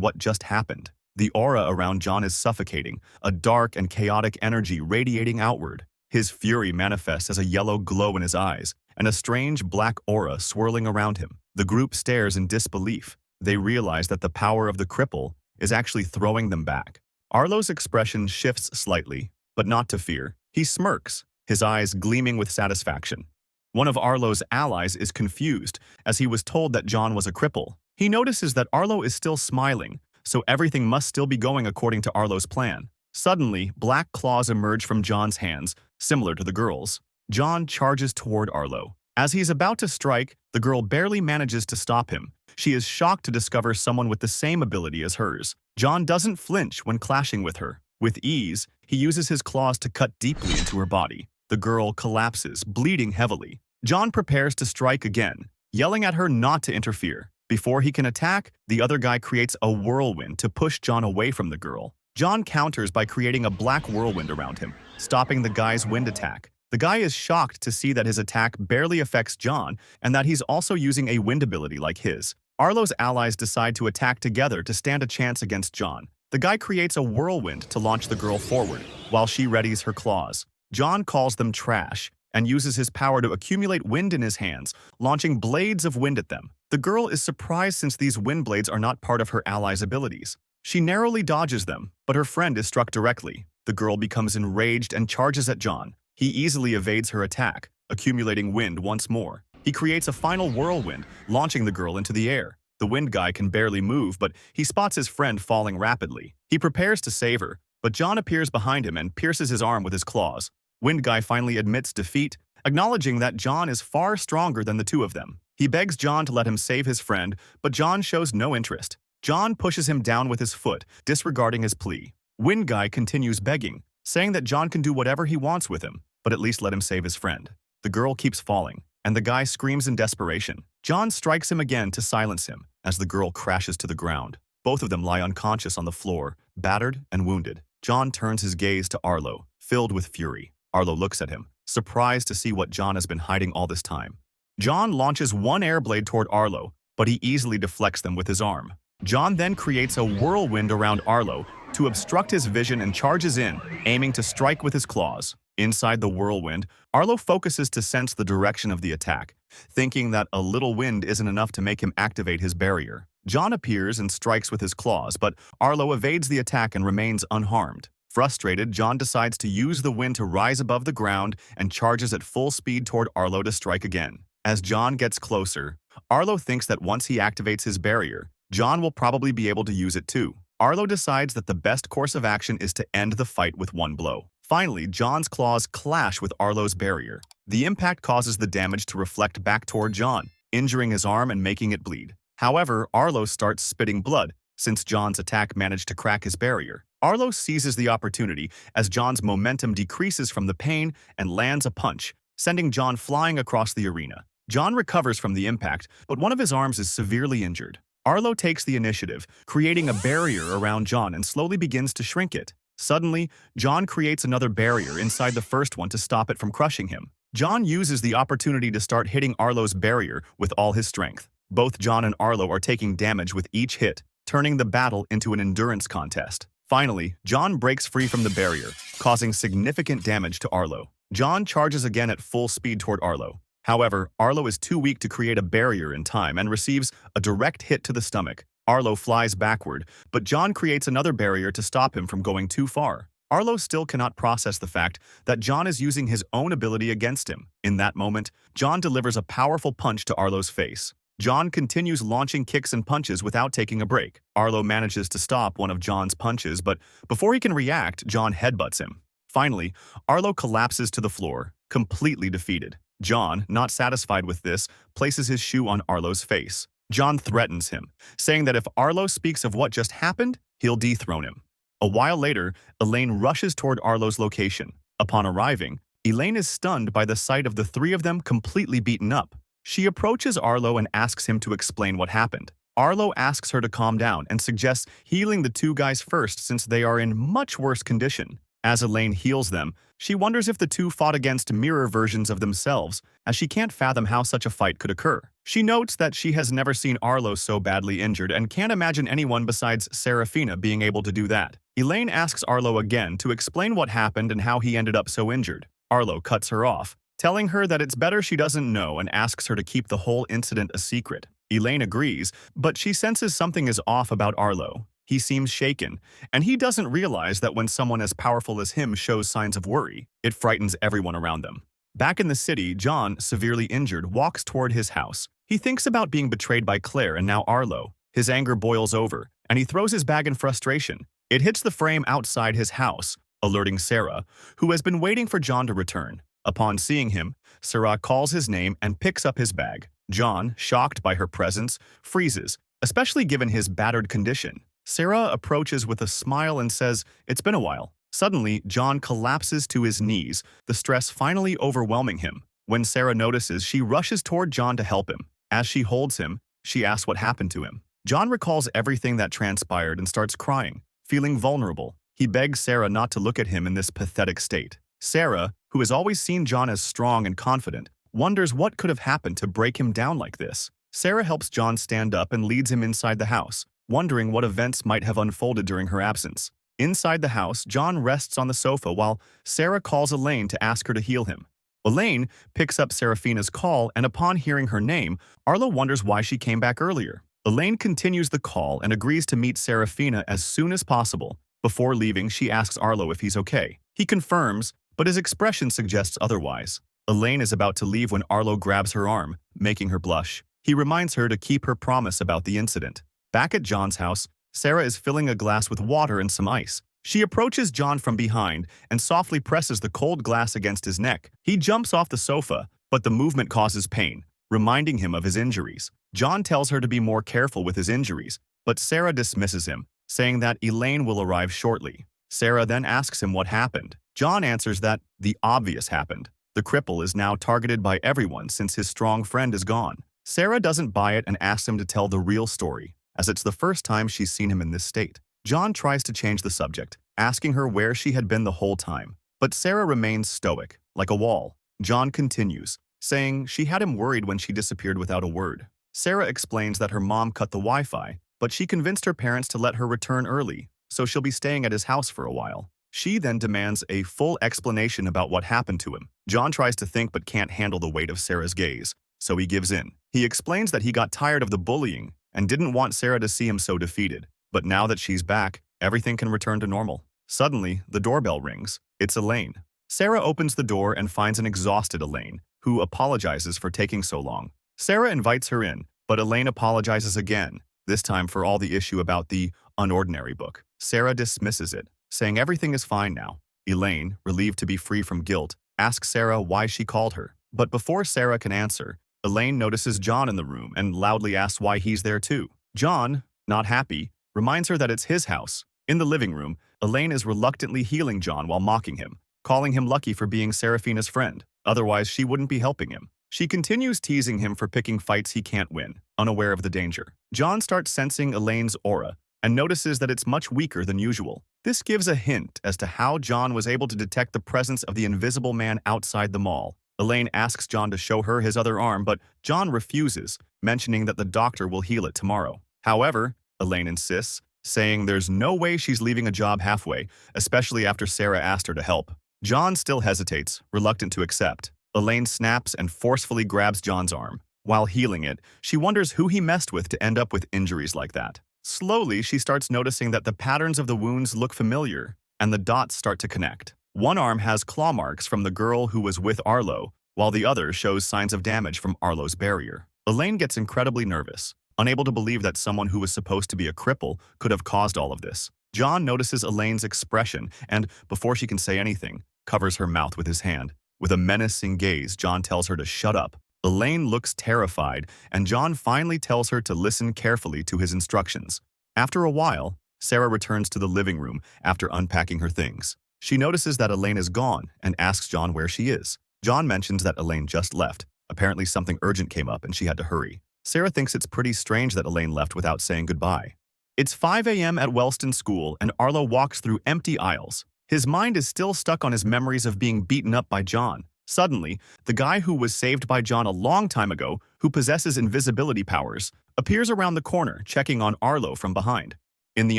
Speaker 1: what just happened. The aura around John is suffocating, a dark and chaotic energy radiating outward. His fury manifests as a yellow glow in his eyes, and a strange black aura swirling around him. The group stares in disbelief. They realize that the power of the cripple is actually throwing them back. Arlo's expression shifts slightly, but not to fear. He smirks, his eyes gleaming with satisfaction. One of Arlo's allies is confused, as he was told that John was a cripple. He notices that Arlo is still smiling, so everything must still be going according to Arlo's plan. Suddenly, black claws emerge from John's hands, similar to the girl's. John charges toward Arlo. As he's about to strike, the girl barely manages to stop him. She is shocked to discover someone with the same ability as hers. John doesn't flinch when clashing with her. With ease, he uses his claws to cut deeply into her body. The girl collapses, bleeding heavily. John prepares to strike again, yelling at her not to interfere. Before he can attack, the other guy creates a whirlwind to push John away from the girl. John counters by creating a black whirlwind around him, stopping the guy's wind attack. The guy is shocked to see that his attack barely affects John and that he's also using a wind ability like his. Arlo's allies decide to attack together to stand a chance against John. The guy creates a whirlwind to launch the girl forward, while she readies her claws. John calls them trash and uses his power to accumulate wind in his hands, launching blades of wind at them. The girl is surprised since these wind blades are not part of her ally's abilities. She narrowly dodges them, but her friend is struck directly. The girl becomes enraged and charges at John. He easily evades her attack, accumulating wind once more. He creates a final whirlwind, launching the girl into the air. The wind guy can barely move, but he spots his friend falling rapidly. He prepares to save her, but John appears behind him and pierces his arm with his claws. Wind guy finally admits defeat, acknowledging that John is far stronger than the two of them. He begs John to let him save his friend, but John shows no interest. John pushes him down with his foot, disregarding his plea. Wind guy continues begging, saying that John can do whatever he wants with him, but at least let him save his friend. The girl keeps falling, and the guy screams in desperation. John strikes him again to silence him, as the girl crashes to the ground. Both of them lie unconscious on the floor, battered and wounded. John turns his gaze to Arlo, filled with fury. Arlo looks at him, surprised to see what John has been hiding all this time. John launches one air blade toward Arlo, but he easily deflects them with his arm. John then creates a whirlwind around Arlo to obstruct his vision and charges in, aiming to strike with his claws. Inside the whirlwind, Arlo focuses to sense the direction of the attack, thinking that a little wind isn't enough to make him activate his barrier. John appears and strikes with his claws, but Arlo evades the attack and remains unharmed. Frustrated, John decides to use the wind to rise above the ground and charges at full speed toward Arlo to strike again. As John gets closer, Arlo thinks that once he activates his barrier, John will probably be able to use it too. Arlo decides that the best course of action is to end the fight with one blow. Finally, John's claws clash with Arlo's barrier. The impact causes the damage to reflect back toward John, injuring his arm and making it bleed. However, Arlo starts spitting blood, since John's attack managed to crack his barrier. Arlo seizes the opportunity as John's momentum decreases from the pain and lands a punch, sending John flying across the arena. John recovers from the impact, but one of his arms is severely injured. Arlo takes the initiative, creating a barrier around John and slowly begins to shrink it. Suddenly, John creates another barrier inside the first one to stop it from crushing him. John uses the opportunity to start hitting Arlo's barrier with all his strength. Both John and Arlo are taking damage with each hit, turning the battle into an endurance contest. Finally, John breaks free from the barrier, causing significant damage to Arlo. John charges again at full speed toward Arlo. However, Arlo is too weak to create a barrier in time and receives a direct hit to the stomach. Arlo flies backward, but John creates another barrier to stop him from going too far. Arlo still cannot process the fact that John is using his own ability against him. In that moment, John delivers a powerful punch to Arlo's face. John continues launching kicks and punches without taking a break. Arlo manages to stop one of John's punches, but before he can react, John headbutts him. Finally, Arlo collapses to the floor, completely defeated. John, not satisfied with this, places his shoe on Arlo's face. John threatens him, saying that if Arlo speaks of what just happened, he'll dethrone him. A while later, Elaine rushes toward Arlo's location. Upon arriving, Elaine is stunned by the sight of the three of them completely beaten up. She approaches Arlo and asks him to explain what happened. Arlo asks her to calm down and suggests healing the two guys first since they are in much worse condition. As Elaine heals them, she wonders if the two fought against mirror versions of themselves, as she can't fathom how such a fight could occur. She notes that she has never seen Arlo so badly injured and can't imagine anyone besides Serafina being able to do that. Elaine asks Arlo again to explain what happened and how he ended up so injured. Arlo cuts her off, telling her that it's better she doesn't know and asks her to keep the whole incident a secret. Elaine agrees, but she senses something is off about Arlo. He seems shaken, and he doesn't realize that when someone as powerful as him shows signs of worry, it frightens everyone around them. Back in the city, John, severely injured, walks toward his house. He thinks about being betrayed by Claire and now Arlo. His anger boils over, and he throws his bag in frustration. It hits the frame outside his house, alerting Sarah, who has been waiting for John to return. Upon seeing him, Sarah calls his name and picks up his bag. John, shocked by her presence, freezes, especially given his battered condition. Sarah approaches with a smile and says, "It's been a while." Suddenly, John collapses to his knees, the stress finally overwhelming him. When Sarah notices, she rushes toward John to help him. As she holds him, she asks what happened to him. John recalls everything that transpired and starts crying, feeling vulnerable. He begs Sarah not to look at him in this pathetic state. Sarah, who has always seen John as strong and confident, wonders what could have happened to break him down like this. Sarah helps John stand up and leads him inside the house. wondering what events might have unfolded during her absence. Inside the house, John rests on the sofa while Sarah calls Elaine to ask her to heal him. Elaine picks up Serafina's call, and upon hearing her name, Arlo wonders why she came back earlier. Elaine continues the call and agrees to meet Serafina as soon as possible. Before leaving, she asks Arlo if he's okay. He confirms, but his expression suggests otherwise. Elaine is about to leave when Arlo grabs her arm, making her blush. He reminds her to keep her promise about the incident. Back at John's house, Sarah is filling a glass with water and some ice. She approaches John from behind and softly presses the cold glass against his neck. He jumps off the sofa, but the movement causes pain, reminding him of his injuries. John tells her to be more careful with his injuries, but Sarah dismisses him, saying that Elaine will arrive shortly. Sarah then asks him what happened. John answers that the obvious happened. The cripple is now targeted by everyone since his strong friend is gone. Sarah doesn't buy it and asks him to tell the real story, as it's the first time she's seen him in this state. John tries to change the subject, asking her where she had been the whole time. But Sarah remains stoic, like a wall. John continues, saying she had him worried when she disappeared without a word. Sarah explains that her mom cut the Wi-Fi, but she convinced her parents to let her return early, so she'll be staying at his house for a while. She then demands a full explanation about what happened to him. John tries to think but can't handle the weight of Sarah's gaze, so he gives in. He explains that he got tired of the bullying and didn't want Sarah to see him so defeated. But now that she's back, everything can return to normal. Suddenly, the doorbell rings. It's Elaine. Sarah opens the door and finds an exhausted Elaine, who apologizes for taking so long. Sarah invites her in, but Elaine apologizes again, this time for all the issue about the Unordinary book. Sarah dismisses it, saying everything is fine now. Elaine, relieved to be free from guilt, asks Sarah why she called her. But before Sarah can answer, Elaine notices John in the room and loudly asks why he's there too. John, not happy, reminds her that it's his house. In the living room, Elaine is reluctantly healing John while mocking him, calling him lucky for being Serafina's friend. Otherwise, she wouldn't be helping him. She continues teasing him for picking fights he can't win, unaware of the danger. John starts sensing Elaine's aura and notices that it's much weaker than usual. This gives a hint as to how John was able to detect the presence of the invisible man outside the mall. Elaine asks John to show her his other arm, but John refuses, mentioning that the doctor will heal it tomorrow. However, Elaine insists, saying there's no way she's leaving a job halfway, especially after Sarah asked her to help. John still hesitates, reluctant to accept. Elaine snaps and forcefully grabs John's arm. While healing it, she wonders who he messed with to end up with injuries like that. Slowly, she starts noticing that the patterns of the wounds look familiar, and the dots start to connect. One arm has claw marks from the girl who was with Arlo, while the other shows signs of damage from Arlo's barrier. Elaine gets incredibly nervous, unable to believe that someone who was supposed to be a cripple could have caused all of this. John notices Elaine's expression and, before she can say anything, covers her mouth with his hand. With a menacing gaze, John tells her to shut up. Elaine looks terrified, and John finally tells her to listen carefully to his instructions. After a while, Sarah returns to the living room after unpacking her things. She notices that Elaine is gone and asks John where she is. John mentions that Elaine just left. Apparently something urgent came up and she had to hurry. Sarah thinks it's pretty strange that Elaine left without saying goodbye. It's 5 a.m. at Wellston School, and Arlo walks through empty aisles. His mind is still stuck on his memories of being beaten up by John. Suddenly, the guy who was saved by John a long time ago, who possesses invisibility powers, appears around the corner, checking on Arlo from behind. In the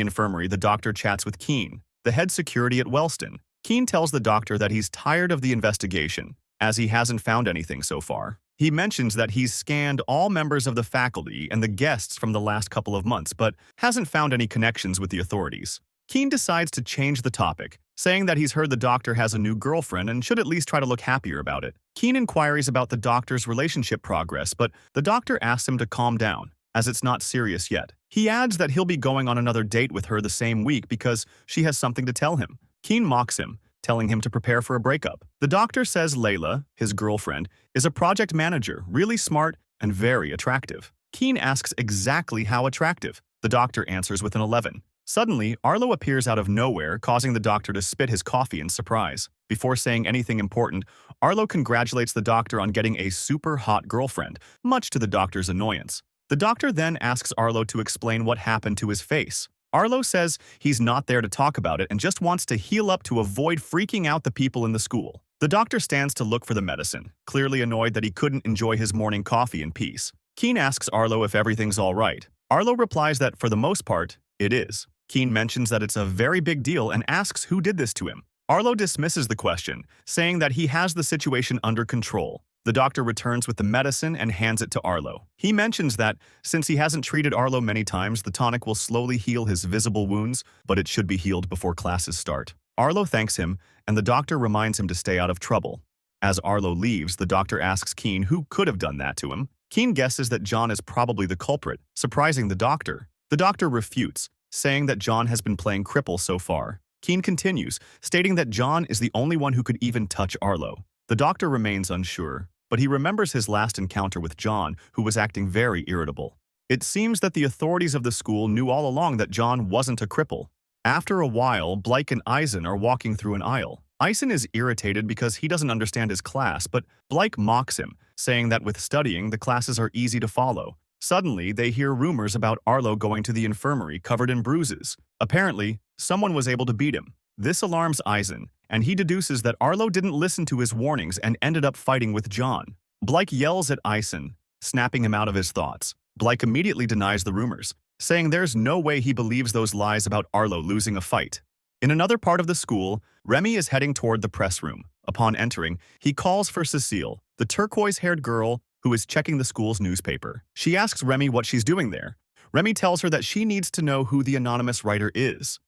Speaker 1: infirmary, the doctor chats with Keen, the head security at Wellston. Keen tells the doctor that he's tired of the investigation, as he hasn't found anything so far. He mentions that he's scanned all members of the faculty and the guests from the last couple of months, but hasn't found any connections with the authorities. Keen decides to change the topic, saying that he's heard the doctor has a new girlfriend and should at least try to look happier about it. Keen inquires about the doctor's relationship progress, but the doctor asks him to calm down, as it's not serious yet. He adds that he'll be going on another date with her the same week because she has something to tell him. Keen mocks him, telling him to prepare for a breakup. The doctor says Layla, his girlfriend, is a project manager, really smart and very attractive. Keen asks exactly how attractive. The doctor answers with an 11. Suddenly, Arlo appears out of nowhere, causing the doctor to spit his coffee in surprise. Before saying anything important, Arlo congratulates the doctor on getting a super hot girlfriend, much to the doctor's annoyance. The doctor then asks Arlo to explain what happened to his face. Arlo says he's not there to talk about it and just wants to heal up to avoid freaking out the people in the school. The doctor stands to look for the medicine, clearly annoyed that he couldn't enjoy his morning coffee in peace. Keen asks Arlo if everything's all right. Arlo replies that for the most part, it is. Keen mentions that it's a very big deal and asks who did this to him. Arlo dismisses the question, saying that he has the situation under control. The doctor returns with the medicine and hands it to Arlo. He mentions that, since he hasn't treated Arlo many times, the tonic will slowly heal his visible wounds, but it should be healed before classes start. Arlo thanks him, and the doctor reminds him to stay out of trouble. As Arlo leaves, the doctor asks Keen who could have done that to him. Keen guesses that John is probably the culprit, surprising the doctor. The doctor refutes, saying that John has been playing cripple so far. Keen continues, stating that John is the only one who could even touch Arlo. The doctor remains unsure, but he remembers his last encounter with John, who was acting very irritable. It seems that the authorities of the school knew all along that John wasn't a cripple. After a while, Blake and Eisen are walking through an aisle. Eisen is irritated because he doesn't understand his class, but Blake mocks him, saying that with studying, the classes are easy to follow. Suddenly, they hear rumors about Arlo going to the infirmary covered in bruises. Apparently, someone was able to beat him. This alarms Eisen, and he deduces that Arlo didn't listen to his warnings and ended up fighting with John. Blake yells at Eisen, snapping him out of his thoughts. Blake immediately denies the rumors, saying there's no way he believes those lies about Arlo losing a fight. In another part of the school, Remy is heading toward the press room. Upon entering, he calls for Cecile, the turquoise-haired girl who is checking the school's newspaper. She asks Remy what she's doing there. Remy tells her that she needs to know who the anonymous writer is.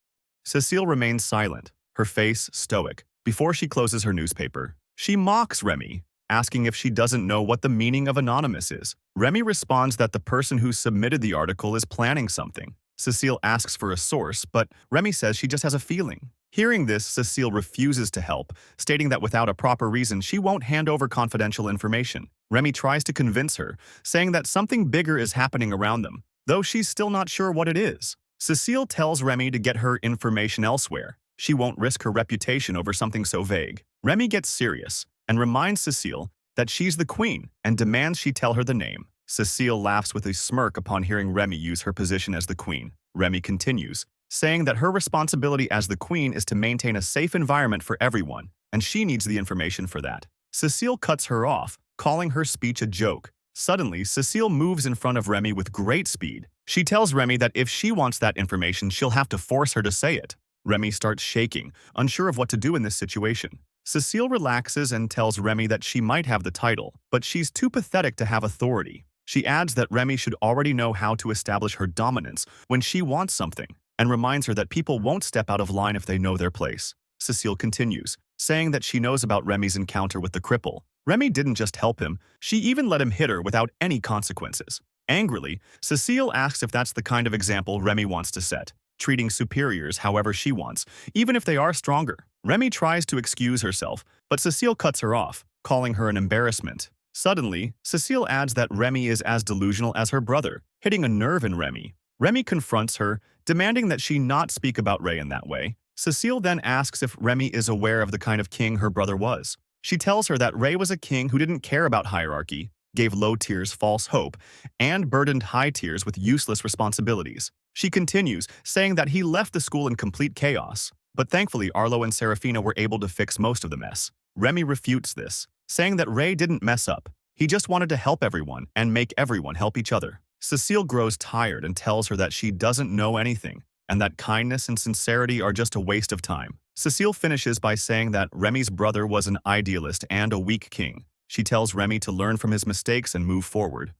Speaker 1: Cecile remains silent, her face stoic, before she closes her newspaper. She mocks Remy, asking if she doesn't know what the meaning of anonymous is. Remy responds that the person who submitted the article is planning something. Cecile asks for a source, but Remy says she just has a feeling. Hearing this, Cecile refuses to help, stating that without a proper reason, she won't hand over confidential information. Remy tries to convince her, saying that something bigger is happening around them, though she's still not sure what it is. Cecile tells Remy to get her information elsewhere. She won't risk her reputation over something so vague. Remy gets serious and reminds Cecile that she's the queen and demands she tell her the name. Cecile laughs with a smirk upon hearing Remy use her position as the queen. Remy continues, saying that her responsibility as the queen is to maintain a safe environment for everyone, and she needs the information for that. Cecile cuts her off, calling her speech a joke. Suddenly, Cecile moves in front of Remy with great speed. She tells Remy that if she wants that information, she'll have to force her to say it. Remy starts shaking, unsure of what to do in this situation. Cecile relaxes and tells Remy that she might have the title, but she's too pathetic to have authority. She adds that Remy should already know how to establish her dominance when she wants something, and reminds her that people won't step out of line if they know their place. Cecile continues, saying that she knows about Remy's encounter with the cripple. Remy didn't just help him, she even let him hit her without any consequences. Angrily, Cecile asks if that's the kind of example Remy wants to set, treating superiors however she wants, even if they are stronger. Remy tries to excuse herself, but Cecile cuts her off, calling her an embarrassment. Suddenly, Cecile adds that Remy is as delusional as her brother, hitting a nerve in Remy. Remy confronts her, demanding that she not speak about Ray in that way. Cecile then asks if Remy is aware of the kind of king her brother was. She tells her that Ray was a king who didn't care about hierarchy, gave low tiers false hope, and burdened high tiers with useless responsibilities. She continues, saying that he left the school in complete chaos, but thankfully Arlo and Serafina were able to fix most of the mess. Remy refutes this, saying that Ray didn't mess up. He just wanted to help everyone and make everyone help each other. Cecile grows tired and tells her that she doesn't know anything, and that kindness and sincerity are just a waste of time. Cecile finishes by saying that Remy's brother was an idealist and a weak king. She tells Remy to learn from his mistakes and move forward.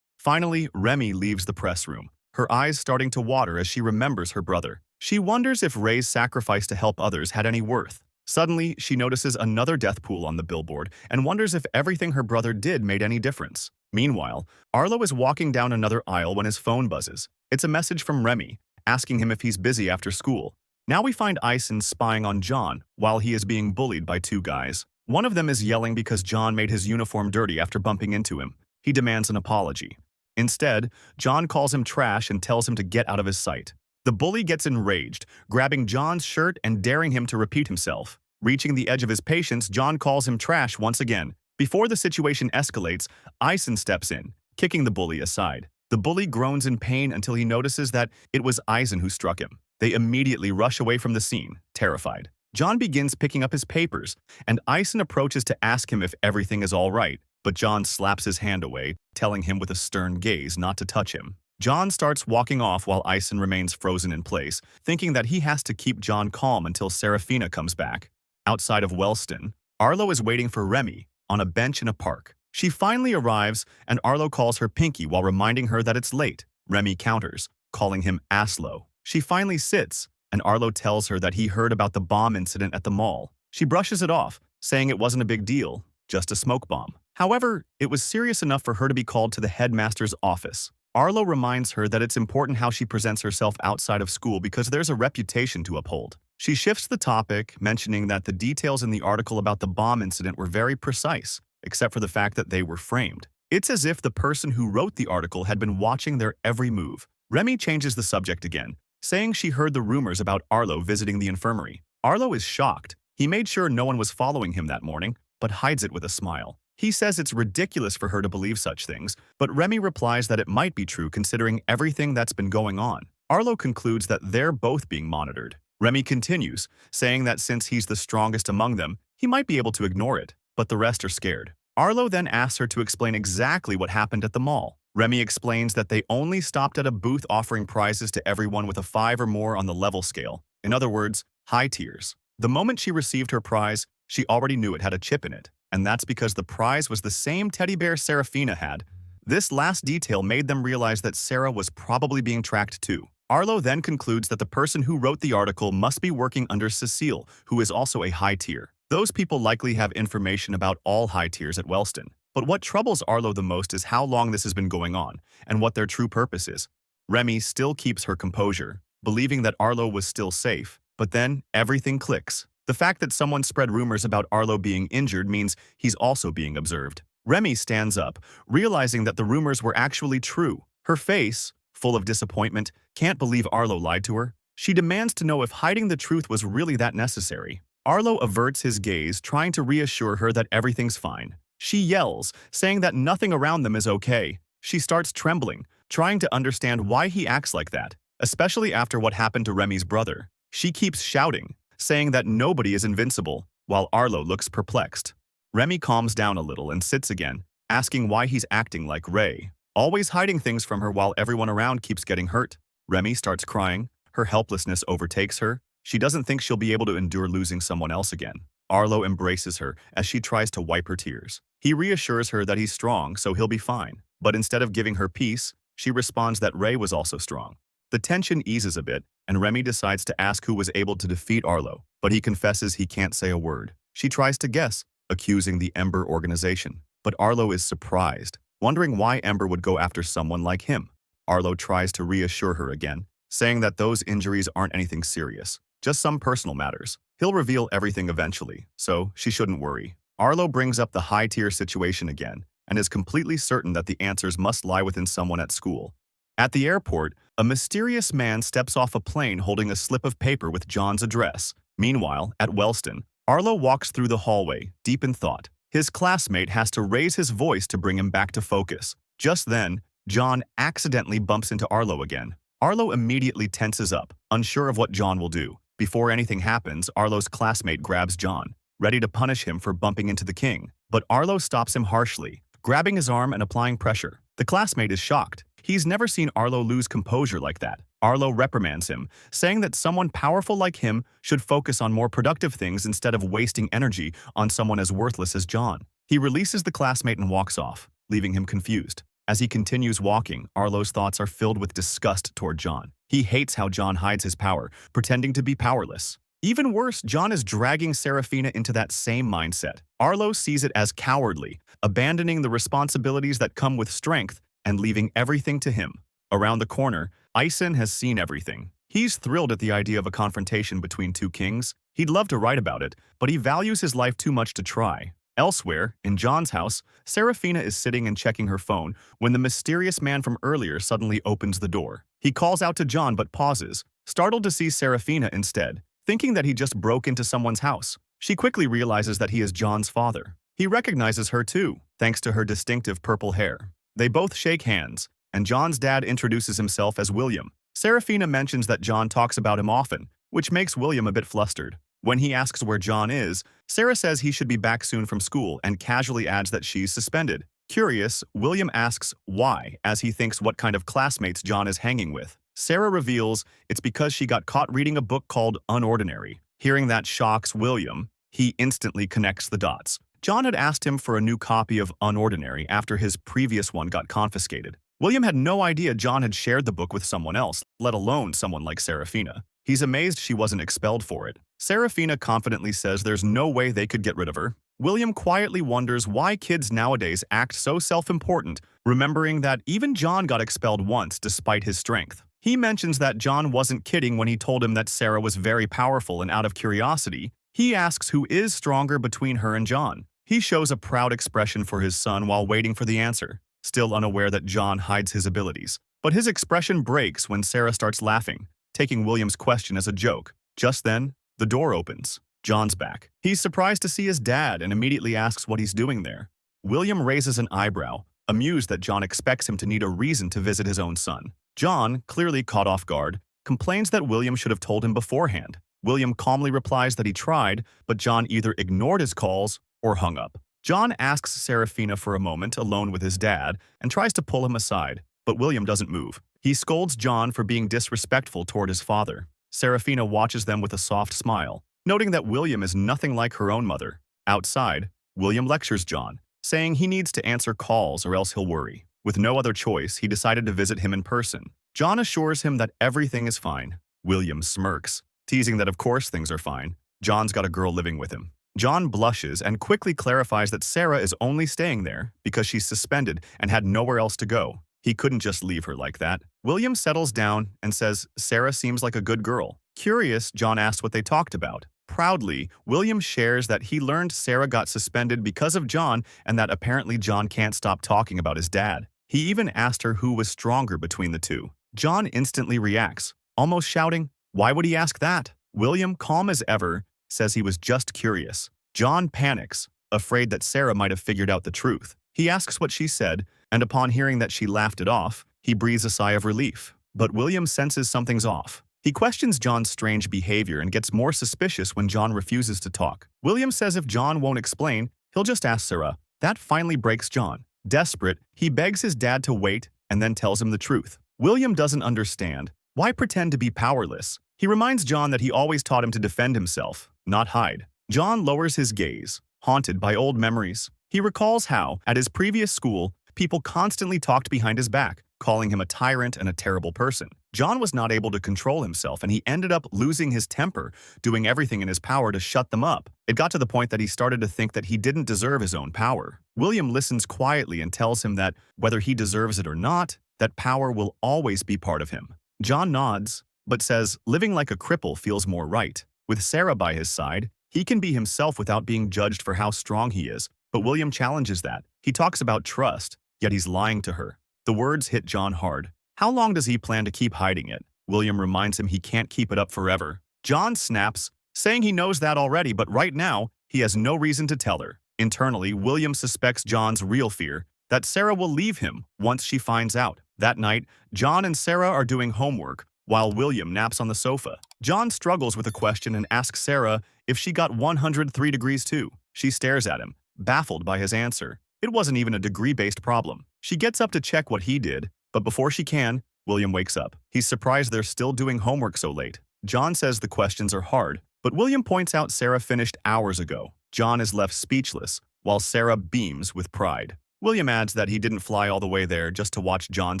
Speaker 1: Finally, Remy leaves the press room, her eyes starting to water as she remembers her brother. She wonders if Ray's sacrifice to help others had any worth. Suddenly, she notices another death pool on the billboard and wonders if everything her brother did made any difference. Meanwhile, Arlo is walking down another aisle when his phone buzzes. It's a message from Remy, asking him if he's busy after school. Now we find Eisen spying on John while he is being bullied by two guys. One of them is yelling because John made his uniform dirty after bumping into him. He demands an apology. Instead, John calls him trash and tells him to get out of his sight. The bully gets enraged, grabbing John's shirt and daring him to repeat himself. Reaching the edge of his patience, John calls him trash once again. Before the situation escalates, Eisen steps in, kicking the bully aside. The bully groans in pain until he notices that it was Eisen who struck him. They immediately rush away from the scene, terrified. John begins picking up his papers, and Eisen approaches to ask him if everything is all right, but John slaps his hand away, telling him with a stern gaze not to touch him. John starts walking off while Ison remains frozen in place, thinking that he has to keep John calm until Serafina comes back. Outside of Wellston, Arlo is waiting for Remy on a bench in a park. She finally arrives, and Arlo calls her Pinky while reminding her that it's late. Remy counters, calling him Aslo. She finally sits, and Arlo tells her that he heard about the bomb incident at the mall. She brushes it off, saying it wasn't a big deal, just a smoke bomb. However, it was serious enough for her to be called to the headmaster's office. Arlo reminds her that it's important how she presents herself outside of school because there's a reputation to uphold. She shifts the topic, mentioning that the details in the article about the bomb incident were very precise, except for the fact that they were framed. It's as if the person who wrote the article had been watching their every move. Remy changes the subject again, saying she heard the rumors about Arlo visiting the infirmary. Arlo is shocked. He made sure no one was following him that morning, but hides it with a smile. He says it's ridiculous for her to believe such things, but Remy replies that it might be true considering everything that's been going on. Arlo concludes that they're both being monitored. Remy continues, saying that since he's the strongest among them, he might be able to ignore it, but the rest are scared. Arlo then asks her to explain exactly what happened at the mall. Remy explains that they only stopped at a booth offering prizes to everyone with a 5 or more on the level scale. In other words, high tiers. The moment she received her prize, she already knew it had a chip in it, and that's because the prize was the same teddy bear Serafina had. This last detail made them realize that Sarah was probably being tracked too. Arlo then concludes that the person who wrote the article must be working under Cecile, who is also a high tier. Those people likely have information about all high tiers at Wellston. But what troubles Arlo the most is how long this has been going on, and what their true purpose is. Remy still keeps her composure, believing that Arlo was still safe, but then everything clicks. The fact that someone spread rumors about Arlo being injured means he's also being observed. Remy stands up, realizing that the rumors were actually true. Her face, full of disappointment, can't believe Arlo lied to her. She demands to know if hiding the truth was really that necessary. Arlo averts his gaze, trying to reassure her that everything's fine. She yells, saying that nothing around them is okay. She starts trembling, trying to understand why he acts like that, especially after what happened to Remy's brother. She keeps shouting, saying that nobody is invincible, while Arlo looks perplexed. Remy calms down a little and sits again, asking why he's acting like Ray, always hiding things from her while everyone around keeps getting hurt. Remy starts crying. Her helplessness overtakes her. She doesn't think she'll be able to endure losing someone else again. Arlo embraces her as she tries to wipe her tears. He reassures her that he's strong, so he'll be fine. But instead of giving her peace, she responds that Ray was also strong. The tension eases a bit, and Remy decides to ask who was able to defeat Arlo, but he confesses he can't say a word. She tries to guess, accusing the Ember organization. But Arlo is surprised, wondering why Ember would go after someone like him. Arlo tries to reassure her again, saying that those injuries aren't anything serious, just some personal matters. He'll reveal everything eventually, so she shouldn't worry. Arlo brings up the high-tier situation again, and is completely certain that the answers must lie within someone at school. At the airport, a mysterious man steps off a plane holding a slip of paper with John's address. Meanwhile, at Wellston, Arlo walks through the hallway, deep in thought. His classmate has to raise his voice to bring him back to focus. Just then, John accidentally bumps into Arlo again. Arlo immediately tenses up, unsure of what John will do. Before anything happens, Arlo's classmate grabs John, ready to punish him for bumping into the king. But Arlo stops him harshly, grabbing his arm and applying pressure. The classmate is shocked. He's never seen Arlo lose composure like that. Arlo reprimands him, saying that someone powerful like him should focus on more productive things instead of wasting energy on someone as worthless as John. He releases the classmate and walks off, leaving him confused. As he continues walking, Arlo's thoughts are filled with disgust toward John. He hates how John hides his power, pretending to be powerless. Even worse, John is dragging Serafina into that same mindset. Arlo sees it as cowardly, abandoning the responsibilities that come with strength and leaving everything to him. Around the corner, Ison has seen everything. He's thrilled at the idea of a confrontation between two kings. He'd love to write about it, but he values his life too much to try. Elsewhere, in John's house, Serafina is sitting and checking her phone when the mysterious man from earlier suddenly opens the door. He calls out to John but pauses, startled to see Serafina instead, thinking that he just broke into someone's house. She quickly realizes that he is John's father. He recognizes her too, thanks to her distinctive purple hair. They both shake hands, and John's dad introduces himself as William. Serafina mentions that John talks about him often, which makes William a bit flustered. When he asks where John is, Sarah says he should be back soon from school and casually adds that she's suspended. Curious, William asks why, as he thinks what kind of classmates John is hanging with. Sarah reveals it's because she got caught reading a book called Unordinary. Hearing that shocks William, he instantly connects the dots. John had asked him for a new copy of Unordinary after his previous one got confiscated. William had no idea John had shared the book with someone else, let alone someone like Serafina. He's amazed she wasn't expelled for it. Serafina confidently says there's no way they could get rid of her. William quietly wonders why kids nowadays act so self-important, remembering that even John got expelled once despite his strength. He mentions that John wasn't kidding when he told him that Sarah was very powerful, and out of curiosity, he asks who is stronger between her and John. He shows a proud expression for his son while waiting for the answer, still unaware that John hides his abilities. But his expression breaks when Sarah starts laughing, taking William's question as a joke. Just then, the door opens. John's back. He's surprised to see his dad and immediately asks what he's doing there. William raises an eyebrow, amused that John expects him to need a reason to visit his own son. John, clearly caught off guard, complains that William should have told him beforehand. William calmly replies that he tried, but John either ignored his calls or hung up. John asks Serafina for a moment alone with his dad and tries to pull him aside, but William doesn't move. He scolds John for being disrespectful toward his father. Serafina watches them with a soft smile, noting that William is nothing like her own mother. Outside, William lectures John, saying he needs to answer calls or else he'll worry. With no other choice, he decided to visit him in person. John assures him that everything is fine. William smirks, teasing that of course things are fine. John's got a girl living with him. John blushes and quickly clarifies that Sarah is only staying there because she's suspended and had nowhere else to go. He couldn't just leave her like that. William settles down and says Sarah seems like a good girl. Curious, John asks what they talked about. Proudly, William shares that he learned Sarah got suspended because of John and that apparently John can't stop talking about his dad. He even asked her who was stronger between the two. John instantly reacts, almost shouting, "Why would he ask that?" William, calm as ever, says he was just curious. John panics, afraid that Sarah might have figured out the truth. He asks what she said, and upon hearing that she laughed it off, he breathes a sigh of relief. But William senses something's off. He questions John's strange behavior and gets more suspicious when John refuses to talk. William says if John won't explain, he'll just ask Sarah. That finally breaks John. Desperate, he begs his dad to wait and then tells him the truth. William doesn't understand. Why pretend to be powerless? He reminds John that he always taught him to defend himself, not hide. John lowers his gaze, haunted by old memories. He recalls how, at his previous school, people constantly talked behind his back, calling him a tyrant and a terrible person. John was not able to control himself, and he ended up losing his temper, doing everything in his power to shut them up. It got to the point that he started to think that he didn't deserve his own power. William listens quietly and tells him that, whether he deserves it or not, that power will always be part of him. John nods, but says living like a cripple feels more right. With Sarah by his side, he can be himself without being judged for how strong he is. But William challenges that. He talks about trust, yet he's lying to her. The words hit John hard. How long does he plan to keep hiding it? William reminds him he can't keep it up forever. John snaps, saying he knows that already, but right now, he has no reason to tell her. Internally, William suspects John's real fear, that Sarah will leave him once she finds out. That night, John and Sarah are doing homework, while William naps on the sofa. John struggles with a question and asks Sarah if she got 103 degrees too. She stares at him, baffled by his answer. It wasn't even a degree-based problem. She gets up to check what he did, but before she can, William wakes up. He's surprised they're still doing homework so late. John says the questions are hard, but William points out Sarah finished hours ago. John is left speechless, while Sarah beams with pride. William adds that he didn't fly all the way there just to watch John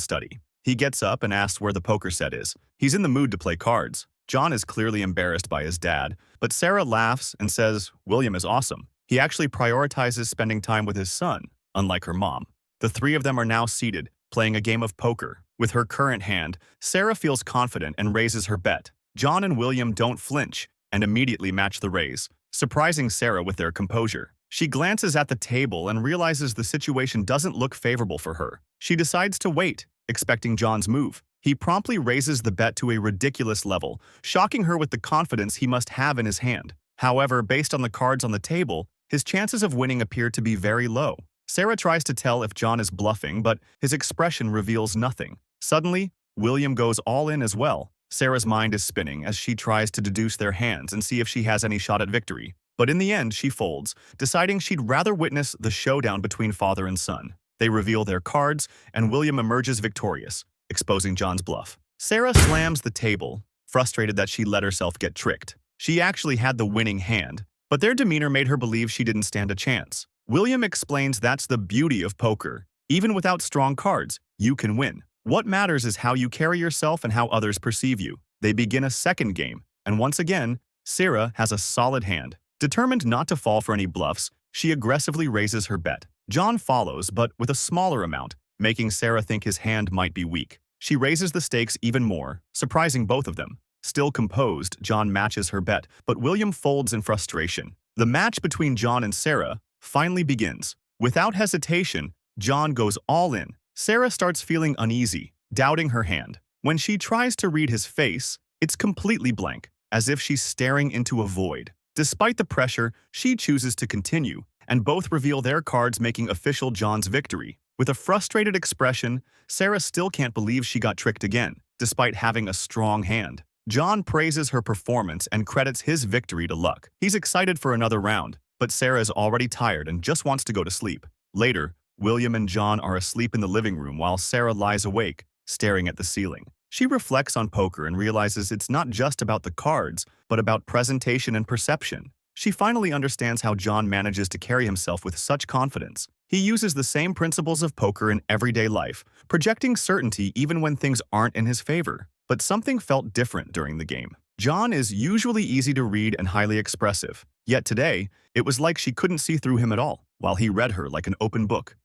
Speaker 1: study. He gets up and asks where the poker set is. He's in the mood to play cards. John is clearly embarrassed by his dad, but Sarah laughs and says William is awesome. He actually prioritizes spending time with his son, unlike her mom. The three of them are now seated, playing a game of poker. With her current hand, Sarah feels confident and raises her bet. John and William don't flinch and immediately match the raise, surprising Sarah with their composure. She glances at the table and realizes the situation doesn't look favorable for her. She decides to wait, expecting John's move. He promptly raises the bet to a ridiculous level, shocking her with the confidence he must have in his hand. However, based on the cards on the table, his chances of winning appear to be very low. Sarah tries to tell if John is bluffing, but his expression reveals nothing. Suddenly, William goes all in as well. Sarah's mind is spinning as she tries to deduce their hands and see if she has any shot at victory. But in the end, she folds, deciding she'd rather witness the showdown between father and son. They reveal their cards, and William emerges victorious, exposing John's bluff. Sarah slams the table, frustrated that she let herself get tricked. She actually had the winning hand, but their demeanor made her believe she didn't stand a chance. William explains that's the beauty of poker. Even without strong cards, you can win. What matters is how you carry yourself and how others perceive you. They begin a second game, and once again, Sarah has a solid hand. Determined not to fall for any bluffs, she aggressively raises her bet. John follows, but with a smaller amount, making Sarah think his hand might be weak. She raises the stakes even more, surprising both of them. Still composed, John matches her bet, but William folds in frustration. The match between John and Sarah finally begins. Without hesitation, John goes all in. Sarah starts feeling uneasy, doubting her hand. When she tries to read his face, it's completely blank, as if she's staring into a void. Despite the pressure, she chooses to continue, and both reveal their cards, making official John's victory. With a frustrated expression, Sarah still can't believe she got tricked again, despite having a strong hand. John praises her performance and credits his victory to luck. He's excited for another round, but Sarah is already tired and just wants to go to sleep. Later, William and John are asleep in the living room while Sarah lies awake, staring at the ceiling. She reflects on poker and realizes it's not just about the cards, but about presentation and perception. She finally understands how John manages to carry himself with such confidence. He uses the same principles of poker in everyday life, projecting certainty even when things aren't in his favor. But something felt different during the game. John is usually easy to read and highly expressive, yet today, it was like she couldn't see through him at all, while he read her like an open book.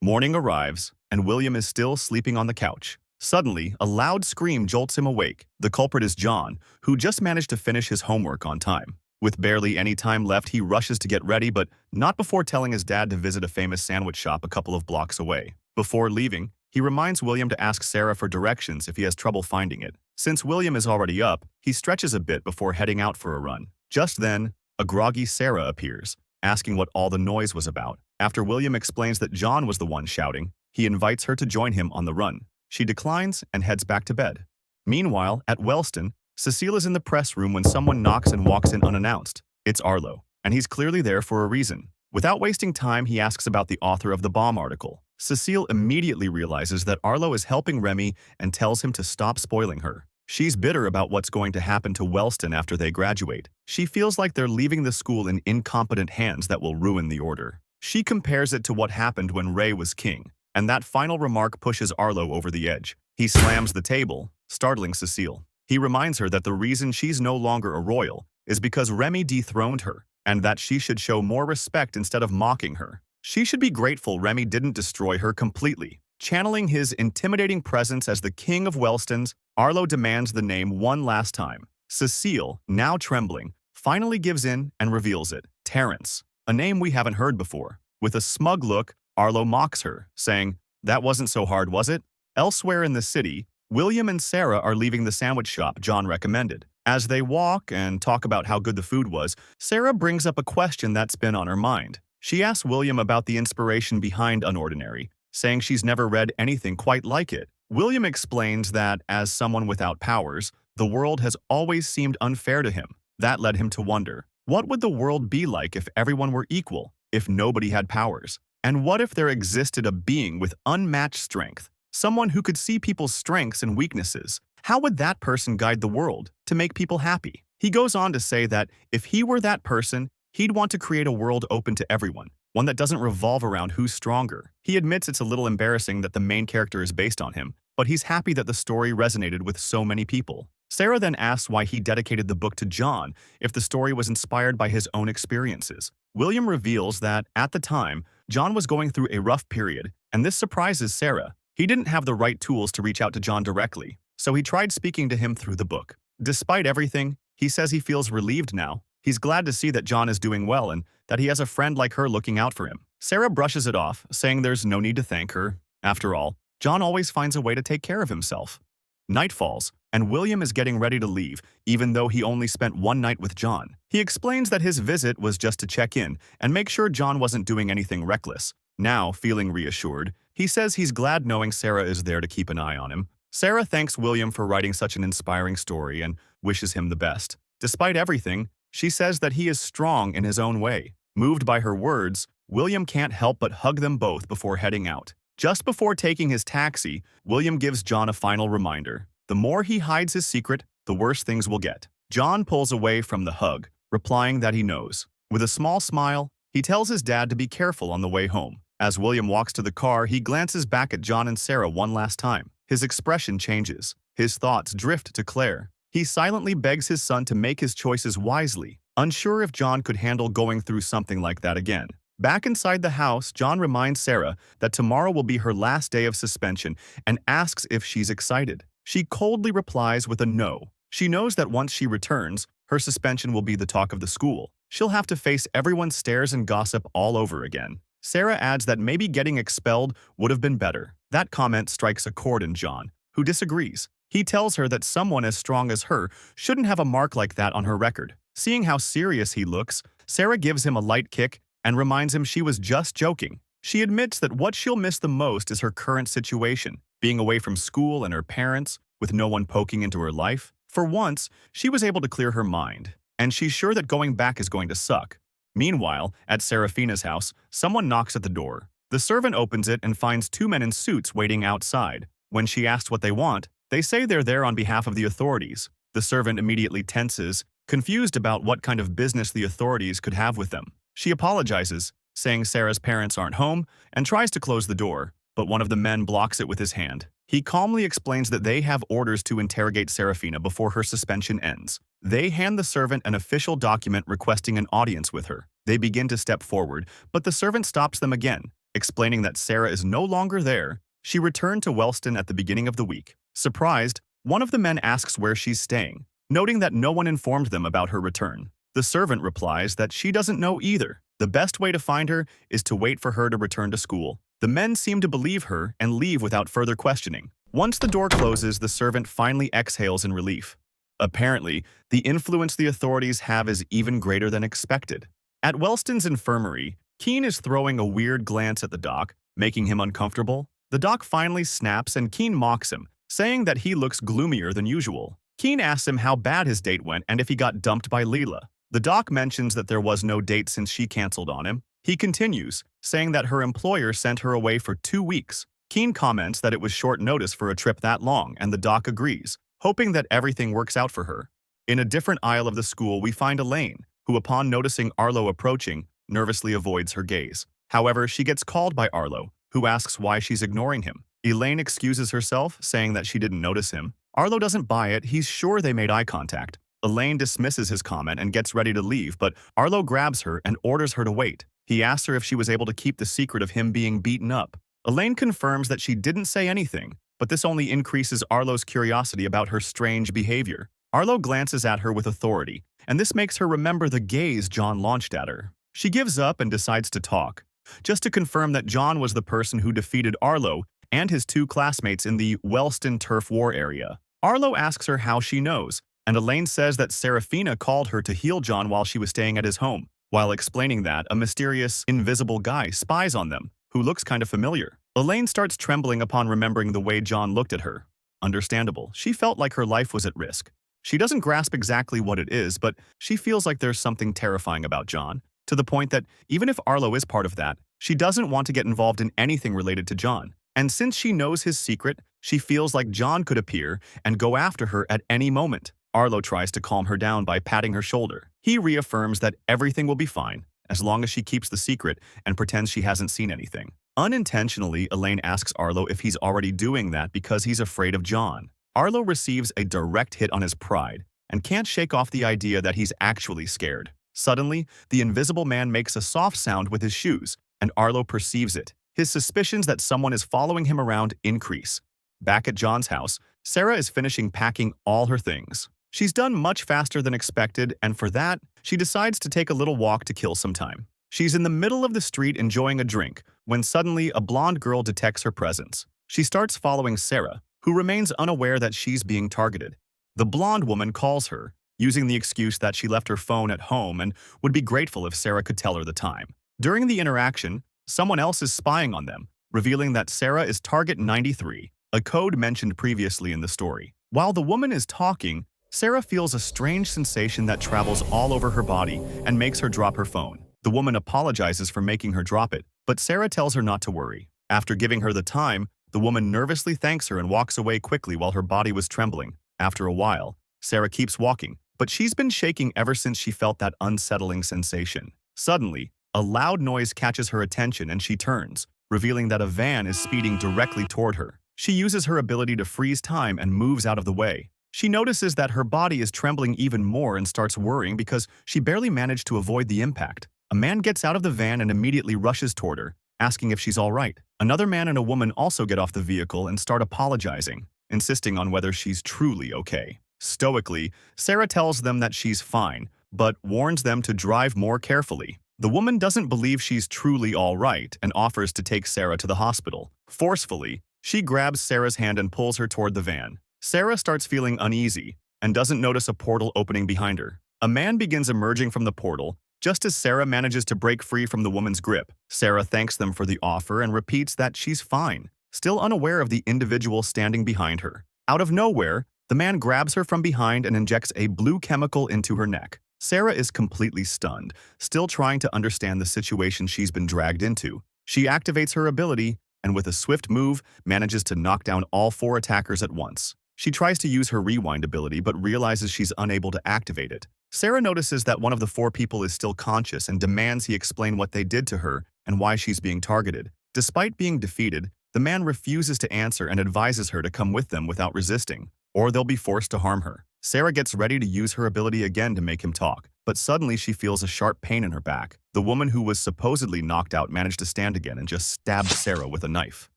Speaker 1: Morning arrives, and William is still sleeping on the couch. Suddenly, a loud scream jolts him awake. The culprit is John, who just managed to finish his homework on time. With barely any time left, he rushes to get ready, but not before telling his dad to visit a famous sandwich shop a couple of blocks away. Before leaving, he reminds William to ask Sarah for directions if he has trouble finding it. Since William is already up, he stretches a bit before heading out for a run. Just then, a groggy Sarah appears, asking what all the noise was about. After William explains that John was the one shouting, he invites her to join him on the run. She declines and heads back to bed. Meanwhile, at Wellston, Cecile is in the press room when someone knocks and walks in unannounced. It's Arlo, and he's clearly there for a reason. Without wasting time, he asks about the author of the bomb article. Cecile immediately realizes that Arlo is helping Remy and tells him to stop spoiling her. She's bitter about what's going to happen to Wellston after they graduate. She feels like they're leaving the school in incompetent hands that will ruin the order. She compares it to what happened when Ray was king, and that final remark pushes Arlo over the edge. He slams the table, startling Cecile. He reminds her that the reason she's no longer a royal is because Remy dethroned her, and that she should show more respect instead of mocking her. She should be grateful Remy didn't destroy her completely. Channeling his intimidating presence as the king of Wellstons, Arlo demands the name one last time. Cecile, now trembling, finally gives in and reveals it. Terrence, a name we haven't heard before. With a smug look, Arlo mocks her, saying, "That wasn't so hard, was it?" Elsewhere in the city, William and Sarah are leaving the sandwich shop John recommended. As they walk and talk about how good the food was, Sarah brings up a question that's been on her mind. She asks William about the inspiration behind Unordinary, saying she's never read anything quite like it. William explains that, as someone without powers, the world has always seemed unfair to him. That led him to wonder, what would the world be like if everyone were equal, if nobody had powers? And what if there existed a being with unmatched strength? Someone who could see people's strengths and weaknesses. How would that person guide the world to make people happy? He goes on to say that if he were that person, he'd want to create a world open to everyone, one that doesn't revolve around who's stronger. He admits it's a little embarrassing that the main character is based on him, but he's happy that the story resonated with so many people. Sarah then asks why he dedicated the book to John if the story was inspired by his own experiences. William reveals that, at the time, John was going through a rough period, and this surprises Sarah. He didn't have the right tools to reach out to John directly, so he tried speaking to him through the book. Despite everything, he says he feels relieved now. He's glad to see that John is doing well and that he has a friend like her looking out for him. Sarah brushes it off, saying there's no need to thank her. After all, John always finds a way to take care of himself. Night falls, and William is getting ready to leave, even though he only spent one night with John. He explains that his visit was just to check in and make sure John wasn't doing anything reckless. Now, feeling reassured, he says he's glad knowing Sarah is there to keep an eye on him. Sarah thanks William for writing such an inspiring story and wishes him the best. Despite everything, she says that he is strong in his own way. Moved by her words, William can't help but hug them both before heading out. Just before taking his taxi, William gives John a final reminder. The more he hides his secret, the worse things will get. John pulls away from the hug, replying that he knows. With a small smile, he tells his dad to be careful on the way home. As William walks to the car, he glances back at John and Sarah one last time. His expression changes. His thoughts drift to Claire. He silently begs his son to make his choices wisely, unsure if John could handle going through something like that again. Back inside the house, John reminds Sarah that tomorrow will be her last day of suspension and asks if she's excited. She coldly replies with a no. She knows that once she returns, her suspension will be the talk of the school. She'll have to face everyone's stares and gossip all over again. Sarah adds that maybe getting expelled would have been better. That comment strikes a chord in John, who disagrees. He tells her that someone as strong as her shouldn't have a mark like that on her record. Seeing how serious he looks, Sarah gives him a light kick and reminds him she was just joking. She admits that what she'll miss the most is her current situation, being away from school and her parents, with no one poking into her life. For once, she was able to clear her mind, and she's sure that going back is going to suck. Meanwhile, at Serafina's house, someone knocks at the door. The servant opens it and finds two men in suits waiting outside. When she asks what they want, they say they're there on behalf of the authorities. The servant immediately tenses, confused about what kind of business the authorities could have with them. She apologizes, saying Sarah's parents aren't home, and tries to close the door, but one of the men blocks it with his hand. He calmly explains that they have orders to interrogate Serafina before her suspension ends. They hand the servant an official document requesting an audience with her. They begin to step forward, but the servant stops them again, explaining that Sarah is no longer there. She returned to Wellston at the beginning of the week. Surprised, one of the men asks where she's staying, noting that no one informed them about her return. The servant replies that she doesn't know either. The best way to find her is to wait for her to return to school. The men seem to believe her and leave without further questioning. Once the door closes, the servant finally exhales in relief. Apparently, the influence the authorities have is even greater than expected. At Wellston's infirmary, Keen is throwing a weird glance at the doc, making him uncomfortable. The doc finally snaps and Keen mocks him, saying that he looks gloomier than usual. Keen asks him how bad his date went and if he got dumped by Leela. The doc mentions that there was no date since she canceled on him. He continues, saying that her employer sent her away for 2 weeks. Keen comments that it was short notice for a trip that long, and the doc agrees, hoping that everything works out for her. In a different aisle of the school, we find Elaine, who upon noticing Arlo approaching, nervously avoids her gaze. However, she gets called by Arlo, who asks why she's ignoring him. Elaine excuses herself, saying that she didn't notice him. Arlo doesn't buy it. He's sure they made eye contact. Elaine dismisses his comment and gets ready to leave, but Arlo grabs her and orders her to wait. He asks her if she was able to keep the secret of him being beaten up. Elaine confirms that she didn't say anything, but this only increases Arlo's curiosity about her strange behavior. Arlo glances at her with authority, and this makes her remember the gaze John launched at her. She gives up and decides to talk, just to confirm that John was the person who defeated Arlo and his 2 classmates in the Wellston turf war area. Arlo asks her how she knows, and Elaine says that Serafina called her to heal John while she was staying at his home. While explaining that, a mysterious, invisible guy spies on them, who looks kind of familiar. Elaine starts trembling upon remembering the way John looked at her. Understandable, she felt like her life was at risk. She doesn't grasp exactly what it is, but she feels like there's something terrifying about John, to the point that even if Arlo is part of that, she doesn't want to get involved in anything related to John. And since she knows his secret, she feels like John could appear and go after her at any moment. Arlo tries to calm her down by patting her shoulder. He reaffirms that everything will be fine, as long as she keeps the secret and pretends she hasn't seen anything. Unintentionally, Elaine asks Arlo if he's already doing that because he's afraid of John. Arlo receives a direct hit on his pride and can't shake off the idea that he's actually scared. Suddenly, the invisible man makes a soft sound with his shoes, and Arlo perceives it. His suspicions that someone is following him around increase. Back at John's house, Sarah is finishing packing all her things. She's done much faster than expected, and for that, she decides to take a little walk to kill some time. She's in the middle of the street enjoying a drink, when suddenly a blonde girl detects her presence. She starts following Sarah, who remains unaware that she's being targeted. The blonde woman calls her, using the excuse that she left her phone at home and would be grateful if Sarah could tell her the time. During the interaction, someone else is spying on them, revealing that Sarah is Target 93, a code mentioned previously in the story. While the woman is talking, Sarah feels a strange sensation that travels all over her body and makes her drop her phone. The woman apologizes for making her drop it, but Sarah tells her not to worry. After giving her the time, the woman nervously thanks her and walks away quickly while her body was trembling. After a while, Sarah keeps walking, but she's been shaking ever since she felt that unsettling sensation. Suddenly, a loud noise catches her attention and she turns, revealing that a van is speeding directly toward her. She uses her ability to freeze time and moves out of the way. She notices that her body is trembling even more and starts worrying because she barely managed to avoid the impact. A man gets out of the van and immediately rushes toward her, asking if she's all right. Another man and a woman also get off the vehicle and start apologizing, insisting on whether she's truly okay. Stoically, Sarah tells them that she's fine, but warns them to drive more carefully. The woman doesn't believe she's truly all right and offers to take Sarah to the hospital. Forcefully, she grabs Sarah's hand and pulls her toward the van. Sarah starts feeling uneasy and doesn't notice a portal opening behind her. A man begins emerging from the portal just as Sarah manages to break free from the woman's grip. Sarah thanks them for the offer and repeats that she's fine, still unaware of the individual standing behind her. Out of nowhere, the man grabs her from behind and injects a blue chemical into her neck. Sarah is completely stunned, still trying to understand the situation she's been dragged into. She activates her ability and with a swift move, manages to knock down all 4 attackers at once. She tries to use her rewind ability but realizes she's unable to activate it. Sarah notices that one of the 4 people is still conscious and demands he explain what they did to her and why she's being targeted. Despite being defeated, the man refuses to answer and advises her to come with them without resisting, or they'll be forced to harm her. Sarah gets ready to use her ability again to make him talk, but suddenly she feels a sharp pain in her back. The woman who was supposedly knocked out managed to stand again and just stabbed Sarah with a knife.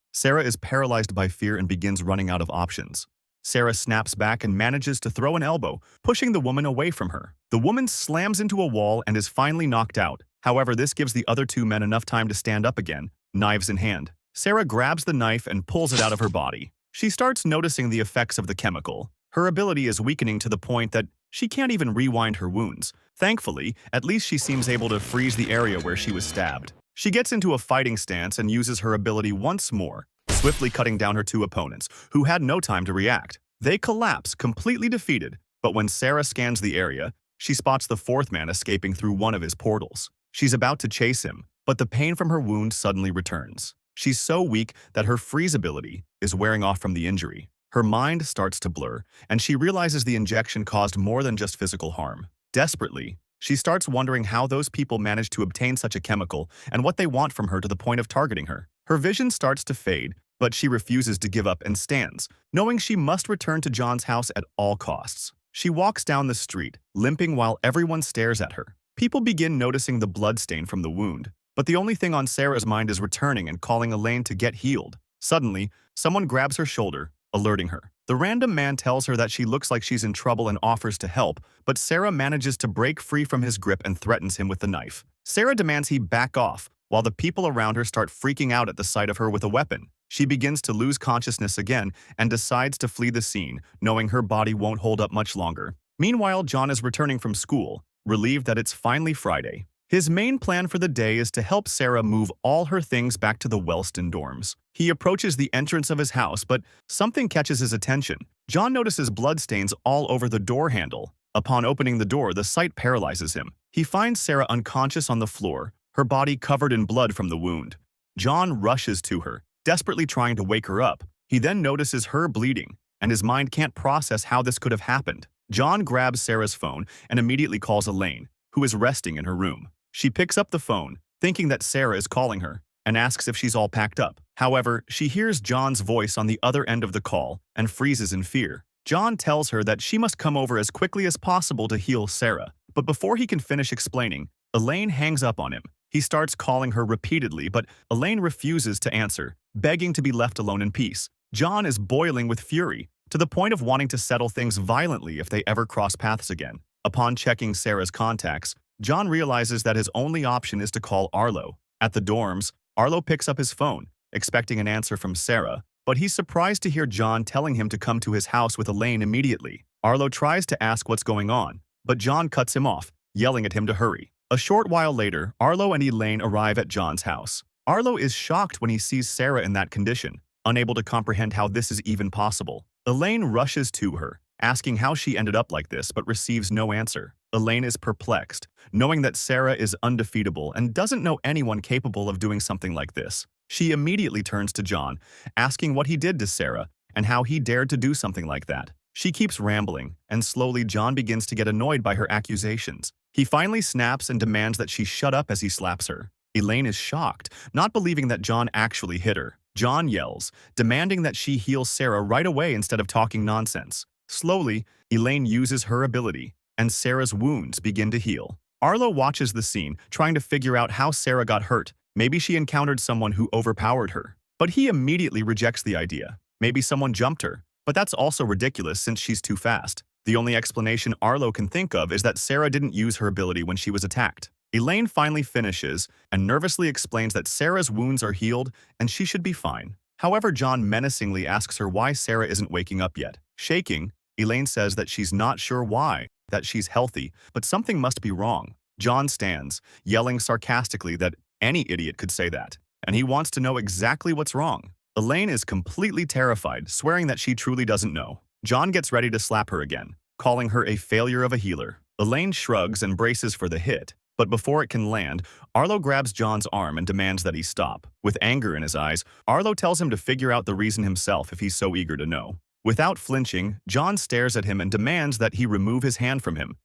Speaker 1: Sarah is paralyzed by fear and begins running out of options. Sarah snaps back and manages to throw an elbow, pushing the woman away from her. The woman slams into a wall and is finally knocked out. However, this gives the other 2 men enough time to stand up again, knives in hand. Sarah grabs the knife and pulls it out of her body. She starts noticing the effects of the chemical. Her ability is weakening to the point that she can't even rewind her wounds. Thankfully, at least she seems able to freeze the area where she was stabbed. She gets into a fighting stance and uses her ability once more, swiftly cutting down her 2 opponents, who had no time to react. They collapse, completely defeated, but when Sarah scans the area, she spots the 4th man escaping through one of his portals. She's about to chase him, but the pain from her wound suddenly returns. She's so weak that her freeze ability is wearing off from the injury. Her mind starts to blur, and she realizes the injection caused more than just physical harm. Desperately, she starts wondering how those people managed to obtain such a chemical and what they want from her to the point of targeting her. Her vision starts to fade, but she refuses to give up and stands, knowing she must return to John's house at all costs. She walks down the street, limping while everyone stares at her. People begin noticing the bloodstain from the wound, but the only thing on Sarah's mind is returning and calling Elaine to get healed. Suddenly, someone grabs her shoulder, alerting her. The random man tells her that she looks like she's in trouble and offers to help, but Sarah manages to break free from his grip and threatens him with the knife. Sarah demands he back off, while the people around her start freaking out at the sight of her with a weapon. She begins to lose consciousness again and decides to flee the scene, knowing her body won't hold up much longer. Meanwhile, John is returning from school, relieved that it's finally Friday. His main plan for the day is to help Sarah move all her things back to the Wellston dorms. He approaches the entrance of his house, but something catches his attention. John notices bloodstains all over the door handle. Upon opening the door, the sight paralyzes him. He finds Sarah unconscious on the floor, her body covered in blood from the wound. John rushes to her, desperately trying to wake her up. He then notices her bleeding, and his mind can't process how this could have happened. John grabs Sarah's phone and immediately calls Elaine, who is resting in her room. She picks up the phone, thinking that Sarah is calling her, and asks if she's all packed up. However, she hears John's voice on the other end of the call and freezes in fear. John tells her that she must come over as quickly as possible to heal Sarah, but before he can finish explaining, Elaine hangs up on him. He starts calling her repeatedly, but Elaine refuses to answer, begging to be left alone in peace. John is boiling with fury, to the point of wanting to settle things violently if they ever cross paths again. Upon checking Sarah's contacts, John realizes that his only option is to call Arlo. At the dorms, Arlo picks up his phone, expecting an answer from Sarah, but he's surprised to hear John telling him to come to his house with Elaine immediately. Arlo tries to ask what's going on, but John cuts him off, yelling at him to hurry. A short while later, Arlo and Elaine arrive at John's house. Arlo is shocked when he sees Sarah in that condition, unable to comprehend how this is even possible. Elaine rushes to her, asking how she ended up like this, but receives no answer. Elaine is perplexed, knowing that Sarah is undefeatable and doesn't know anyone capable of doing something like this. She immediately turns to John, asking what he did to Sarah and how he dared to do something like that. She keeps rambling, and slowly John begins to get annoyed by her accusations. He finally snaps and demands that she shut up as he slaps her. Elaine is shocked, not believing that John actually hit her. John yells, demanding that she heal Sarah right away instead of talking nonsense. Slowly, Elaine uses her ability, and Sarah's wounds begin to heal. Arlo watches the scene, trying to figure out how Sarah got hurt. Maybe she encountered someone who overpowered her. But he immediately rejects the idea. Maybe someone jumped her. But that's also ridiculous since she's too fast. The only explanation Arlo can think of is that Sarah didn't use her ability when she was attacked. Elaine finally finishes and nervously explains that Sarah's wounds are healed and she should be fine. However, John menacingly asks her why Sarah isn't waking up yet. Shaking, Elaine says that she's not sure why, that she's healthy, but something must be wrong. John stands, yelling sarcastically that any idiot could say that, and he wants to know exactly what's wrong. Elaine is completely terrified, swearing that she truly doesn't know. John gets ready to slap her again, calling her a failure of a healer. Elaine shrugs and braces for the hit, but before it can land, Arlo grabs John's arm and demands that he stop. With anger in his eyes, Arlo tells him to figure out the reason himself if he's so eager to know. Without flinching, John stares at him and demands that he remove his hand from him.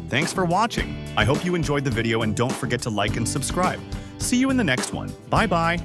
Speaker 1: Thanks for watching. I hope you enjoyed the video and don't forget to like and subscribe. See you in the next one. Bye-bye.